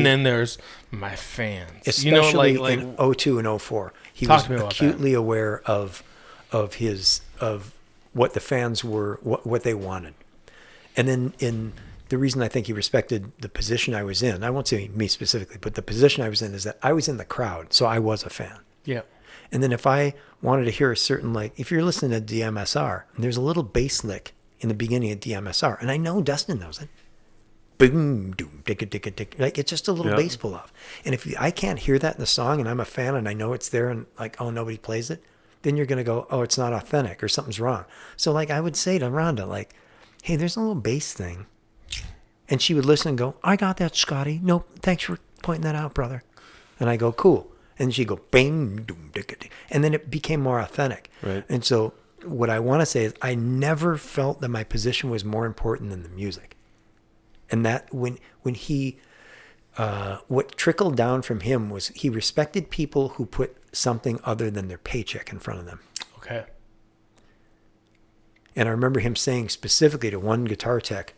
then there's my fans." Especially in 02 and 04, he was acutely aware of what the fans were, what they wanted. And then in the reason I think he respected the position I was in, I won't say me specifically, but the position I was in is that I was in the crowd, so I was a fan. Yeah. And then if I wanted to hear a certain, like, if you're listening to DMSR, and there's a little bass lick in the beginning of DMSR, and I know Dustin knows it. Boom, doom, tick. Like, it's just a little bass pull off. And if I can't hear that in the song, and I'm a fan, and I know it's there, and like, oh, nobody plays it, then you're going to go, oh, it's not authentic, or something's wrong. So, like, I would say to Rhonda, like, hey, there's a little bass thing. And she would listen and go, "I got that, Scottie. Nope, thanks for pointing that out, brother." And I go, "Cool." And she'd go, bang, doom, dick. And then it became more authentic. Right. And so what I want to say is I never felt that my position was more important than the music. And that when he, what trickled down from him was he respected people who put something other than their paycheck in front of them. Okay. And I remember him saying specifically to one guitar tech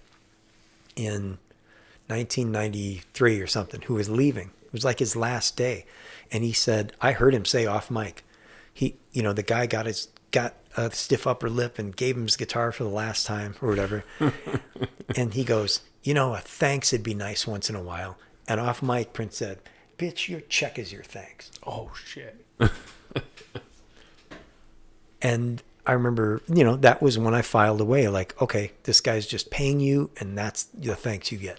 in 1993 or something, who was leaving. It was like his last day. And he said, I heard him say off mic, the guy got a stiff upper lip and gave him his guitar for the last time or whatever. And he goes, a thanks would be nice once in a while. And off mic, Prince said, bitch, your check is your thanks. Oh, shit. And I remember, that was when I filed away, like, okay, this guy's just paying you and that's the thanks you get.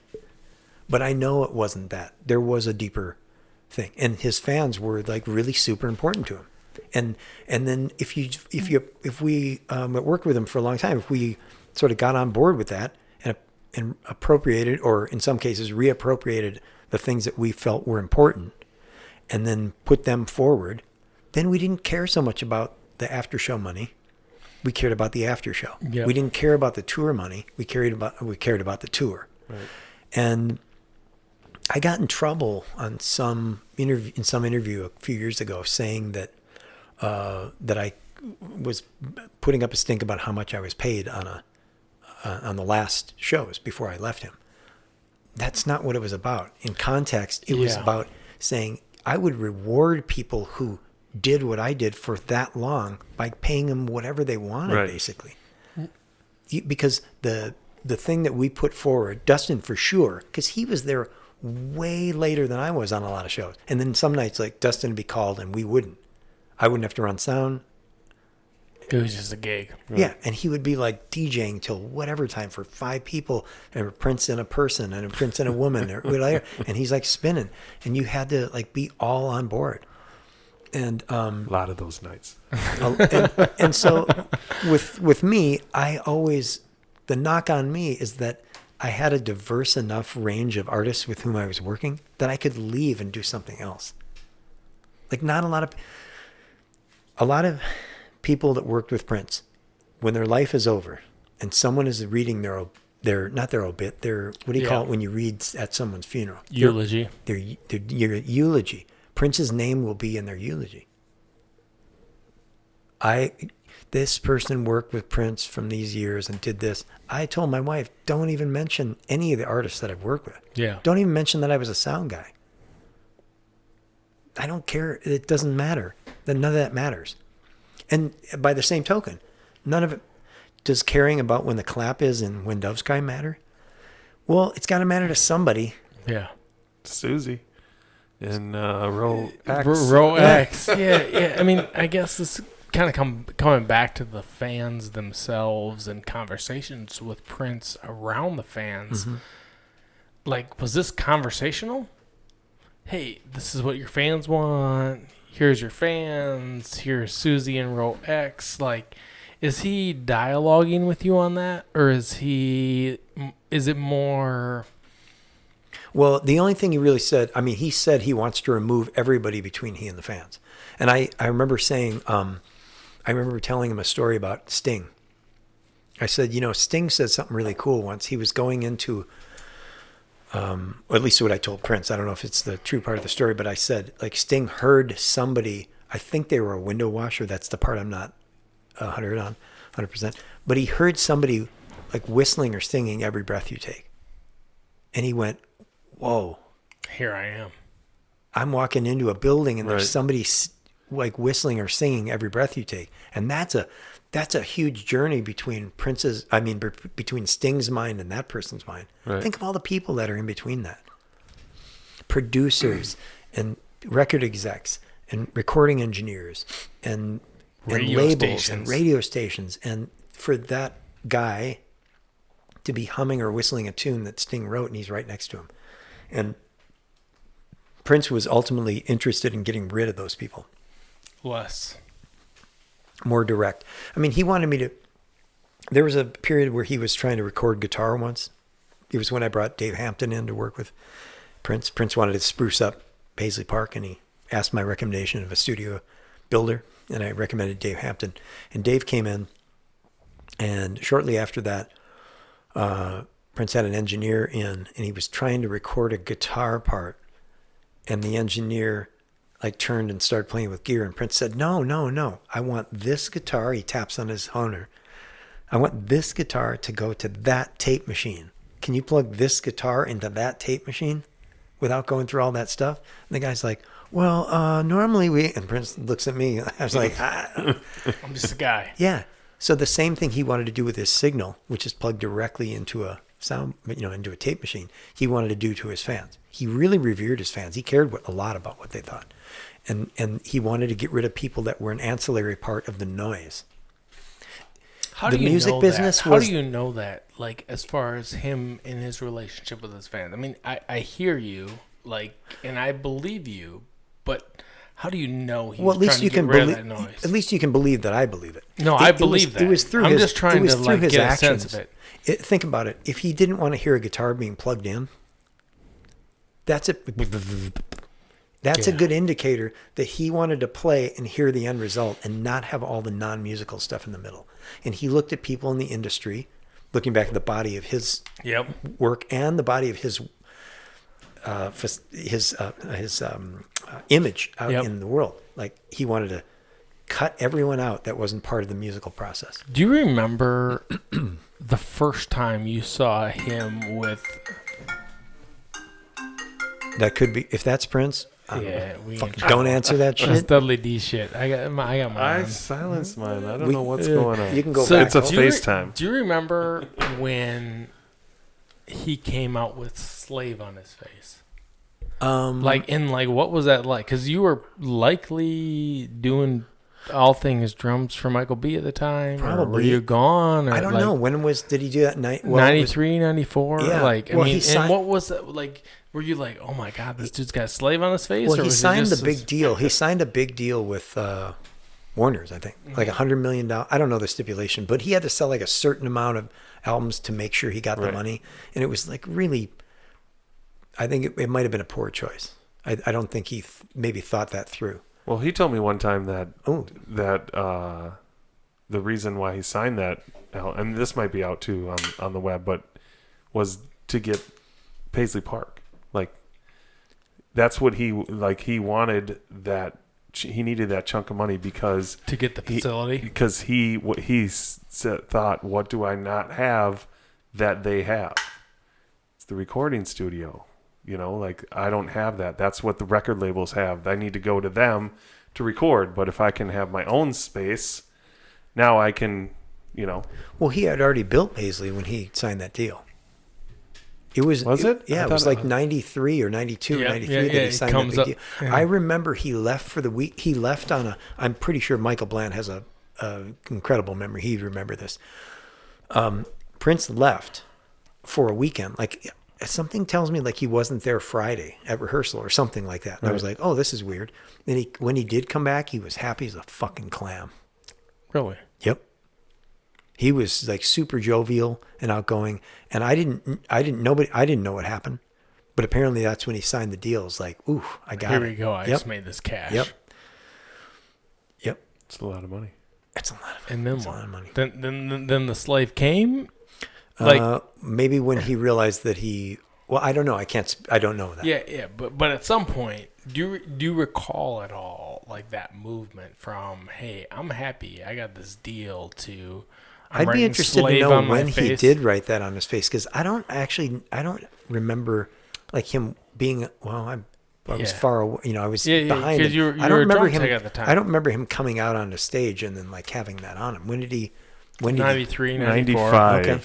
But I know it wasn't that. There was a deeper thing. And his fans were like really super important to him. And then if we worked with him for a long time, if we sort of got on board with that and appropriated, or in some cases reappropriated the things that we felt were important and then put them forward, then we didn't care so much about the after show money. We cared about the after show. Yep. We didn't care about the tour money. We cared about the tour. Right. And I got in trouble on some interview a few years ago saying that I was putting up a stink about how much I was paid on the last shows before I left him. That's not what it was about. In context, it was about saying I would reward people who did what I did for that long by paying them whatever they wanted, right. Basically. Because the thing that we put forward, Dustin for sure, because he was there way later than I was on a lot of shows. And then some nights, like, Dustin would be called and we wouldn't. I wouldn't have to run sound. It was just a gig. Right? Yeah, and he would be like DJing till whatever time for 5 people, and a Prince and a person, and a Prince and a woman, or whatever. And he's like spinning, and you had to like be all on board. And a lot of those nights. and so with me, the knock on me is that I had a diverse enough range of artists with whom I was working that I could leave and do something else. Like not a lot of people that worked with Prince, when their life is over and someone is reading their not their obit, their, what do you call it when you read at someone's funeral? Eulogy. Your eulogy. Prince's name will be in their eulogy. This person worked with Prince from these years and did this. I told my wife, don't even mention any of the artists that I've worked with. Yeah. Don't even mention that I was a sound guy. I don't care. It doesn't matter. None of that matters. And by the same token, none of it does caring about when the clap is and when Dove's Cry matter. Well, it's got to matter to somebody. Yeah. Susie. In row X. Row X. Yeah. I mean, I guess this kind of coming back to the fans themselves and conversations with Prince around the fans. Mm-hmm. Like, was this conversational? Hey, this is what your fans want. Here's your fans. Here's Susie in row X. Like, is he dialoguing with you on that? Or is it more... Well, the only thing he really said, he said he wants to remove everybody between he and the fans. And I remember saying, I remember telling him a story about Sting. I said, Sting said something really cool once. He was going into, or at least what I told Prince. I don't know if it's the true part of the story, but I said, like, Sting heard somebody, I think they were a window washer. That's the part I'm not 100%. But he heard somebody like whistling or singing Every Breath You Take. And he went, whoa. Here I am. I'm walking into a building and there's somebody like whistling or singing Every Breath You Take. And that's a huge journey between between Sting's mind and that person's mind. Right. Think of all the people that are in between that. Producers and record execs and recording engineers and labels and radio stations. And for that guy to be humming or whistling a tune that Sting wrote and he's right next to him. And Prince was ultimately interested in getting rid of those people. Less. More direct. He wanted me to... There was a period where he was trying to record guitar once. It was when I brought Dave Hampton in to work with Prince. Prince wanted to spruce up Paisley Park, and he asked my recommendation of a studio builder, and I recommended Dave Hampton. And Dave came in, and shortly after that, Prince had an engineer in, and he was trying to record a guitar part, and the engineer like turned and started playing with gear, and Prince said, no, I want this guitar. He taps on his Hohner. I want this guitar to go to that tape machine. Can you plug this guitar into that tape machine without going through all that stuff? And the guy's like, well, normally we, and Prince looks at me. I was like, I'm just a guy. Yeah. So the same thing he wanted to do with his Signal, which is plugged directly into a sound, into a tape machine, he wanted to do to his fans. He really revered his fans. He cared a lot about what they thought. And he wanted to get rid of people that were an ancillary part of the noise. How do you know that? How do you know that? Like, as far as him and his relationship with his fans. I mean, I hear you, like, and I believe you, but how do you know he's trying to get rid of that noise? At least you can believe that I believe it. No, I believe that. It was through I'm his, just trying to like his get actions. a sense of it. Think about it. If he didn't want to hear a guitar being plugged in, that's a good indicator that he wanted to play and hear the end result and not have all the non-musical stuff in the middle. And he looked at people in the industry, looking back at the body of his work and the body of his image out in the world. Like, he wanted to cut everyone out that wasn't part of the musical process. Do you remember the first time you saw him with... That could be, if that's Prince... don't answer that shit. That's Dudley D shit. I got mine. I silenced mine. I don't know what's going on. You can go back. It's a FaceTime. Do you remember when he came out with "Slave" on his face? What was that like? Because you were likely doing all things drums for Michael B at the time. Probably. Or were you gone? Or I don't know. When did he do that? 93, 94? Yeah. And what was that like? Were you like, oh my God, this dude's got a slave on his face? Well, or he signed the big deal. He signed a big deal with Warner's, I think, like $100 million. I don't know the stipulation, but he had to sell like a certain amount of albums to make sure he got the money. And it was like really, I think it might have been a poor choice. I don't think he maybe thought that through. Well, he told me one time that the reason why he signed that, and this might be out too on the web, but was to get Paisley Park. Like, that's what he wanted, that he needed that chunk of money because to get the facility, because he thought, what do I not have that they have? It's the recording studio. Like, I don't have that. That's what the record labels have. I need to go to them to record. But if I can have my own space, now I can, Well, he had already built Paisley when he signed that deal. Was it? Yeah, it was like 93 or 92 or 93 that he signed that big deal. Yeah. I remember he left for the week. He left on I'm pretty sure Michael Bland has a incredible memory. He'd remember this. Prince left for a weekend. Like, something tells me like he wasn't there Friday at rehearsal or something like that. And I was like, oh, this is weird. Then when he did come back, he was happy as a fucking clam. Really? Yep. He was like super jovial and outgoing, and I didn't know what happened, but apparently that's when he signed the deal. It's like, ooh, I got it. Here we go. I just made this cash. Yep. It's a lot of money. It's a lot of money. And then it's what? A lot of money. Then the slave came. Maybe when he realized that I don't know. I don't know that. Yeah. But at some point, do you recall at all like that movement from, hey, I'm happy, I got this deal, to I'd be interested to know when he did write that on his face, because I don't remember like him being. Well, I was far away. I was behind him. I don't remember him at the time. I don't remember him coming out on the stage and then like having that on him. When did he? 93, 95. Okay.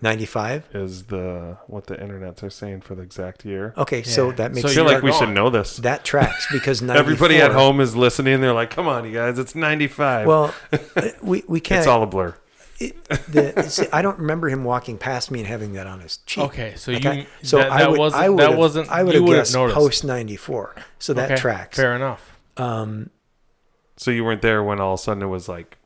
95 is what the internets are saying for the exact year. Okay, so that makes. I feel like we should know this. That tracks because 94, everybody at home is listening. They're like, "Come on, you guys, it's 95." Well, we can't. It's all a blur. I don't remember him walking past me and having that on his cheek. Okay, so I would have guessed noticed. Post 94. So that tracks. Fair enough. So you weren't there when all of a sudden it was like,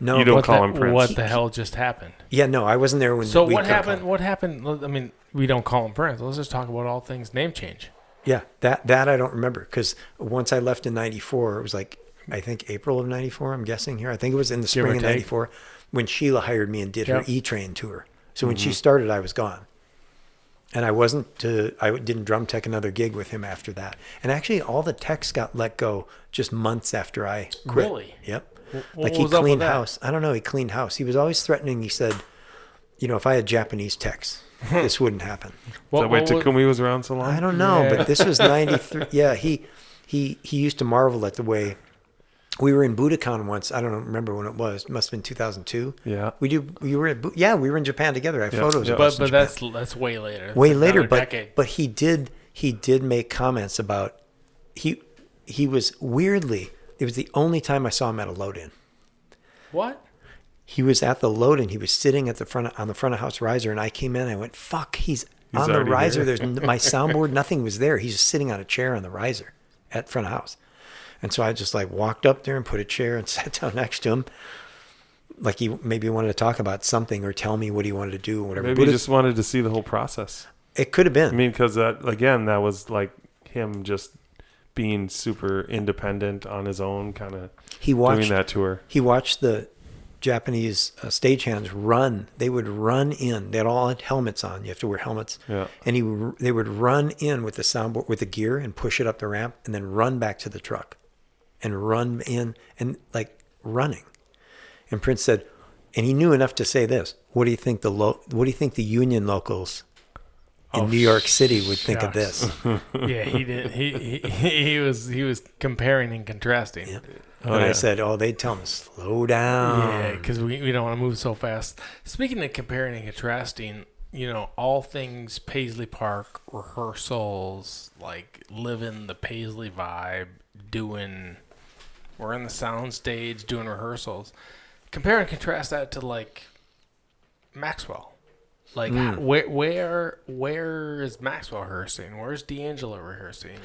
no, you don't call him Prince. What the hell just happened? Yeah, no, I wasn't there when. So what happened? What happened? I mean, we don't call him Prince. Let's just talk about all things name change. Yeah, that I don't remember, because once I left in 94, it was like, I think April of 94, I'm guessing here. I think it was in the spring of 94 when Sheila hired me and did her E-Train tour. So when she started, I was gone. And I didn't drum tech another gig with him after that. And actually, all the techs got let go just months after I quit. Really? Yep. What he was up with cleaned that? house. I don't know. He cleaned house. He was always threatening. He said, if I had Japanese techs, this wouldn't happen. Is that why Takumi was around so long? I don't know, but this was 93. Yeah, he used to marvel at the way we were in Budokan once. I don't remember when it was. It must have been 2002. Yeah. We were in Japan together. I have photos of us. But that's way later. Way later, but he did make comments about he was weirdly. It was the only time I saw him at a load-in. What? He was at the load-in. He was sitting on the front of house riser, and I came in. And I went, "Fuck!" He's on the riser. There's my soundboard. Nothing was there. He's just sitting on a chair on the riser at front of house. And so I just walked up there and put a chair and sat down next to him. Like he maybe wanted to talk about something or tell me what he wanted to do or whatever. Maybe he just wanted to see the whole process. It could have been. I mean, because that was like him just being super independent on his own, kind of doing that tour. He watched the Japanese stagehands run. They would run in. They all had helmets on. You have to wear helmets. Yeah. And they would run in with the soundboard, with the gear, and push it up the ramp, and then run back to the truck, and run in and running. And Prince said, and he knew enough to say this: "What do you think the union locals in New York City would think of this?" Yeah, he did. He was comparing and contrasting. Yeah. I said, they'd tell him, slow down. Yeah, because we don't want to move so fast. Speaking of comparing and contrasting, all things Paisley Park, rehearsals, living the Paisley vibe, we're in the sound stage doing rehearsals. Compare and contrast that to Maxwell. Where is Maxwell rehearsing? Where's D'Angelo rehearsing?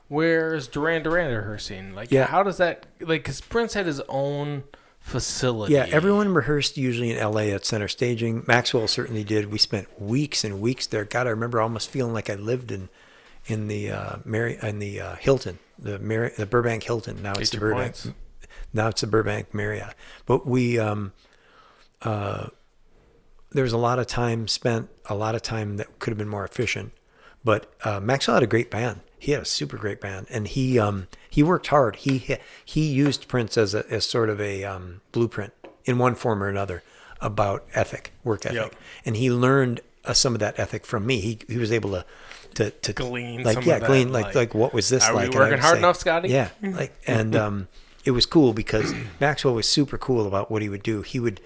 Where's Duran Duran rehearsing? How does that because Prince had his own facility. Yeah, everyone rehearsed usually in LA at Center Staging. Maxwell certainly did. We spent weeks and weeks there. God, I remember almost feeling like I lived in the Hilton, the Burbank Hilton. Now it's the Burbank. Now it's the Burbank Marriott. But we there was a lot of time spent, a lot of time that could have been more efficient. But Maxwell had a great band. He had a super great band, and he worked hard. He used Prince as sort of a blueprint in one form or another about work ethic, yep. And he learned some of that ethic from me. He was able to glean glean what was this like? Are we working hard enough, Scotty? Yeah, and it was cool because Maxwell was super cool about what he would do. He would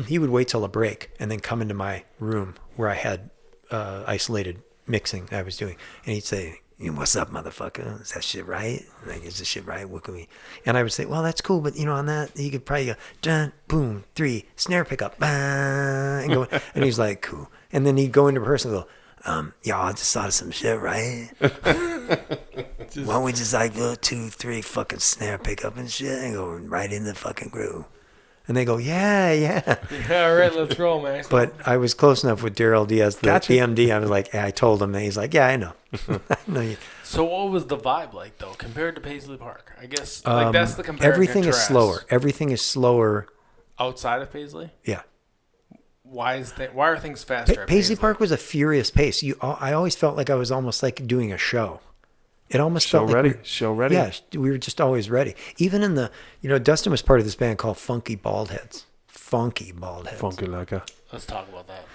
wait till a break and then come into my room where I had isolated mixing I was doing, and he'd say, "What's up, motherfucker? Is that shit right? Is this shit right? What can we?" And I would say, "Well, that's cool, but on that you could probably go dun, boom, 3 snare pickup, bah, and go." And he's like, "Cool." And then he'd go into rehearsal and go, "Y'all, I just thought of some shit, right? Why don't we just go 2, 3 fucking snare pickup and shit and go right in the fucking groove?" And they go, yeah. Yeah, all right, let's roll, Max. But I was close enough with Daryl Diaz, the BMD. I was like, I told him, and he's like, yeah, I know. I know you. So what was the vibe like, though, compared to Paisley Park? I guess that's the comparison. Everything is slower. Everything is slower. Outside of Paisley? Yeah. Why are things faster at Paisley Park was a furious pace. I always felt like I was almost like doing a show. It almost felt like show ready. Yeah, we were just always ready. Even in the, Dustin was part of this band called Funky Baldheads. Funky Laka. Let's talk about that.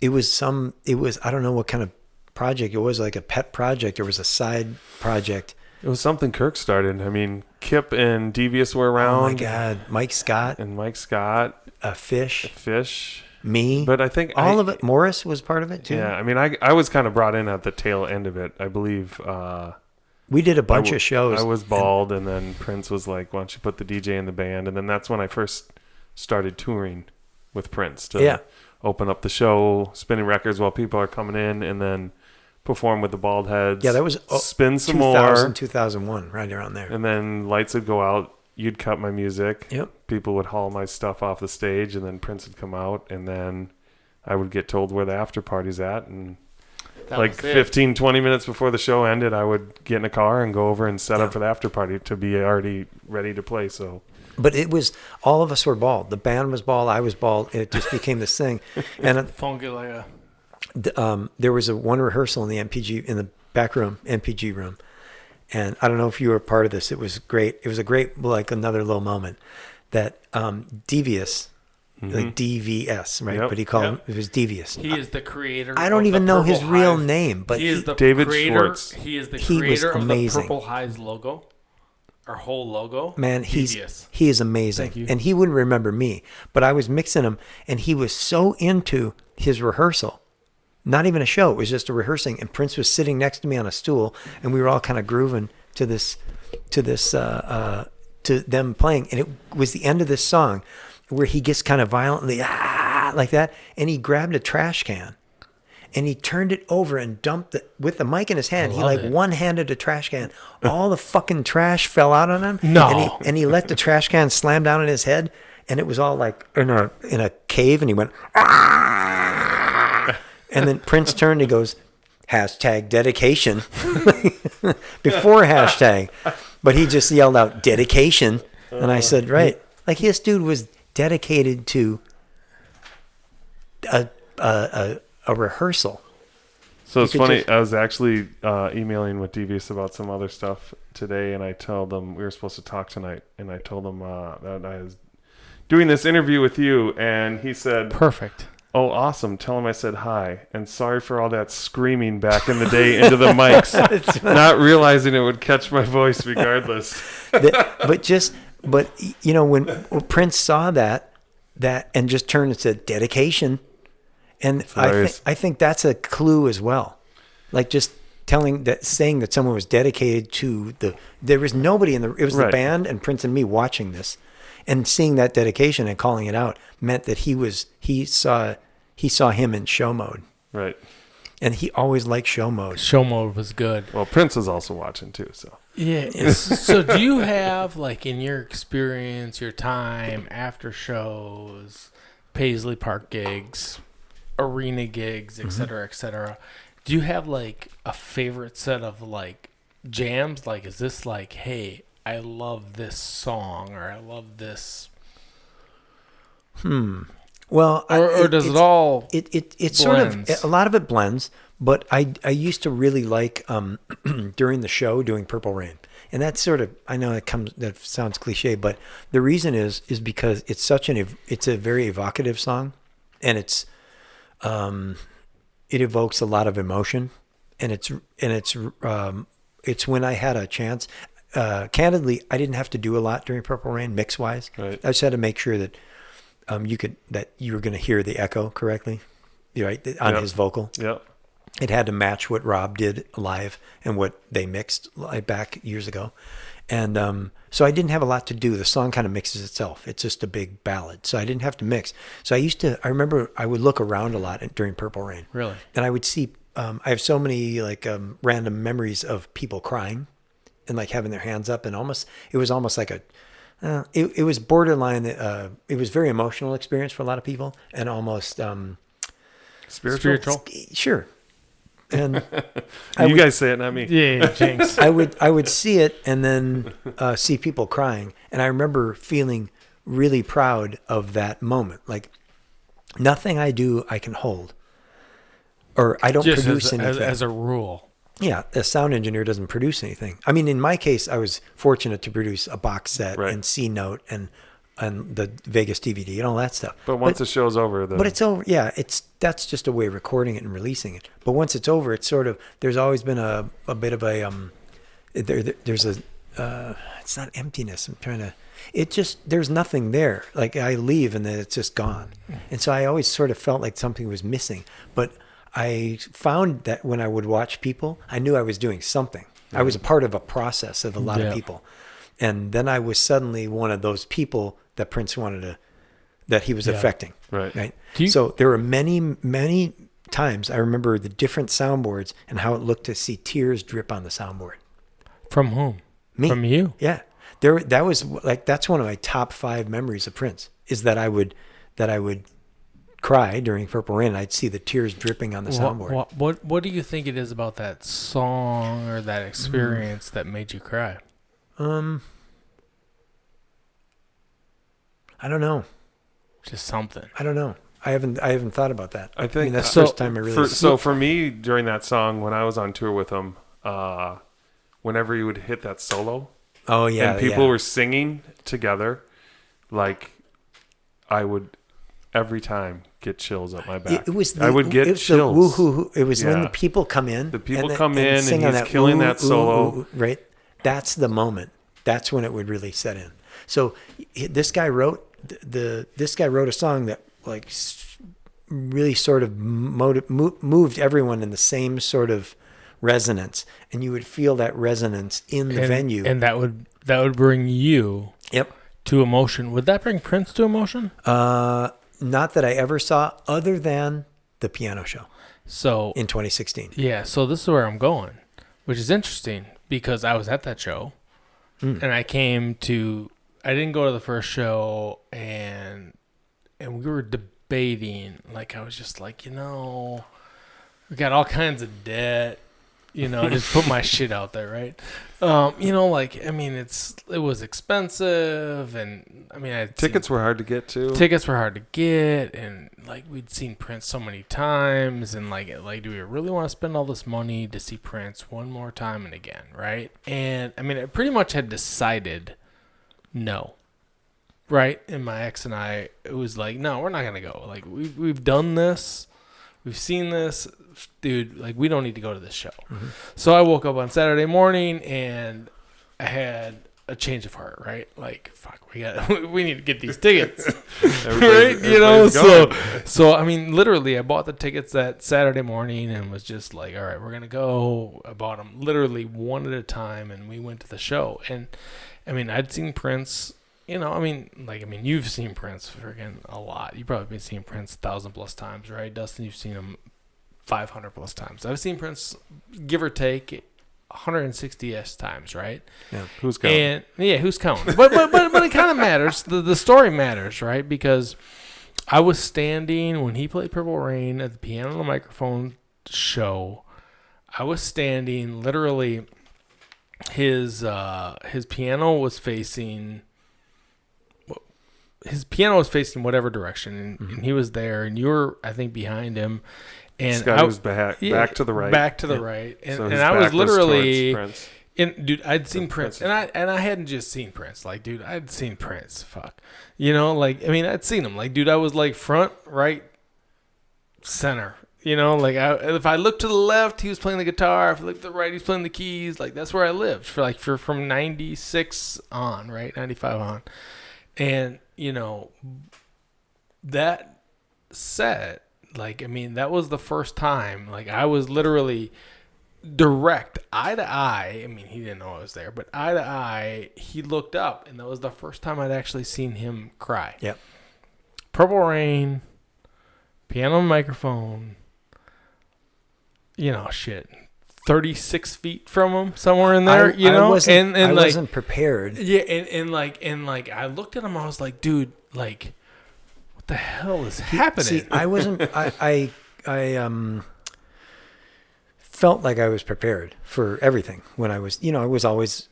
It was I don't know what kind of project it was, like a pet project. It was a side project. It was something Kirk started. I mean, Kip and Devious were around. Oh my God, Mike Scott, Fish. Me, but I think all of it. Morris was part of it too. Yeah, I mean, I was kind of brought in at the tail end of it. I believe we did a bunch of shows. I was bald, and then Prince was like, "Why don't you put the DJ in the band?" And then that's when I first started touring with Prince to open up the show, spinning records while people are coming in, and then perform with the Baldheads. Yeah, that was spin some 2000, more. 2001, right around there. And then lights would go out. You'd cut my music. Yep. People would haul my stuff off the stage, and then Prince would come out, and then I would get told where the after party's at, and 15, 20 minutes before the show ended, I would get in a car and go over and set up for the after party to be already ready to play. So But it was, all of us were bald. The band was bald. I was bald. It just became this thing. And funky like there was one rehearsal in the back room, MPG room. And I don't know if you were a part of this. It was great. It was a great, like another little moment that Devious, like DVS, right? Yep. But he called him, it was Devious. He is the creator. I don't even know his real name, but he is the David creator. Schwartz. He is the creator of the Purple Highs logo. Our whole logo. Man, he is amazing. Thank you. And he wouldn't remember me, but I was mixing him, and he was so into his rehearsal. Not even a show. It was just a rehearsing, and Prince was sitting next to me on a stool, and we were all kind of grooving to them playing, and it was the end of this song where he gets kind of violently like that, and he grabbed a trash can. And he turned it over and dumped it with the mic in his hand. He one-handed a trash can. All the fucking trash fell out on him. No. And he let the trash can slam down on his head, and it was all like in a cave. And he went, and then Prince turned. He goes, #dedication before hashtag, but he just yelled out dedication, and I said, right, like this dude was dedicated to a rehearsal. So it's funny. I was actually emailing with Devious about some other stuff today, and I told them we were supposed to talk tonight, and I told him that I was doing this interview with you, and he said, "Perfect. Oh, awesome. Tell him I said hi, and sorry for all that screaming back in the day into the mics, not realizing it would catch my voice regardless." But you know, when Prince saw that and just turned and said dedication. And I think that's a clue as well. Like just saying that someone was dedicated to there was nobody it was the band and Prince and me watching this, and seeing that dedication and calling it out meant that he saw him in show mode. Right. And he always liked show mode. Show mode was good. Well, Prince is also watching too, so. Yeah. So do you have, like, in your experience, your time after shows, Paisley Park gigs, arena gigs, et cetera, do you have like a favorite set of like jams? Like, is this like, hey, I love this song, or I love this? Well, or does it all? It sort of, a lot of it blends, but I used to really like during the show doing Purple Rain. And that's sort of, I know that sounds cliche, but the reason is because it's it's a very evocative song, and it evokes a lot of emotion, and it's when I had a chance. Candidly, I didn't have to do a lot during Purple Rain mix wise. Right. I just had to make sure that you were going to hear the echo correctly, right, on his vocal. Yep. It had to match what Rob did live and what they mixed back years ago. And so I didn't have a lot to do. The song kind of mixes itself. It's just a big ballad. So I didn't have to mix. So I remember I would look around a lot during Purple Rain. Really? And I would see, I have so many like random memories of people crying and like having their hands up, and it was almost like it was borderline. It was very emotional experience for a lot of people, and almost spiritual. Sure. And you guys say it, not me. Yeah, Jinx. I would see it and then see people crying, and I remember feeling really proud of that moment. Like nothing I do I can hold, or I don't produce anything as a rule. Yeah, a sound engineer doesn't produce anything. I mean, in my case, I was fortunate to produce a box set and C note and the Vegas DVD and all that stuff. But once the show's over, but it's over. Yeah, that's just a way of recording it and releasing it. But once it's over, it's sort of, there's always been a bit of a there's a it's not emptiness. I'm trying to. It just, there's nothing there. Like I leave and then it's just gone. And so I always sort of felt like something was missing. But I found that when I would watch people, I knew I was doing something. I was a part of a process of a lot of people. And then I was suddenly one of those people that Prince that he was affecting. Right. So there were many, many times I remember the different soundboards and how it looked to see tears drip on the soundboard. From whom? Me. From you? Yeah. That was like, that's one of my top 5 memories of Prince, is that I would cry during Purple Rain and I'd see the tears dripping on the soundboard. What do you think it is about that song or that experience that made you cry? I don't know. Just something. I don't know. I haven't thought about that. I think that's the first time I really. So for me, during that song, when I was on tour with him, whenever he would hit that solo, and people were singing together, like I would every time get chills up my back. I would get chills. It was when the people come in. The people come in and he's killing that solo. Right. That's the moment. That's when it would really set in. So this guy wrote a song that like really sort of moved everyone in the same sort of resonance, and you would feel that resonance in the venue, and that would bring you to emotion. Would that bring Prince to emotion? Not that I ever saw, other than the piano show. So in 2016. Yeah. So this is where I'm going, which is interesting because I was at that show, and I didn't go to the first show, and we were debating. Like I was just like, we got all kinds of debt. Just put my shit out there, right? It was expensive, and tickets were hard to get too. Tickets were hard to get, and like we'd seen Prince so many times, and like do we really want to spend all this money to see Prince one more time and again, right? And I pretty much had decided no, right? And my ex and I, it was like, no, we're not gonna go. Like we've done this. We've seen this, dude, like we don't need to go to this show. Mm-hmm. So I woke up on Saturday morning and I had a change of heart, right? Like, fuck, we need to get these tickets. Right? So literally I bought the tickets that Saturday morning and was just like, all right, we're going to go. I bought them literally one at a time and we went to the show. And I'd seen Prince. You've seen Prince freaking a lot. You've probably been seeing Prince 1,000+ times, right? Dustin, you've seen him 500+ times. I've seen Prince, give or take, 160-ish times, right? Yeah, who's counting? Who's counting? But it kind of matters. The story matters, right? Because I was standing when he played Purple Rain at the Piano and Microphone show. I was standing literally. His piano was facing. His piano was facing whatever direction, and he was there, and you were, I think, behind him. And Scottie was back to the right. Back to the right. And, so I was literally... dude, I'd seen Prince. And I hadn't just seen Prince. Like, dude, I'd seen Prince. Fuck. I'd seen him. Like, dude, I was like front, right, center. If I looked to the left, he was playing the guitar. If I looked to the right, he was playing the keys. Like, that's where I lived for from 96 on, right? 95 on. And, that set, that was the first time, I was literally direct, eye to eye. He didn't know I was there, but eye to eye, he looked up, and that was the first time I'd actually seen him cry. Yep. Purple Rain, piano and microphone, 36 feet from him, somewhere in there, I wasn't prepared. Yeah, and I looked at him, I was like, dude, what the hell is happening? See, I wasn't. I felt like I was prepared for everything when I was. I was always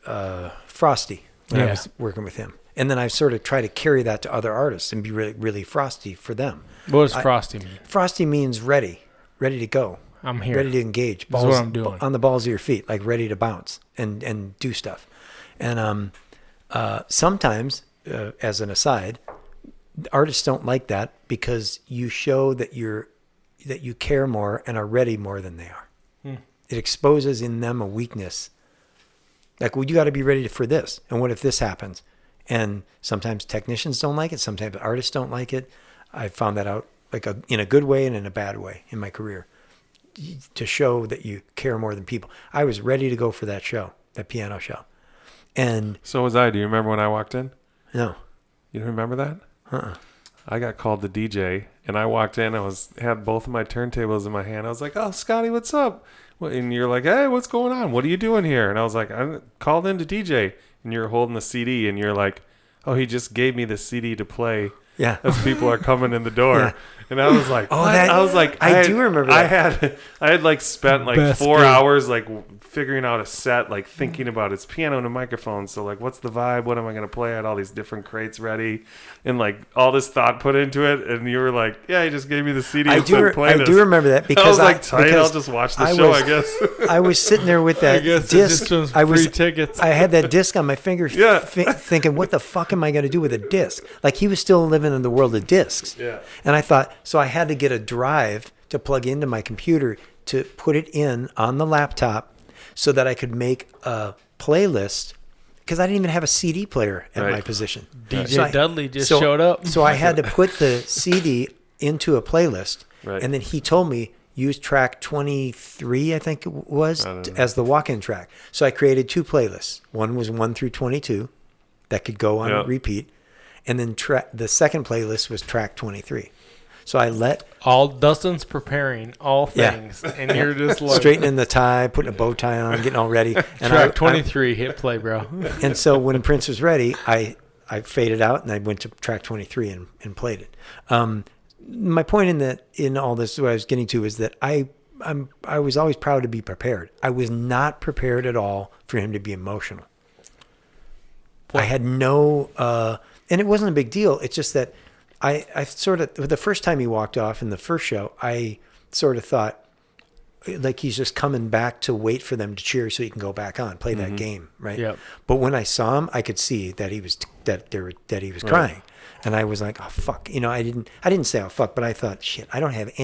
frosty when I was working with him, and then I sort of try to carry that to other artists and be really, really frosty for them. What does frosty mean? Frosty means ready to go. I'm here. Ready to engage. Balls, that's what I'm doing. On the balls of your feet, ready to bounce and do stuff. And sometimes, as an aside, artists don't like that because you show that you care more and are ready more than they are. It exposes in them a weakness. You got to be ready for this. And what if this happens? And sometimes technicians don't like it. Sometimes artists don't like it. I found that out in a good way and in a bad way in my career. To show that you care more than people. I was ready to go for that show, that piano show. And so was I. Do you remember when I walked in? No. You don't remember that? I got called the DJ, and I walked in. Had both of my turntables in my hand. I was like, "Oh, Scottie, what's up?" And you're like, "Hey, what's going on? What are you doing here?" And I was like, "I'm called in to DJ." And you're holding the CD, and you're like, "Oh, he just gave me the CD to play as people are coming in the door. Yeah. And I was like, I do remember that. I had like spent like Best 4 hours like figuring out a set, like thinking about it's piano and a microphone. So like, what's the vibe? What am I going to play? I had all these different crates ready and like all this thought put into it. And you were like, yeah, you just gave me the CD. I do remember that because I was like, tight, I'll just watch the show, I guess. I was sitting there with that disc. Free tickets. I had that disc on my finger thinking, what the fuck am I going to do with a disc? Like he was still living in the world of discs. Yeah. And I thought, so I had to get a drive to plug into my computer to put it in on the laptop so that I could make a playlist because I didn't even have a CD player at my position. DJ Dudley showed up. So I had to put the CD into a playlist. Right. And then he told me, use track 23, I think it was, as the walk-in track. So I created 2 playlists. One was 1 through 22 that could go on repeat. And then the second playlist was track 23. So I let Dustin's preparing all things, and you're just like straightening the tie, putting a bow tie on, getting all ready. And track 23, hit play, bro. And so when Prince was ready, I faded out and I went to track 23 and played it. My point in all this, what I was getting to, is that I was always proud to be prepared. I was not prepared at all for him to be emotional. I had no, and it wasn't a big deal. It's just that I sort of, the first time he walked off in the first show, I sort of thought like he's just coming back to wait for them to cheer so he can go back on, play that game, right? Yep. But when I saw him, I could see that he was crying, and I was like, oh fuck, I didn't say oh fuck, but I thought, shit, I don't have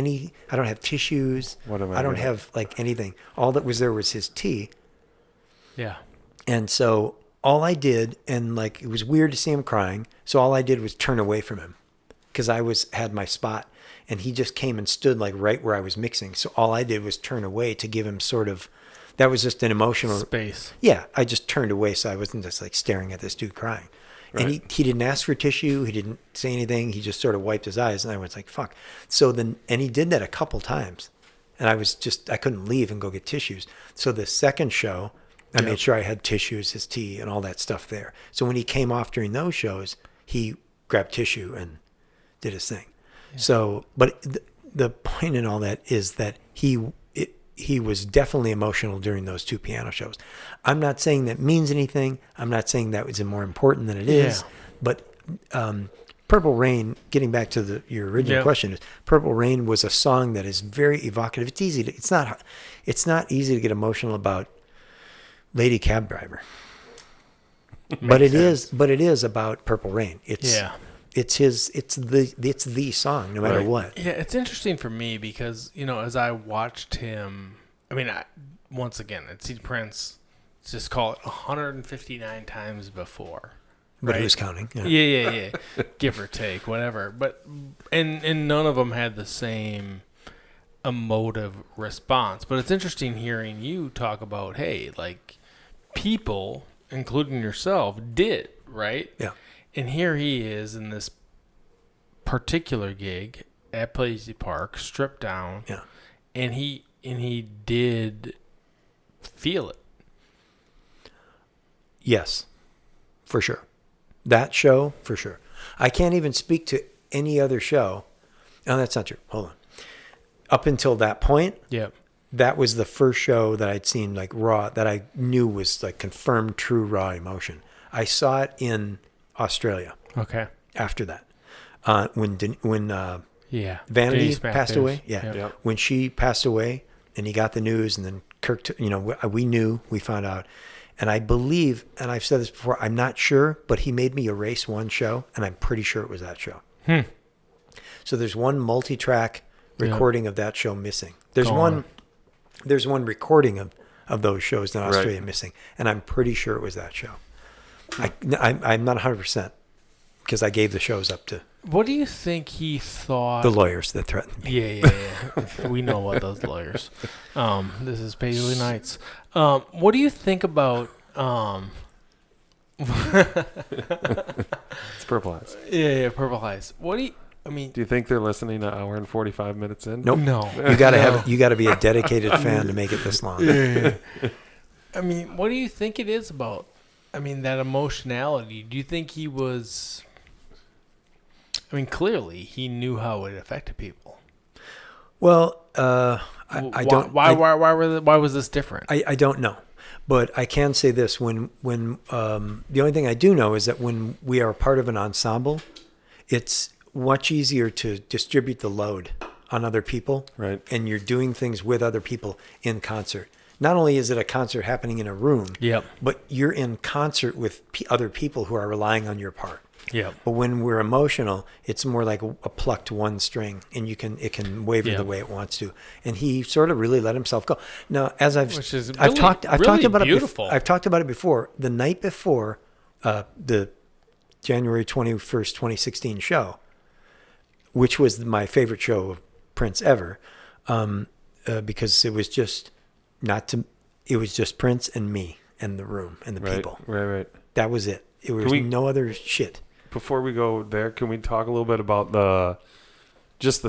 tissues, I don't have like anything. All that was there was his tea. Yeah. And so all I did, and like it was weird to see him crying, so all I did was turn away from him. Because I had my spot, and he just came and stood like right where I was mixing. So all I did was turn away to give him sort of, that was just an emotional space. Yeah, I just turned away so I wasn't just like staring at this dude crying. Right. And he didn't ask for tissue. He didn't say anything. He just sort of wiped his eyes, and I was like, fuck. So then, and he did that a couple times, and I couldn't leave and go get tissues. So the second show, I made sure I had tissues, his tea, and all that stuff there. So when he came off during those shows, he grabbed tissue and did his thing. Yeah. So, but the point in all that is that he was definitely emotional during those 2 piano shows. I'm not saying that means anything. I'm not saying that was more important than it is. But Purple Rain, getting back to your original question, is Purple Rain was a song that is very evocative. It's not easy to get emotional about Lady Cab Driver. But it is about Purple Rain. It's the song, no matter what. Yeah, it's interesting for me because, as I watched him, once again, I'd seen Prince, let's just call it 159 times before. But he was counting. Yeah. Give or take, whatever. But, and none of them had the same emotive response. But it's interesting hearing you talk about, hey, like, people, including yourself, did, right? Yeah. And here he is in this particular gig at Paisley Park, stripped down. Yeah. And he did feel it. Yes, for sure. That show, for sure. I can't even speak to any other show. No, that's not true. Hold on. Up until that point, that was the first show that I'd seen like raw, that I knew was like confirmed true raw emotion. I saw it in Australia. Okay. After that, when Vanity passed away. Yeah. Yep. When she passed away, and he got the news, and then Kirk, we found out, and I believe, and I've said this before, I'm not sure, but he made me erase one show, and I'm pretty sure it was that show. So there's one multi-track recording of that show missing. There's one recording of those shows in Australia missing, and I'm pretty sure it was that show. I'm not 100% because I gave the shows up to. What do you think he thought? The lawyers that threatened me. Yeah. We know what those lawyers. This is Paisley Nights. What do you think about? It's Purple Eyes. Yeah, Purple Eyes. What do you? Do you think they're listening an hour and 45 minutes in? Nope. No. You gotta be a dedicated fan to make it this long. Yeah. What do you think it is about? That emotionality. Do you think he was? I mean, clearly he knew how it affected people. Well, I don't. Why was this different? I don't know, but I can say this: when the only thing I do know is that when we are part of an ensemble, it's much easier to distribute the load on other people, right? And you're doing things with other people in concert. Not only is it a concert happening in a room, but you're in concert with other people who are relying on your part. Yeah. But when we're emotional, it's more like a plucked one string, and it can waver the way it wants to. And he sort of really let himself go. Now, as I've talked about beautiful. I've talked about it before. The night before the January 21st, 2016 show, which was my favorite show of Prince ever, because it was just Prince and me and the room and the people. Right. That was it. It was no other shit. Before we go there, can we talk a little bit about the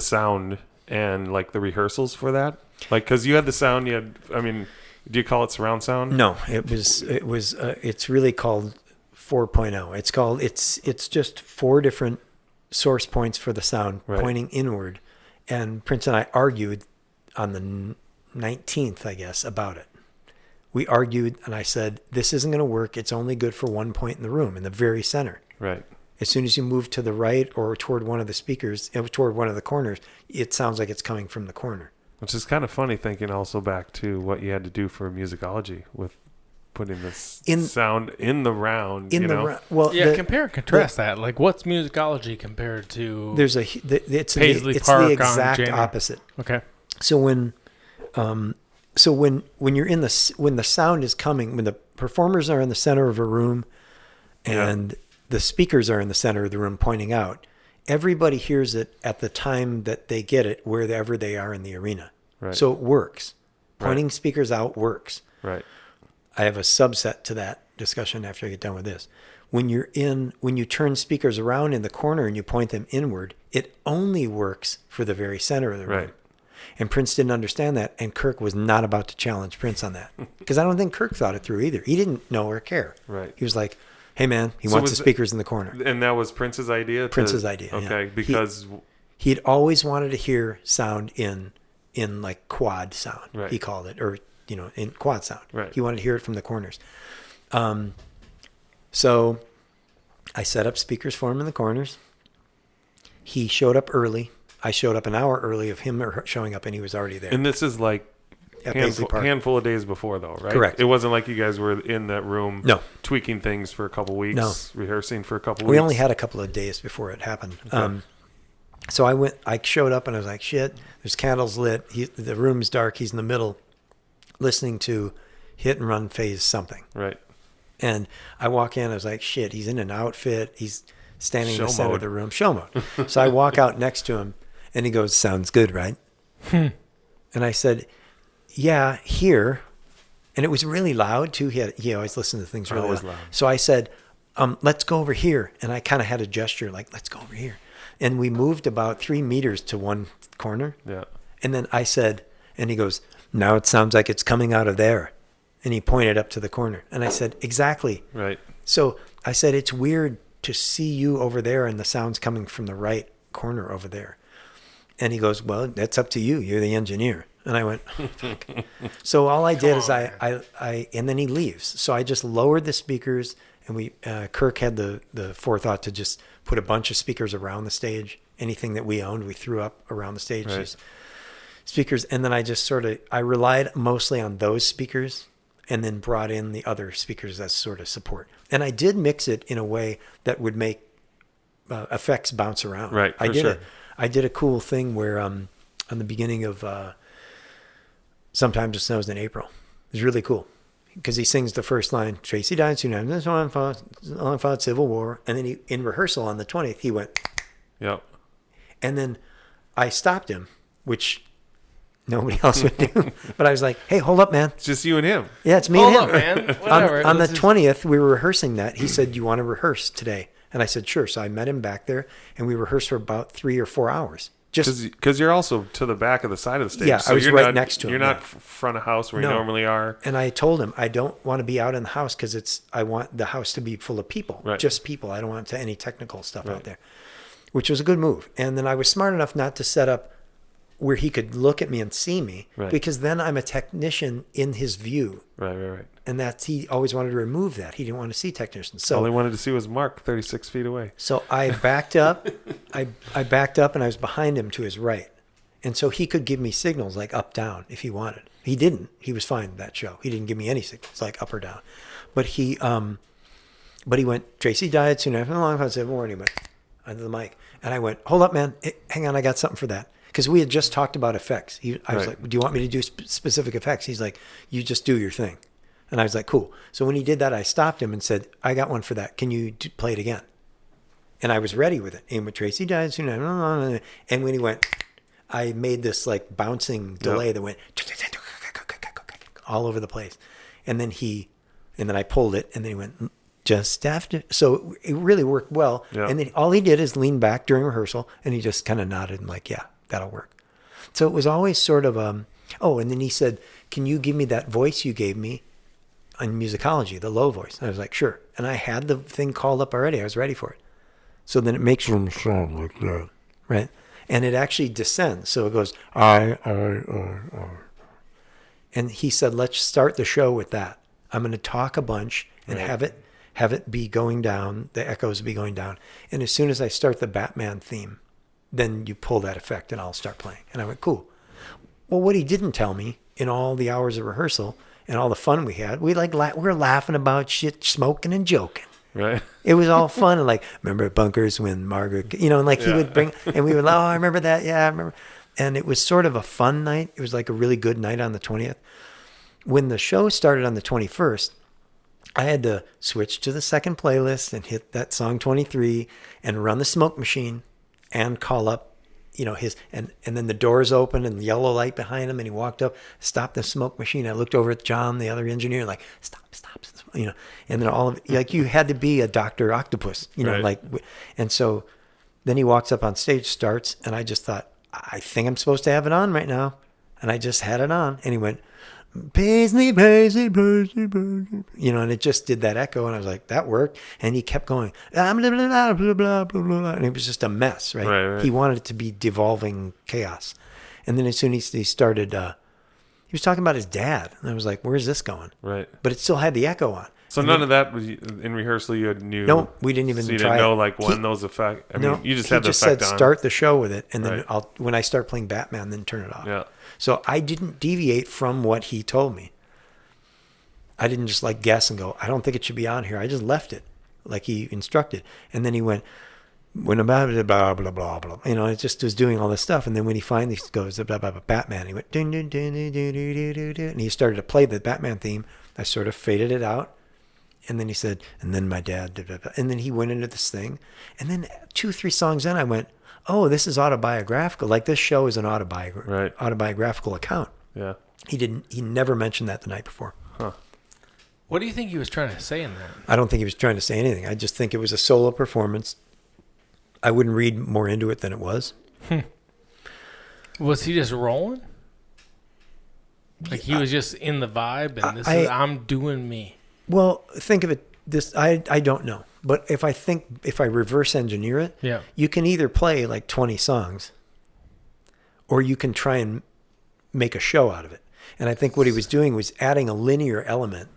sound and like the rehearsals for that? Like, because you had the sound, do you call it surround sound? No, it's really called 4.0. It's just 4 different source points for the sound pointing inward. And Prince and I argued on the 19th, I guess, about it. We argued, and I said, this isn't going to work. It's only good for one point in the room, in the very center. Right. As soon as you move to the right or toward one of the speakers, toward one of the corners, it sounds like it's coming from the corner. Which is kind of funny, thinking also back to what you had to do for musicology with putting this sound in the round. Compare and contrast that. Like, what's musicology compared to? It's Paisley Park the exact on opposite. Okay. So when you're when the sound is coming, when the performers are in the center of a room, and the speakers are in the center of the room pointing out, everybody hears it at the time that they get it, wherever they are in the arena. Right. So it works. Pointing speakers out works. Right. I have a subset to that discussion after I get done with this. When you turn speakers around in the corner and you point them inward, it only works for the very center of the room. Right. And Prince didn't understand that, and Kirk was not about to challenge Prince on that. Because I don't think Kirk thought it through either. He didn't know or care. Right. He was like, hey, man, he wants the speakers in the corner. And that was Prince's idea? Prince's idea, okay, because... He'd always wanted to hear sound in like quad sound, he called it, or, in quad sound. Right. He wanted to hear it from the corners. So I set up speakers for him in the corners. He showed up early. I showed up an hour early of him showing up, and he was already there. And this is like handful of days before, though, right? Correct. It wasn't like you guys were in that room tweaking things for a couple weeks, rehearsing for a couple weeks. We only had a couple of days before it happened. Okay. So I showed up, and I was like, shit, there's candles lit. The room's dark. He's in the middle listening to Hit and Run Phase something. Right. And I walk in, I was like, shit, he's in an outfit. He's standing in the center of the room. Show mode. So I walk out next to him, and he goes, sounds good, right? And I said, yeah, here. And it was really loud, too. He always listened to things really loud. So I said, let's go over here. And I kind of had a gesture like, let's go over here. And we moved about 3 meters to one corner. Yeah. And then I said, and he goes, now it sounds like it's coming out of there. And he pointed up to the corner. And I said, exactly. Right. So I said, it's weird to see you over there and the sound's coming from the right corner over there. And he goes, well, that's up to you. You're the engineer. And I went, oh, fuck. So all I did is and then he leaves. So I just lowered the speakers, and Kirk had the forethought to just put a bunch of speakers around the stage. Anything that we owned, we threw up around the stage. Right. Speakers. And then I relied mostly on those speakers, and then brought in the other speakers as sort of support. And I did mix it in a way that would make effects bounce around. Right, I did a cool thing where on the beginning of Sometimes It Snows in April. It was really cool because he sings the first line, Tracy died soon after this one fought Civil War. And then in rehearsal on the 20th, he went, yep. And then I stopped him, which nobody else would do. But I was like, hey, hold up, man. It's just you and him. Yeah, it's me and him. Hold up, man. Whatever. On the 20th, we were rehearsing that. He said, you want to rehearse today? And I said, sure. So I met him back there, and we rehearsed for about 3 or 4 hours. Because you're also to the back of the side of the stage. Yeah, so I was right next to him. You're not front of house where you normally are. And I told him, I don't want to be out in the house because I want the house to be full of people. Right. Just people. I don't want any technical stuff out there. which was a good move. And then I was smart enough not to set up where he could look at me and see me, because then I'm a technician in his view. Right. And he always wanted to remove that. He didn't want to see technicians. So all he wanted to see was Mark 36 feet away. So I backed up. I backed up and I was behind him to his right. And so he could give me signals like up, down if he wanted. He didn't. He was fine that show. He didn't give me any signals like up or down. But he went, Tracy died soon after the long I said, more, and he went under the mic. And I went, hold up, man. Hang on, I got something for that. Because we had just talked about effects. I was like, do you want me to do specific effects? He's like, you just do your thing. And I was like, cool. So when he did that, I stopped him and said, I got one for that. Can you play it again? And I was ready with it. And when Tracy died soon, and when he went, I made this like bouncing delay that went all over the place. And then I pulled it, and then he went, just after. So it really worked well. Yeah. And then all he did is lean back during rehearsal, and he just kind of nodded and like, yeah, that'll work. So it was always sort of, and then he said, can you give me that voice you gave me on musicology, the low voice? And I was like, sure. And I had the thing called up already. I was ready for it. So then it makes them sound like that. Right. And it actually descends. So it goes, I. And he said, let's start the show with that. I'm going to talk a bunch and have it be going down, the echoes be going down. And as soon as I start the Batman theme, then you pull that effect and I'll start playing. And I went, cool. Well, what he didn't tell me in all the hours of rehearsal and all the fun we had, we were laughing about shit, smoking and joking. Right. It was all fun. And like, remember Bunkers when Margaret, and like he would bring, and we would, I remember that. Yeah, I remember. And it was sort of a fun night. It was like a really good night on the 20th. When the show started on the 21st, I had to switch to the second playlist and hit that song 23 and run the smoke machine and call up, his, and then the doors opened and the yellow light behind him, and he walked up, stopped the smoke machine. I looked over at John, the other engineer, like, stop, and then all of it, like you had to be a Dr. Octopus, right. And so then he walks up on stage, starts, and I just thought, I think I'm supposed to have it on right now. And I just had it on, and he went, Paisley, and it just did that echo, and I was like, that worked. And he kept going, blah, blah, blah, blah, blah, blah, and it was just a mess, right? He wanted it to be devolving chaos. And then as soon as he started, he was talking about his dad, and I was like, where's this going? Right. But it still had the echo on. So none of that was in rehearsal. You knew. No, we didn't even so you try. Didn't know like when those effects. I mean, you just had the effect on. He just said start the show with it, and then when I start playing Batman, then turn it off. Yeah. So I didn't deviate from what he told me. I didn't just like guess and go, I don't think it should be on here. I just left it like he instructed, and then he went, when about blah blah blah blah. It just was doing all this stuff, and then when he finally goes blah, blah, blah, Batman, he went ding ding ding ding ding ding ding ding, and he started to play the Batman theme. I sort of faded it out. And then he said, and then my dad, blah, blah, blah. And then he went into this thing. And then 2-3 songs in, I went, oh, this is autobiographical. Like this show is an autobiographical account. Yeah. He never mentioned that the night before. Huh. What do you think he was trying to say in that? I don't think he was trying to say anything. I just think it was a solo performance. I wouldn't read more into it than it was. Was he just rolling? Like he was just in the vibe and I'm doing me. Well, think of it I don't know. But if I reverse engineer it, you can either play like 20 songs or you can try and make a show out of it. And I think what he was doing was adding a linear element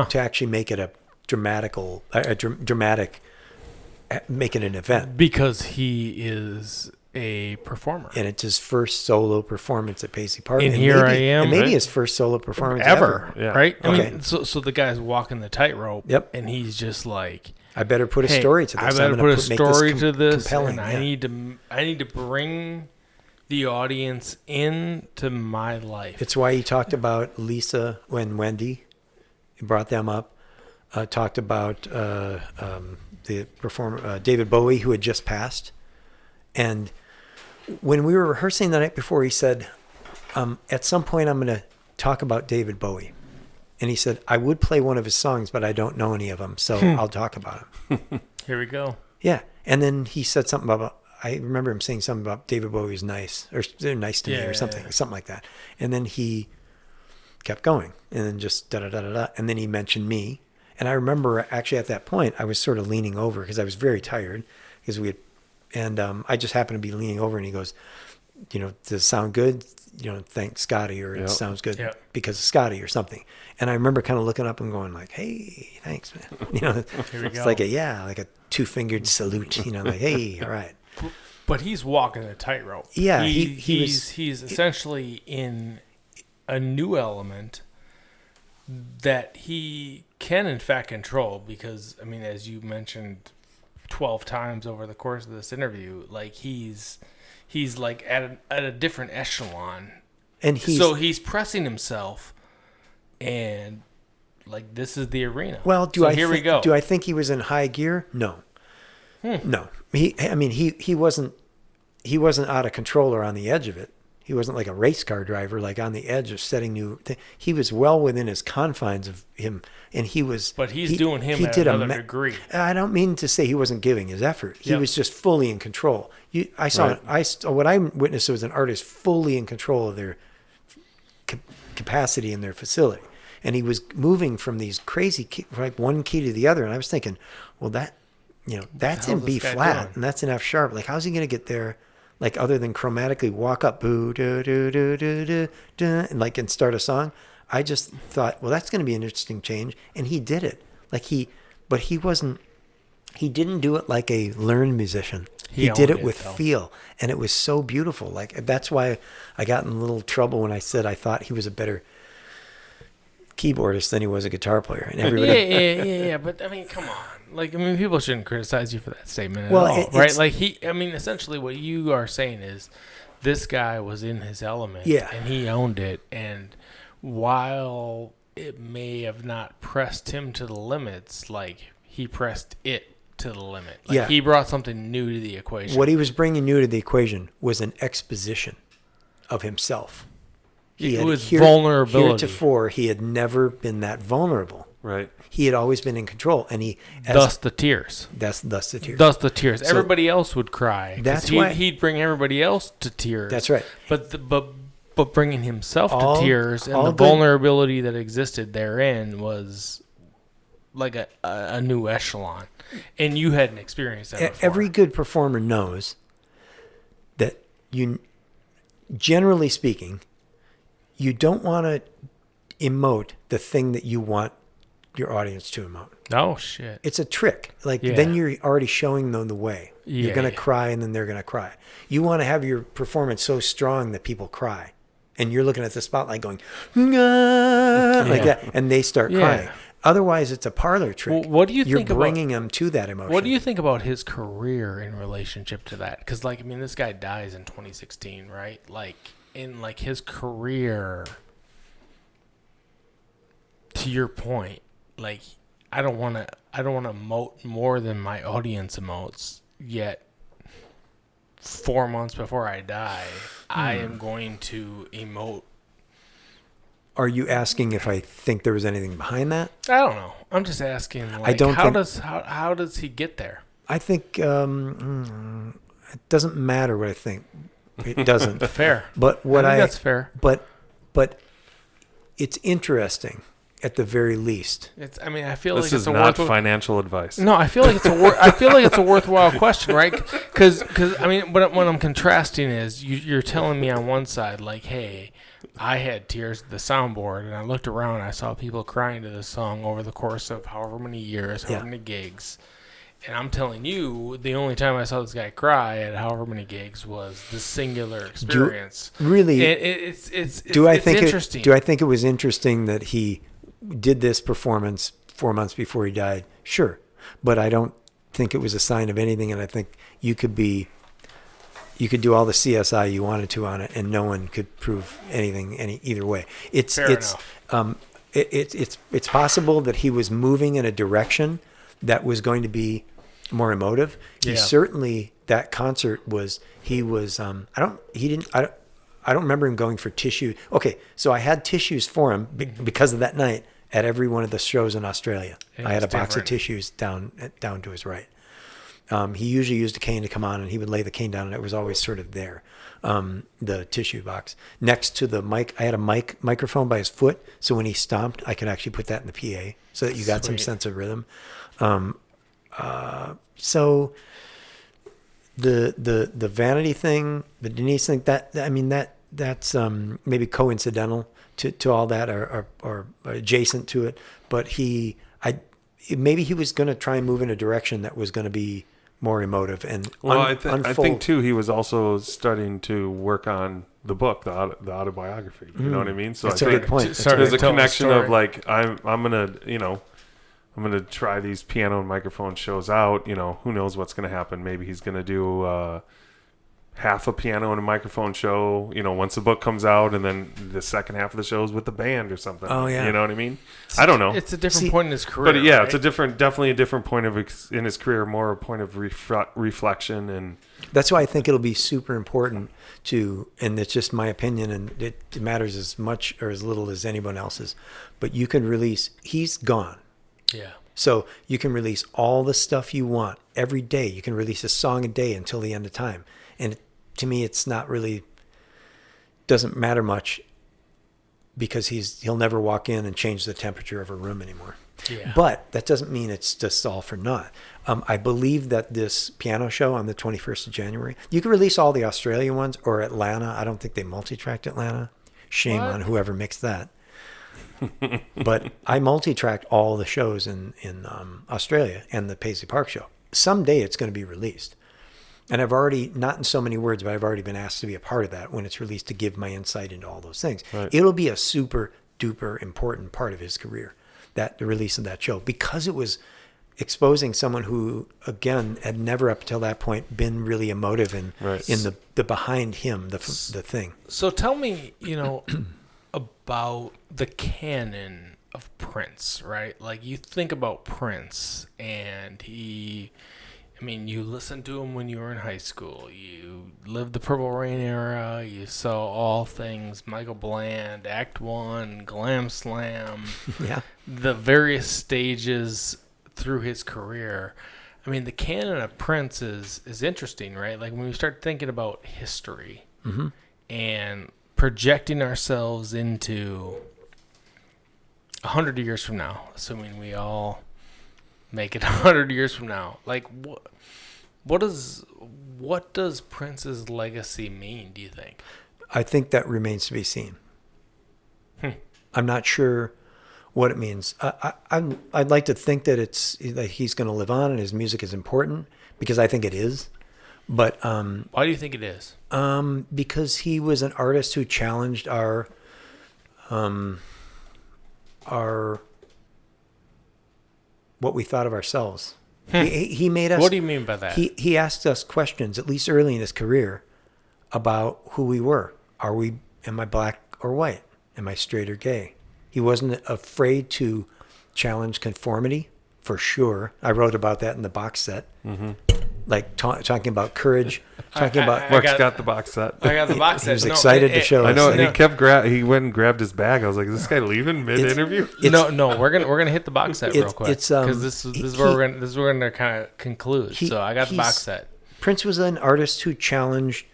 to actually make it dramatic, make it an event. Because he is a performer. And it's his first solo performance at Paisley Park. And here I am. And maybe his first solo performance ever. Yeah. Right? I mean, so the guy's walking the tightrope. Yep. And he's just like, I better put a story to this. I better put a story to this. Compelling. And I need to bring the audience into my life. It's why he talked about Lisa when Wendy brought them up. Talked about the performer, David Bowie, who had just passed. And when we were rehearsing the night before, he said, at some point I'm going to talk about David Bowie. And he said, I would play one of his songs, but I don't know any of them, so I'll talk about him. Here we go. Yeah. And then he said something about, I remember him saying something about David Bowie was nice, or they're nice to me, or something like that. And then he kept going, and then just da-da-da-da-da. And then he mentioned me. And I remember actually at that point, I was sort of leaning over because I was very tired because we had And I just happened to be leaning over, and he goes, does it sound good? Thank Scottie, or it sounds good because of Scottie or something. And I remember kind of looking up and going like, hey, thanks, man. It's like a 2-fingered salute, like, hey, all right. But he's walking a tightrope. Yeah. He's essentially in a new element that he can in fact control, because I mean, as you mentioned 12 times over the course of this interview, like he's like at a different echelon, and he's pressing himself, and like this is the arena. Well, do I think he was in high gear? No. No. He wasn't out of control or on the edge of it. He wasn't like a race car driver, like on the edge of setting new. He was well within his confines of him, and he was. But he's doing him at another degree. I don't mean to say he wasn't giving his effort. He was just fully in control. What I witnessed was an artist fully in control of their capacity in their facility, and he was moving from these crazy like one key to the other. And I was thinking, well, that's in B flat, and that's in F sharp. Like, how's he going to get there? Like, other than chromatically walk up, boo, do, do, do, do, do, do, and start a song. I just thought, well, that's going to be an interesting change. And he did it. He didn't do it like a learned musician. He did it with feel. And it was so beautiful. Like, that's why I got in a little trouble when I said I thought he was a better keyboardist than he was a guitar player. And everybody, yeah. But I mean, come on. Like, I mean, people shouldn't criticize you for that statement at all, right? Like, essentially what you are saying is this guy was in his element, and he owned it. And while it may have not pressed him to the limits, like, he pressed it to the limit. Like, he brought something new to the equation. What he was bringing new to the equation was an exposition of himself. It was vulnerability. Heretofore, he had never been that vulnerable. Right. He had always been in control, and thus the tears. Thus the tears. Thus the tears. So everybody else would cry. That's why he'd bring everybody else to tears. That's right. But bringing himself to tears, and the vulnerability that existed therein was like a new echelon, and you hadn't experienced that before. Every good performer knows that generally speaking, you don't want to emote the thing that you want your audience to emote. Oh, shit. It's a trick. Then you're already showing them the way. You're going to cry, and then they're going to cry. You want to have your performance so strong that people cry. And you're looking at the spotlight going, like that, and they start crying. Otherwise, it's a parlor trick. Well, what do you think about... You're bringing them to that emotion. What do you think about his career in relationship to that? Because, like, I mean, this guy dies in 2016, right? Like, in, like, his career... To your point, like, I don't want to emote more than my audience emotes, yet 4 months before I die, I am going to emote. Are you asking if I think there was anything behind that? I don't know. I'm just asking, like, how does he get there? I think it doesn't matter what I think. It doesn't. Fair. But what I think that's fair. But it's interesting. At the very least, I mean, I feel like this is not financial advice. No, I feel like it's a worthwhile question, right? Because I mean, what I'm contrasting is you're telling me on one side, like, hey, I had tears at the soundboard, and I looked around, and I saw people crying to this song over the course of however many years, however many gigs, and I'm telling you, the only time I saw this guy cry at however many gigs was the singular experience. It's interesting. Do I think it was interesting that he did this performance 4 months before he died? Sure. But I don't think it was a sign of anything, and I think you could do all the CSI you wanted to on it, and no one could prove anything either way. It's possible that he was moving in a direction that was going to be more emotive. He certainly, that concert was, I don't remember him going for tissue. Okay, so I had tissues for him because of that night at every one of the shows in Australia. I had a box of tissues down to his right. He usually used a cane to come on, and he would lay the cane down, and it was always sort of there, the tissue box. Next to the mic, I had a microphone by his foot, so when he stomped, I could actually put that in the PA so that you got some sense of rhythm. So the vanity thing, the Denise thing, that's maybe coincidental to all that or adjacent to it. But maybe he was going to try and move in a direction that was going to be more emotive and I think too he was also starting to work on the book, the autobiography. You know what I mean? So that's a good point. There's a connection of like I'm gonna try these piano and microphone shows out. Who knows what's gonna happen? Maybe he's gonna do half a piano and a microphone show, once the book comes out, and then the second half of the show is with the band or something. Oh yeah, you know what I mean? I don't know. It's a different point in his career, but yeah, right? it's definitely a different point in his career, more a point of reflection, and that's why I think it'll be super important and it's just my opinion, and it matters as much or as little as anyone else's. But you can release. He's gone. Yeah. So you can release all the stuff you want every day. You can release a song a day until the end of time. And to me, it's not really, doesn't matter much because he'll never walk in and change the temperature of a room anymore. Yeah. But that doesn't mean it's just all for naught. I believe that this piano show on the 21st of January, you can release all the Australian ones or Atlanta. I don't think they multi-tracked Atlanta. Shame on whoever mixed that. But I multi-tracked all the shows in Australia and the Paisley Park show. Someday it's going to be released. And I've already, not in so many words, but I've already been asked to be a part of that when it's released to give my insight into all those things. Right. It'll be a super duper important part of his career, the release of that show, because it was exposing someone who, again, had never up until that point been really emotive in the behind him, the thing. So tell me, about the canon of Prince, right? Like you think about Prince and you listened to him when you were in high school. You lived the Purple Rain era. You saw all things Michael Bland, Act One, Glam Slam, the various stages through his career. The canon of Prince is interesting, right? Like when we start thinking about history and projecting ourselves into 100 years from now, assuming we all make it 100 years from now, like what does Prince's legacy mean, do you think? I think that remains to be seen. I'm not sure what it means. I'd like to think that he's going to live on and his music is important, because I think it is. But why do you think it is? Because he was an artist who challenged our what we thought of ourselves. He made us. What do you mean by that? He asked us questions, at least early in his career, about who we were. Am I black or white? Am I straight or gay? He wasn't afraid to challenge conformity, for sure. I wrote about that in the box set. Mm-hmm. Like talking about courage, Mark's got the box set. I got the box set. He was excited to show us. I know. He went and grabbed his bag. I was like, "Is this guy leaving mid-interview?" No. We're gonna hit the box set real quick because this is where we're gonna kind of conclude. So I got the box set. Prince was an artist who challenged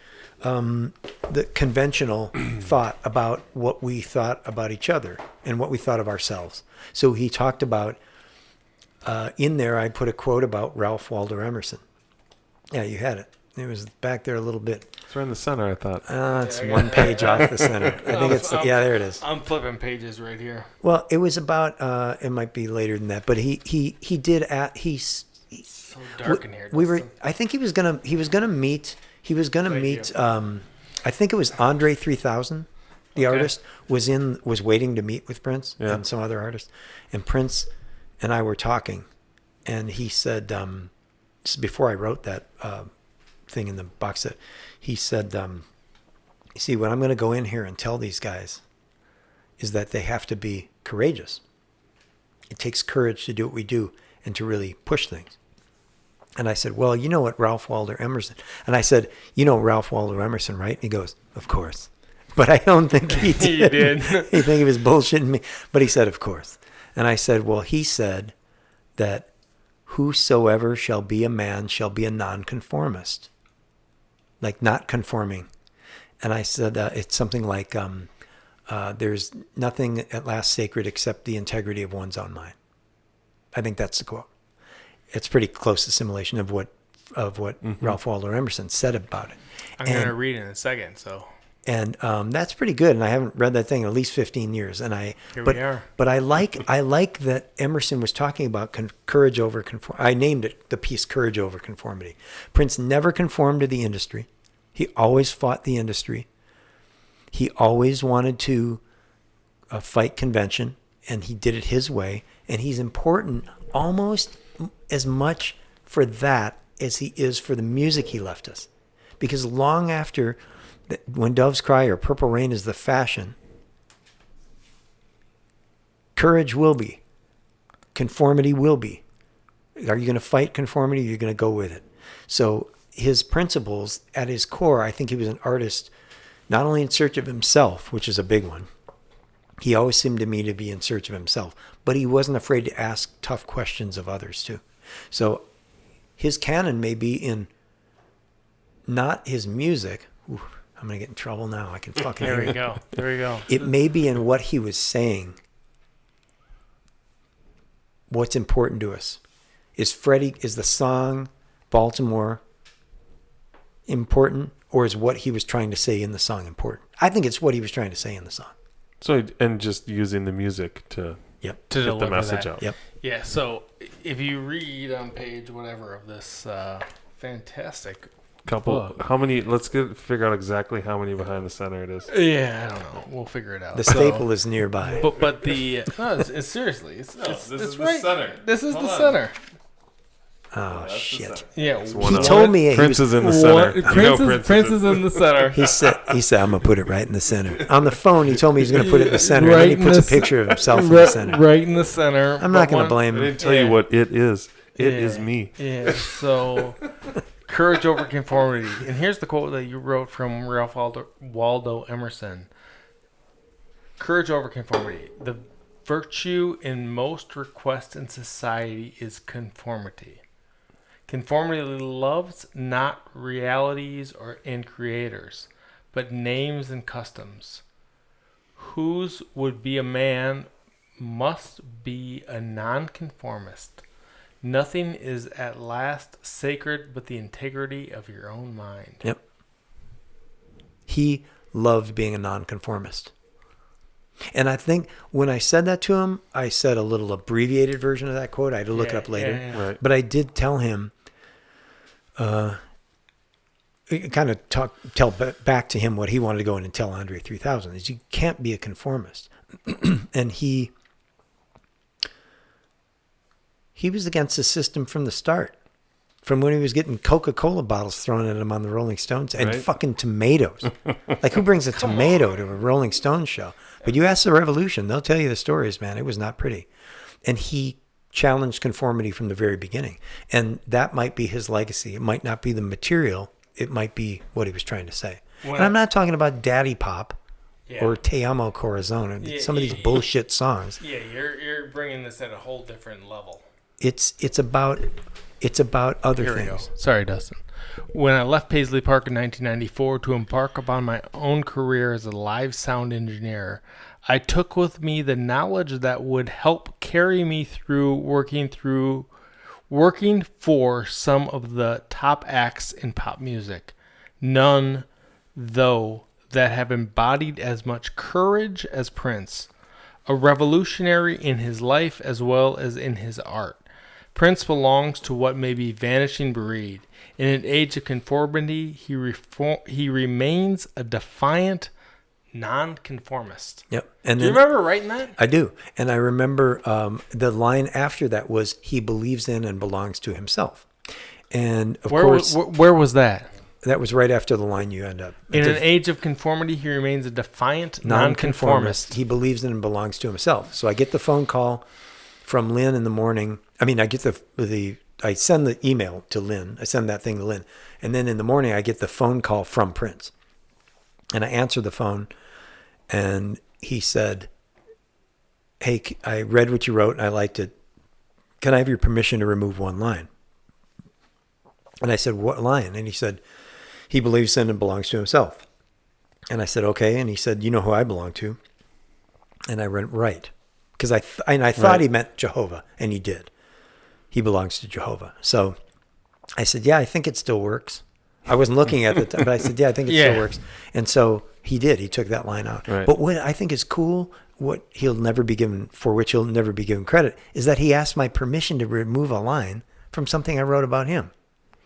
the conventional thought about what we thought about each other and what we thought of ourselves. So he talked about in there. I put a quote about Ralph Waldo Emerson. Yeah, you had it. It was back there a little bit. It's right in the center, I thought. It's one page off the center. I think there it is. I'm flipping pages right here. Well, it was about, it might be later than that, but he did he's so dark in here. I think he was going to meet, I think it was Andre 3000, the artist, was waiting to meet with Prince and some other artists. And Prince and I were talking, and he said, before I wrote that thing in the box set, he said, you see, what I'm going to go in here and tell these guys is that they have to be courageous. It takes courage to do what we do and to really push things. And I said, well, you know what Ralph Waldo Emerson, and I said, you know Ralph Waldo Emerson, right? And he goes, of course. But I don't think he did. He did. He think he was bullshitting me. But he said, of course. And I said, well, he said that whosoever shall be a man shall be a nonconformist, like not conforming. And I said, it's something like, there's nothing at last sacred except the integrity of one's own mind. I think that's the quote. It's pretty close to simulation of what of what Ralph Waldo Emerson said about it. I'm going to read it in a second, so... And that's pretty good. And I haven't read that thing in at least 15 years. And we are. But I like that Emerson was talking about courage over conformity. I named it the piece "Courage Over Conformity." Prince never conformed to the industry. He always fought the industry. He always wanted to fight convention, and he did it his way. And he's important almost as much for that as he is for the music he left us, because long after. When Doves Cry or Purple Rain is the fashion, courage will be. Conformity will be. Are you going to fight conformity or are you going to go with it? So his principles, at his core, I think he was an artist not only in search of himself, which is a big one. He always seemed to me to be in search of himself, but he wasn't afraid to ask tough questions of others too. So his canon may be in not his music. Ooh, I'm going to get in trouble now. I can fucking hear it. There you go. It may be in what he was saying. What's important to us. Is the song Baltimore important, or is what he was trying to say in the song important? I think it's what he was trying to say in the song. So, and just using the music to get the message out. Yep. Yeah, so if you read on page whatever of this fantastic book. How many? Let's figure out exactly how many behind the center it is. Yeah, I don't know. We'll figure it out. The staple is nearby. But the it's seriously it's this is right. the center. This is the center. Oh shit! Yeah, he told me Prince is in the center. Prince is in the center. He said I'm gonna put it right in the center. On the phone, he told me he's gonna put it in the center, and then he puts a picture of himself in the center. Right in the center. I'm not gonna blame him. I didn't tell you what it is. It is me. Yeah. So. Courage over conformity. And here's the quote that you wrote from Ralph Waldo Emerson. Courage over conformity. The virtue in most requests in society is conformity. Conformity loves not realities and creators, but names and customs. Whose would be a man must be a nonconformist. Nothing is at last sacred but the integrity of your own mind. Yep. He loved being a nonconformist. And I think when I said that to him, I said a little abbreviated version of that quote. I had to look it up later. Yeah. Right. But I did tell him, kind of tell back to him what he wanted to go in and tell Andre 3000 is you can't be a conformist. And he was against the system from the start. From when he was getting Coca-Cola bottles thrown at him on the Rolling Stones and fucking tomatoes. Like, who brings a tomato to a Rolling Stones show? But you ask the Revolution, they'll tell you the stories, man. It was not pretty. And he challenged conformity from the very beginning. And that might be his legacy. It might not be the material. It might be what he was trying to say. And I'm not talking about Daddy Pop or Te Amo Corazon or some of these bullshit songs. Yeah, you're bringing this at a whole different level. It's about other Here things. We go. Sorry, Dustin. When I left Paisley Park in 1994 to embark upon my own career as a live sound engineer, I took with me the knowledge that would help carry me through working for some of the top acts in pop music. None, though, that have embodied as much courage as Prince, a revolutionary in his life as well as in his art. Prince belongs to what may be vanishing breed. In an age of conformity, he remains a defiant nonconformist. Yep. And do you remember writing that? I do. And I remember the line after that was, he believes in and belongs to himself. And of course... Where was that? That was right after the line you end up. In an age of conformity, he remains a defiant nonconformist. He believes in and belongs to himself. So I get the phone call from Lynn in the morning. I mean, I get I send the email to Lynn. I send that thing to Lynn. And then in the morning, I get the phone call from Prince. And I answer the phone, and he said, "Hey, I read what you wrote, and I liked it. Can I have your permission to remove one line?" And I said, "What line?" And he said, "He believes in and belongs to himself." And I said, "Okay." And he said, "You know who I belong to?" And I went, "Right." Because I thought he meant Jehovah, and he did. He belongs to Jehovah. So I said, yeah, I think it still works. I wasn't looking at the time, but I said, yeah, I think it still works. And so he did. He took that line out. Right. But what I think is cool, for which he'll never be given credit, is that he asked my permission to remove a line from something I wrote about him.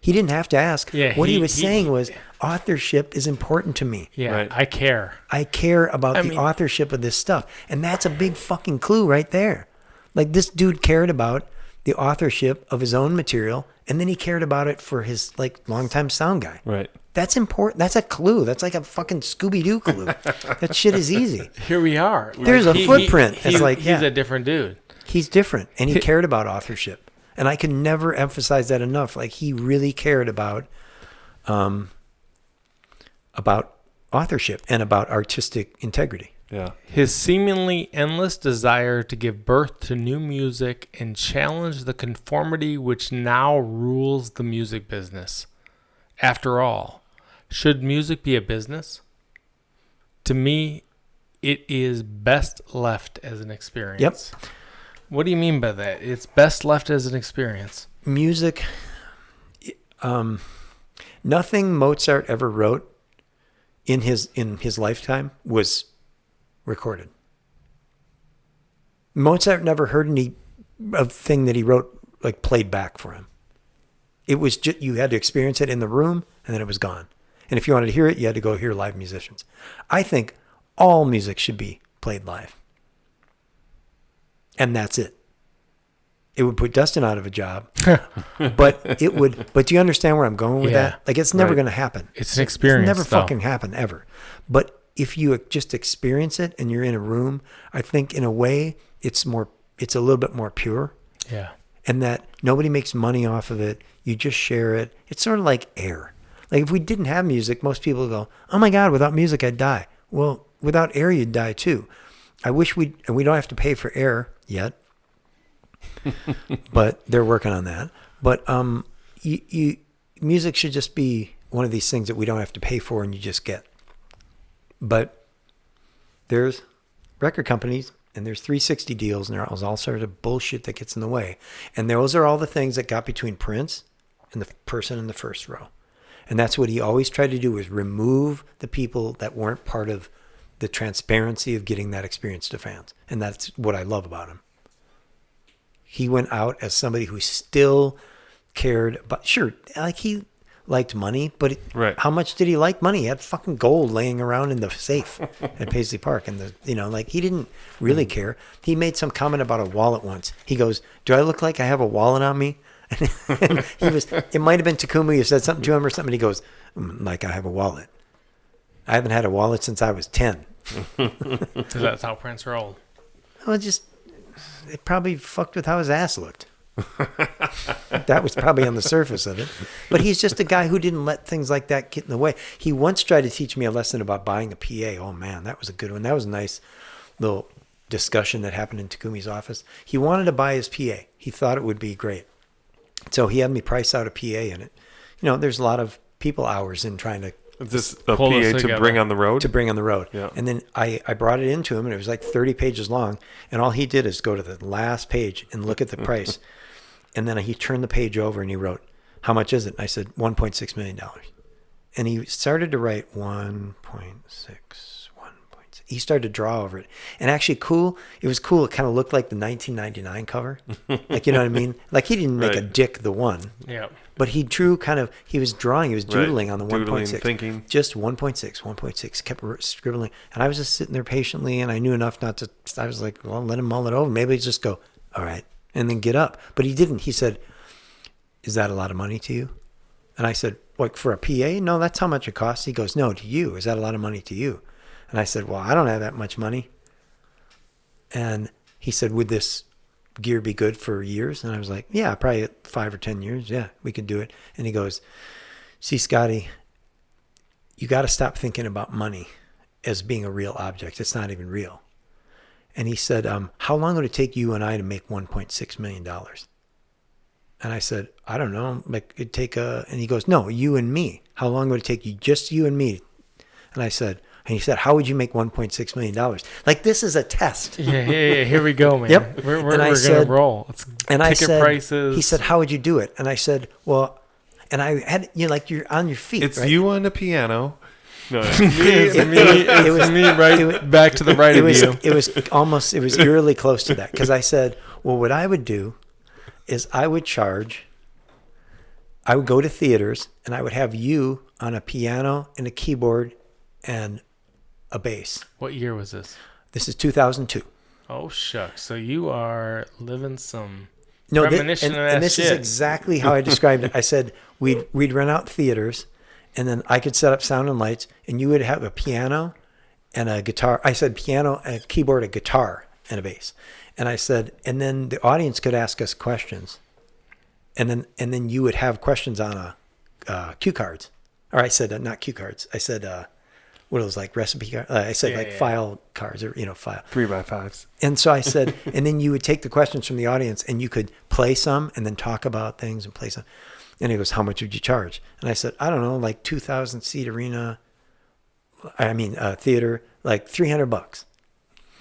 He didn't have to ask. Yeah, what he was saying was, authorship is important to me. Yeah, right. I care. I care about the authorship of this stuff. And that's a big fucking clue right there. Like, this dude cared about the authorship of his own material, and then he cared about it for his, like, longtime sound guy. Right. That's important. That's a clue. That's like a fucking Scooby-Doo clue. That shit is easy. Here we are. There's a footprint. He's a different dude. He's different, and he cared about authorship. And I can never emphasize that enough. Like, he really cared about authorship and about artistic integrity. Yeah. His seemingly endless desire to give birth to new music and challenge the conformity which now rules the music business. After all, should music be a business? To me, it is best left as an experience. Yep. What do you mean by that? It's best left as an experience. Music, nothing Mozart ever wrote in his lifetime was recorded. Mozart never heard any thing that he wrote like played back for him. It was just, you had to experience it in the room, and then it was gone. And if you wanted to hear it, you had to go hear live musicians. I think all music should be played live. And that's it. It would put Dustin out of a job, but do you understand where I'm going with that? Like, it's never going to happen. It's an experience. It's never fucking happen ever. But if you just experience it and you're in a room, I think in a way it's a little bit more pure. Yeah. And that nobody makes money off of it. You just share it. It's sort of like air. Like, if we didn't have music, most people go, oh my God, without music, I'd die. Well, without air, you'd die too. And we don't have to pay for air yet, but they're working on that. But music should just be one of these things that we don't have to pay for and you just get. But there's record companies and there's 360 deals and there's all sorts of bullshit that gets in the way. And those are all the things that got between Prince and the person in the first row. And that's what he always tried to do, was remove the people that weren't part of the transparency of getting that experience to fans. And that's what I love about him. He went out as somebody who still cared about, sure, like he liked money, but how much did he like money? He had fucking gold laying around in the safe at Paisley Park. And he didn't really care. He made some comment about a wallet once. He goes, do I look like I have a wallet on me? And it might have been Takumi who said something to him or something. He goes, like I have a wallet. I haven't had a wallet since I was 10. So that's how Prince rolled. Well, it probably fucked with how his ass looked. That was probably on the surface of it. But he's just a guy who didn't let things like that get in the way. He once tried to teach me a lesson about buying a PA. Oh man, that was a good one. That was a nice little discussion that happened in Takumi's office. He wanted to buy his PA. He thought it would be great. So he had me price out a PA in it. There's a lot of people hours in trying to this a PA to bring on the road? To bring on the road. Yeah. And then I brought it into him, and it was like 30 pages long. And all he did is go to the last page and look at the price. And then he turned the page over and he wrote, how much is it? And I said, $1.6 million. And he started to write 1.6. He started to draw over it. And actually it was cool. It kind of looked like the 1999 cover. Like, you know what I mean? Like, he didn't make a Dick the One. Yeah. But he drew he was doodling on the 1.6. Thinking. Just 1.6, kept scribbling. And I was just sitting there patiently, and I knew enough not to, I was like, well, let him mull it over. Maybe he'd just go, all right, and then get up. But he didn't. He said, is that a lot of money to you? And I said, like, for a PA? No, that's how much it costs. He goes, no, to you. Is that a lot of money to you? And I said, well, I don't have that much money. And he said, would this gear be good for years? And I was like, yeah, probably 5 or 10 years. Yeah, we could do it. And he goes, see, Scottie, you got to stop thinking about money as being a real object. It's not even real. And he said, how long would it take you and I to make $1.6 million? And I said, I don't know. Like, it'd take and he goes, no, you and me. How long would it take you, just you and me? And he said, how would you make $1.6 million? Like, this is a test. Yeah, here we go, man. Yep. We're going to roll. It's ticket prices. He said, how would you do it? And I said, well, and I had like you're on your feet. It's right? you on the piano. No, it was me right back to the right of you. It was eerily close to that because I said, well, what I would do is I would go to theaters and I would have you on a piano and a keyboard and a bass. What year was this? This is 2002. Oh, shucks. So you are living some and shit. this is exactly how I described it. I said we'd rent out theaters, and then I could set up sound and lights, and you would have a piano and a guitar. I said piano, a keyboard, a guitar, and a bass. And I said, and then the audience could ask us questions, and then you would have questions on cue cards. Or I said not cue cards. I said what it was like recipe cards. I said file cards or file 3x5s. And so I said, and then you would take the questions from the audience and you could play some and then talk about things and play some. And he goes, how much would you charge? And I said, I don't know, like 2,000 seat arena. Theater, like $300.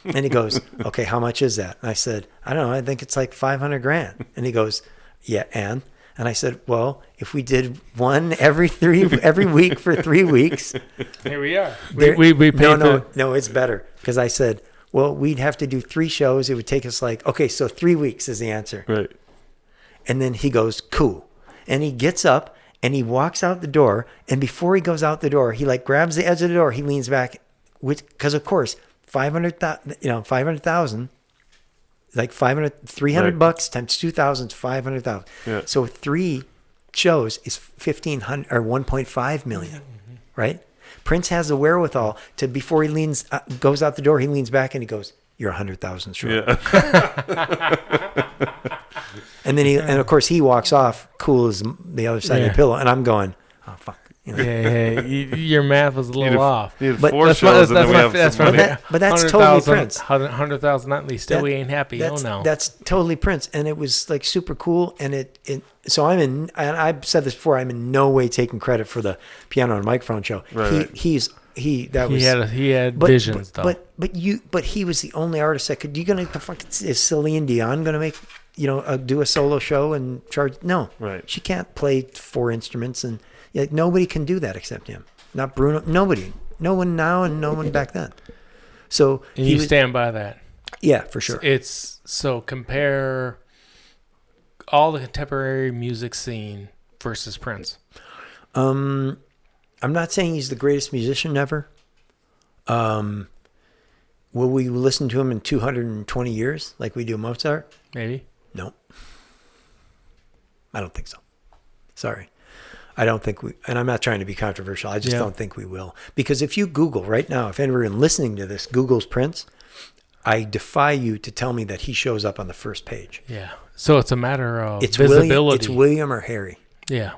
And he goes, okay, how much is that? And I said, I don't know. I think it's like $500,000. And he goes, yeah. And I said, well, if we did one every week for 3 weeks. Here we are. We pay No, it's better. Because I said, well, we'd have to do 3 shows. It would take us so 3 weeks is the answer. Right. And then he goes, cool. And he gets up and he walks out the door. And before he goes out the door, he grabs the edge of the door. He leans back, because of course, 500,000, like $300 times 2,000 is 500,000. Yeah. So 3 shows is 1,500 or 1.5 million, right? Prince has the wherewithal to, before he goes out the door, he leans back and he goes, "You're 100,000 short." Yeah. And then and of course he walks off cool as the other side of the pillow, and I'm going, "Oh fuck." Your math was a little off. But 4 shows, that's totally Prince. 100,000 at least. Still, we ain't happy. That's totally Prince, and it was super cool. And so and I've said this before. I'm in no way taking credit for the piano and microphone show. Right. He had visions though. But he was the only artist that could. Is Celine Dion gonna make do a solo show and charge? No, right. She can't play 4 instruments and. Nobody can do that except him. Not Bruno. Nobody. No one now and no one back then. So and you stand by that. Yeah, for sure. So compare all the contemporary music scene versus Prince. I'm not saying he's the greatest musician ever. Will we listen to him in 220 years like we do Mozart? Maybe. No. I don't think so. Sorry. I don't think and I'm not trying to be controversial. I just don't think we will. Because if you Google right now, if anyone listening to this Googles Prince, I defy you to tell me that he shows up on the first page. Yeah. So it's a matter of visibility. It's William or Harry. Yeah.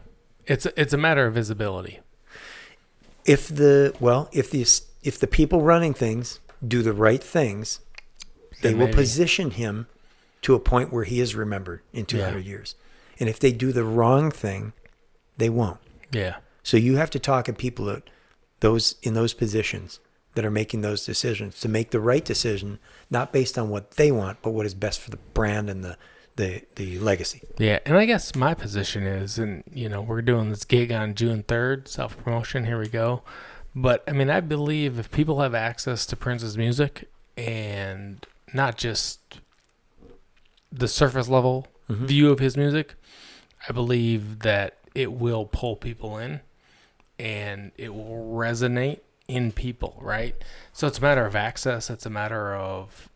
It's a matter of visibility. If the people running things do the right things, they will position him to a point where he is remembered in 200 years. And if they do the wrong thing, they won't. Yeah. So you have to talk to people in those positions that are making those decisions to make the right decision, not based on what they want, but what is best for the brand and the legacy. Yeah, and I guess my position is, and we're doing this gig on June 3rd, self-promotion, here we go. But I believe if people have access to Prince's music and not just the surface level view of his music, I believe that it will pull people in and it will resonate in people, right? So it's a matter of access. It's a matter of,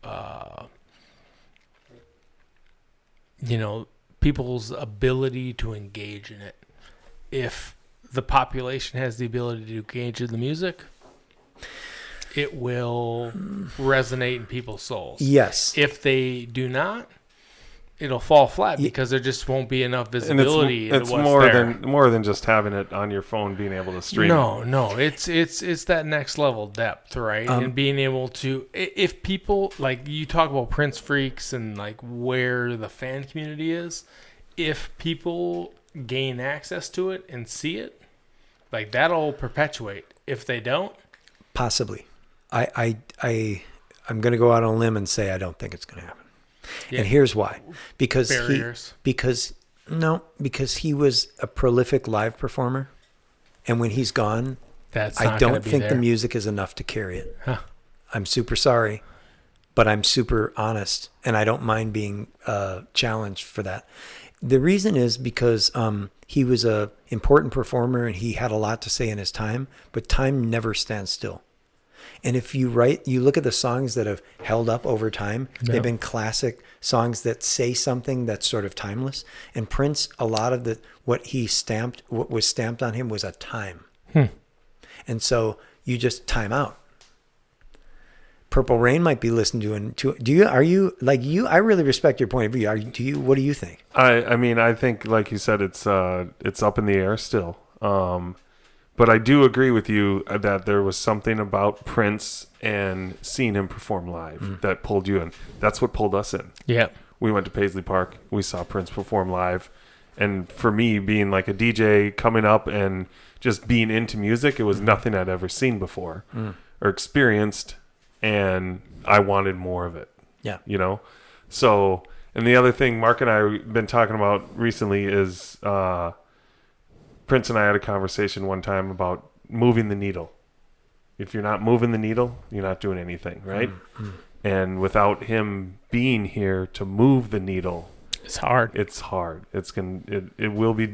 people's ability to engage in it. If the population has the ability to engage in the music, it will resonate in people's souls. Yes. If they do not, it'll fall flat because there just won't be enough visibility. It's more than just having it on your phone, being able to stream. No, it's that next level depth, right? And being able to, if people you talk about Prince freaks and where the fan community is, if people gain access to it and see it, that'll perpetuate. If they don't, possibly. I'm going to go out on a limb and say I don't think it's going to happen. Yeah. And here's why. Because barriers. Because No, because he was a prolific live performer, and when he's gone, I don't think the music is enough to carry it. Huh. I'm super sorry, but I'm super honest, and I don't mind being challenged for that. The reason is because he was a important performer and he had a lot to say in his time, but time never stands still. And if you look at the songs that have held up over time, they've been classic songs that say something that's sort of timeless. And Prince, a lot of what was stamped on him was a time. And so you just time out. Purple Rain might be listened to. I really respect your point of view. What do you think? I mean, I think, like you said, it's up in the air still. But I do agree with you that there was something about Prince and seeing him perform live that pulled you in. That's what pulled us in. Yeah. We went to Paisley Park. We saw Prince perform live. And for me, being like a DJ coming up and just being into music, it was nothing I'd ever seen before or experienced. And I wanted more of it. Yeah. You know? So, and the other thing Mark and I have been talking about recently is Prince and I had a conversation one time about moving the needle. If you're not moving the needle, you're not doing anything, right? And without him being here to move the needle, it's hard. It's hard. It will be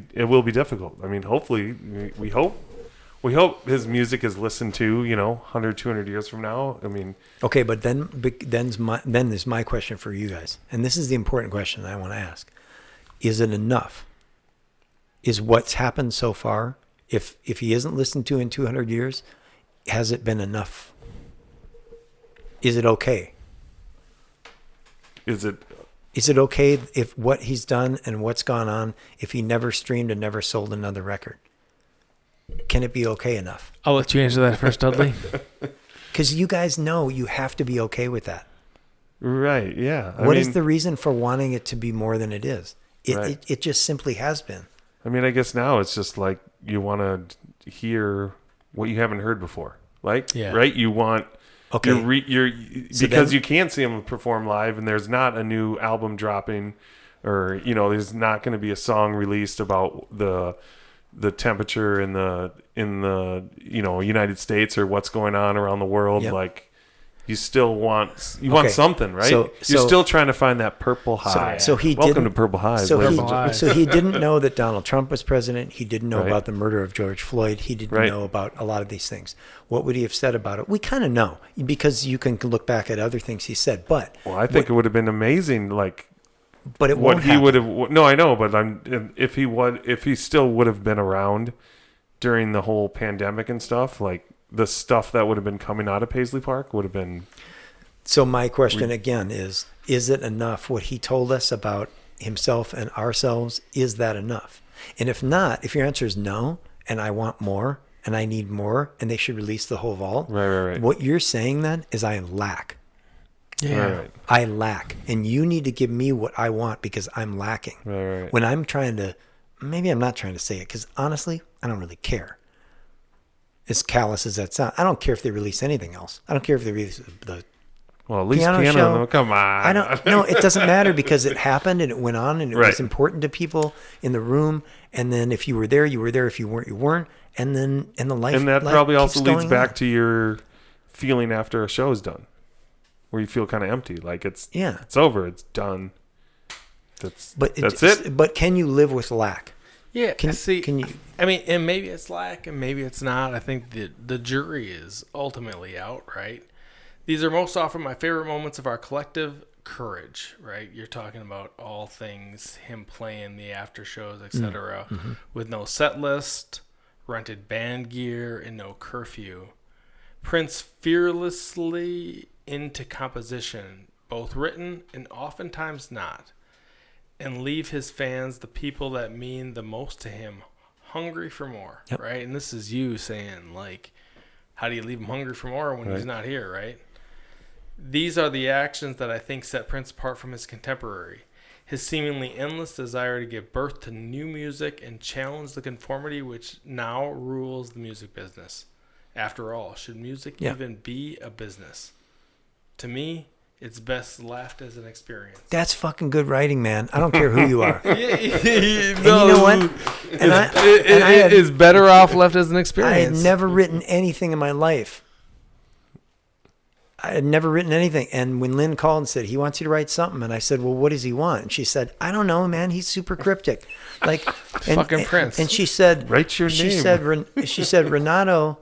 difficult. I mean, hopefully we hope his music is listened to, 100, 200 years from now. I mean, okay, but then there's my question for you guys, and this is the important question I want to ask: is it enough? Is what's happened so far, if he isn't listened to in 200 years, has it been enough? Is it okay? Is it okay if what he's done and what's gone on, if he never streamed and never sold another record? Can it be okay enough? I'll let you answer that first, Dudley. Because you guys know you have to be okay with that. Right, yeah. What is the reason for wanting it to be more than it is? It just simply has been. I mean, I guess now it's just like you want to hear what you haven't heard before. Right? You want... Okay. Because you can't see him perform live, and there's not a new album dropping, or there's not going to be a song released about the temperature in the United States or what's going on around the world. Yep. Like you still want something, right? So you're still trying to find that purple high. Welcome to Purple High. So he didn't know that Donald Trump was president. He didn't know about the murder of George Floyd. He didn't know about a lot of these things. What would he have said about it? We kind of know because you can look back at other things he said. But I think it would have been amazing. But it won't happen. Would have. No, I know. But if he still would have been around during the whole pandemic and stuff, like the stuff that would have been coming out of Paisley Park would have been. So my question again is it enough? What he told us about himself and ourselves, is that enough? And if not, if your answer is no, and I want more, and I need more, and they should release the whole vault. Right. What you're saying then is I lack. Yeah. Right. I lack. And you need to give me what I want because I'm lacking. Right. When I'm trying to, maybe I'm not trying to say it because honestly, I don't really care. As callous as that sounds, I don't care if they release anything else. I don't care if they release the at least piano show. Come on. I don't. No, it doesn't matter because it happened and it went on and it was important to people in the room. And then if you were there, you were there. If you weren't, you weren't. And then in the life, and that probably also leads back to your feeling after a show is done, where you feel kind of empty, like it's over, it's done. That's it. But can you live with lack? Yeah. Can you? I mean, and maybe it's lack, and maybe it's not. I think the jury is ultimately out, right? These are most often my favorite moments of our collective courage, right? You're talking about all things, him playing the after shows, etc., with no set list, rented band gear, and no curfew. Prince fearlessly into composition, both written and oftentimes not, and leave his fans, the people that mean the most to him, hungry for more, right? And this is you saying, like, how do you leave him hungry for more when he's not here, right? These are the actions that I think set Prince apart from his contemporary. His seemingly endless desire to give birth to new music and challenge the conformity which now rules the music business. After all, should music even be a business? To me, It's best left as an experience. That's fucking good writing, man. I don't care who you are. And you know what? It's better off left as an experience. I had never written anything in my life. I had never written anything. And when Lynn called and said, he wants you to write something, and I said, well, what does he want? And she said, I don't know, man. He's super cryptic. Like fucking Prince. And she said, write your name. She said, Renato,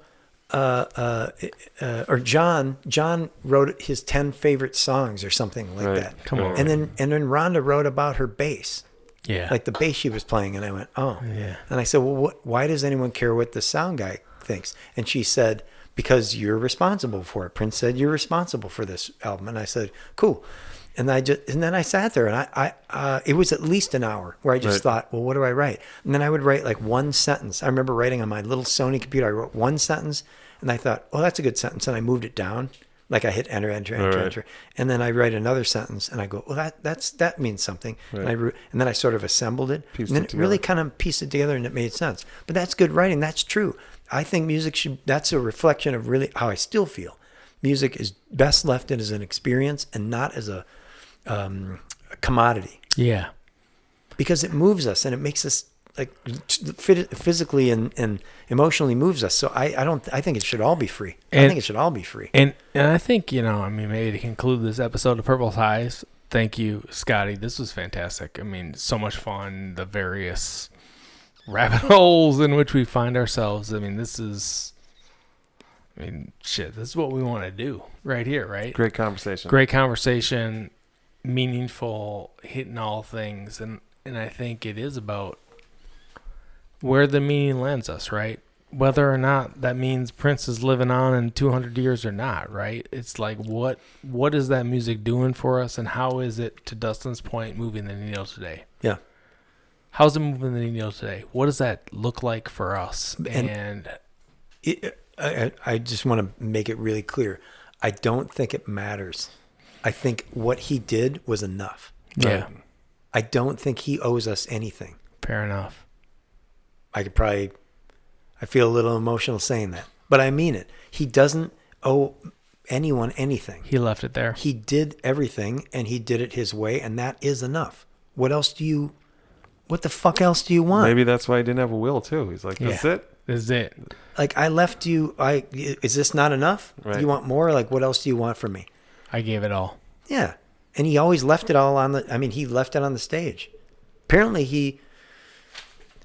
or John wrote his 10 favorite songs or something like that. Come on. And then Rhonda wrote about her bass. Yeah. Like the bass she was playing. And I went, oh. Yeah. And I said, well, why does anyone care what the sound guy thinks? And she said, because you're responsible for it. Prince said, you're responsible for this album. And I said, cool. And then I sat there, and I it was at least an hour where I just thought, well, what do I write? And then I would write like one sentence. I remember writing on my little Sony computer. I wrote one sentence, and I thought, oh, that's a good sentence. And I moved it down, like I hit enter. And then I write another sentence, and I go, well, that means something. Right. And then I sort of assembled it. And then it really kind of pieced it together, and it made sense. But that's good writing. That's true. I think music that's a reflection of really how I still feel. Music is best left as an experience and not as a commodity. Yeah. Because it moves us and it makes us like physically and emotionally moves us. So I think it should all be free. I think it should all be free. And I think, maybe to conclude this episode of Purple Ties, thank you, Scottie. This was fantastic. I mean, so much fun. The various rabbit holes in which we find ourselves. I mean, this is what we want to do right here, right? Great conversation, meaningful, hitting all things. And I think it is about where the meaning lands us, right? Whether or not that means Prince is living on in 200 years or not, right? It's like, what is that music doing for us, and how is it, to Dustin's point, moving the needle today? Yeah. How's it moving the needle today? What does that look like for us? I just want to make it really clear. I don't think it matters. I think what he did was enough. Yeah. I don't think he owes us anything. Fair enough. I feel a little emotional saying that, but I mean it. He doesn't owe anyone anything. He left it there. He did everything, and he did it his way, and that is enough. What the fuck else do you want? Maybe that's why he didn't have a will too. He's like, that's it. This is it. Like, I left you. Is this not enough? Right. You want more? Like, what else do you want from me? I gave it all. Yeah. And he always left it all he left it on the stage. Apparently he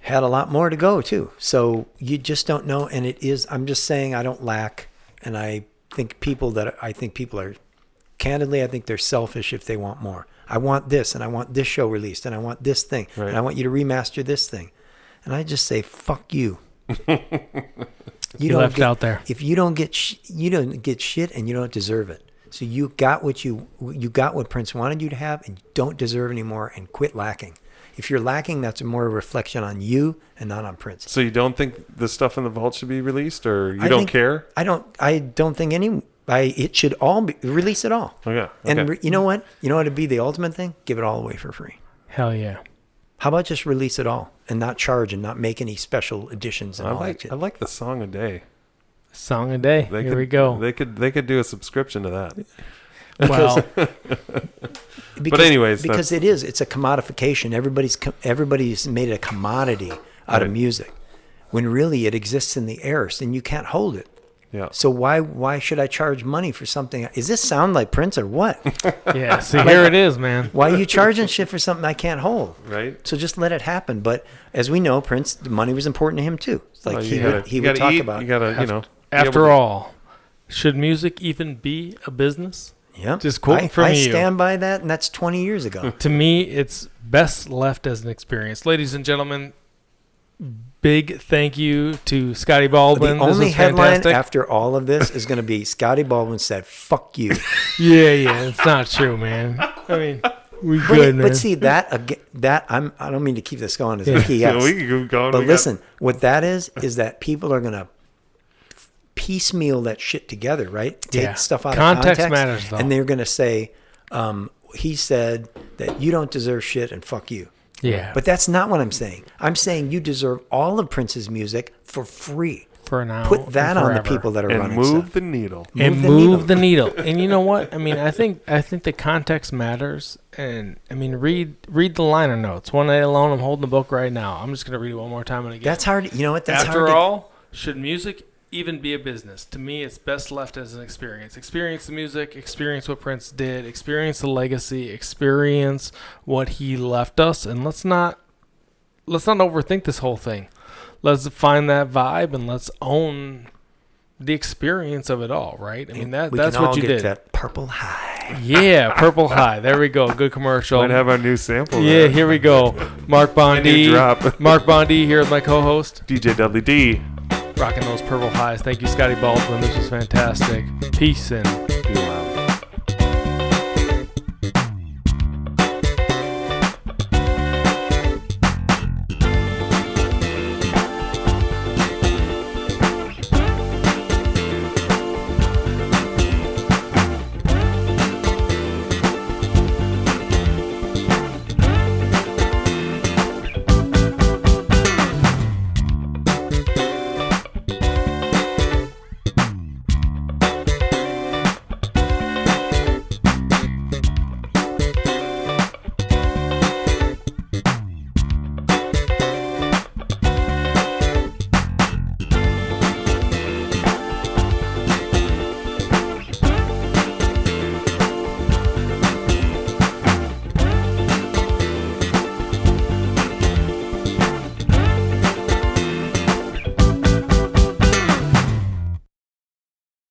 had a lot more to go too. So you just don't know. And I'm just saying, I don't lack. And I think people are, candidly, I think they're selfish if they want more. I want this, and I want this show released, and I want this thing, and I want you to remaster this thing. And I just say, fuck you. You left out there. If you don't get you don't get shit, and you don't deserve it. So you got what Prince wanted you to have, and you don't deserve anymore, and quit lacking. If you're lacking, that's more a reflection on you and not on Prince. So you don't think the stuff in the vault should be released, or you don't care? I don't think it should all be, release it all. Okay. And you know what? You know what would be the ultimate thing? Give it all away for free. Hell yeah. How about just release it all and not charge and not make any special editions and all that shit? I like the song a day. Song a day. Here we go. They could do a subscription to that. Well, but anyways, because it's a commodification. Everybody's made a commodity out of music, when really it exists in the air, and you can't hold it. Yeah. So why should I charge money for something? Is this sound like Prince or what? Yeah. See, here it is, man. Why are you charging shit for something I can't hold? Right. So just let it happen. But as we know, Prince, the money was important to him too. It's like he would talk about. You gotta, After all, should music even be a business? Yeah. Just quoting from you. I stand by that, and that's 20 years ago. To me, it's best left as an experience. Ladies and gentlemen, big thank you to Scottie Baldwin. The only headline after all of this is going to be Scottie Baldwin said, "Fuck you." Yeah, it's not true, man. I mean, we good, man. But see, that I don't mean to keep this going as a key. Yeah, we can keep going. But listen, what that is that people are going to piecemeal that shit together, right? Take stuff out of context. Context matters, though. And they're going to say, he said that you don't deserve shit and fuck you. Yeah. But that's not what I'm saying. I'm saying you deserve all of Prince's music for free. for now. Put that on the people that are and running move stuff. the needle. Move the needle. And you know what? I mean, I think the context matters. And I mean, read the liner notes. One day alone, I'm holding the book right now. I'm just gonna read it one more time and again. That's hard. You know what? That's After hard. all, should music even be a business? To me, it's best left as an experience. Experience the music. Experience what Prince did. Experience the legacy. Experience what he left us. And let's not overthink this whole thing. Let's find that vibe and let's own the experience of it all, right? I mean, that's what you did. That purple high. Yeah, purple high. There we go. Good commercial. Might have our new sample. Yeah, there. here we go. Mark Bondi. Mark Bondi here with my co-host DJ WD. rocking those purple highs. Thank you, Scottie Baldwin. This was fantastic. Peace and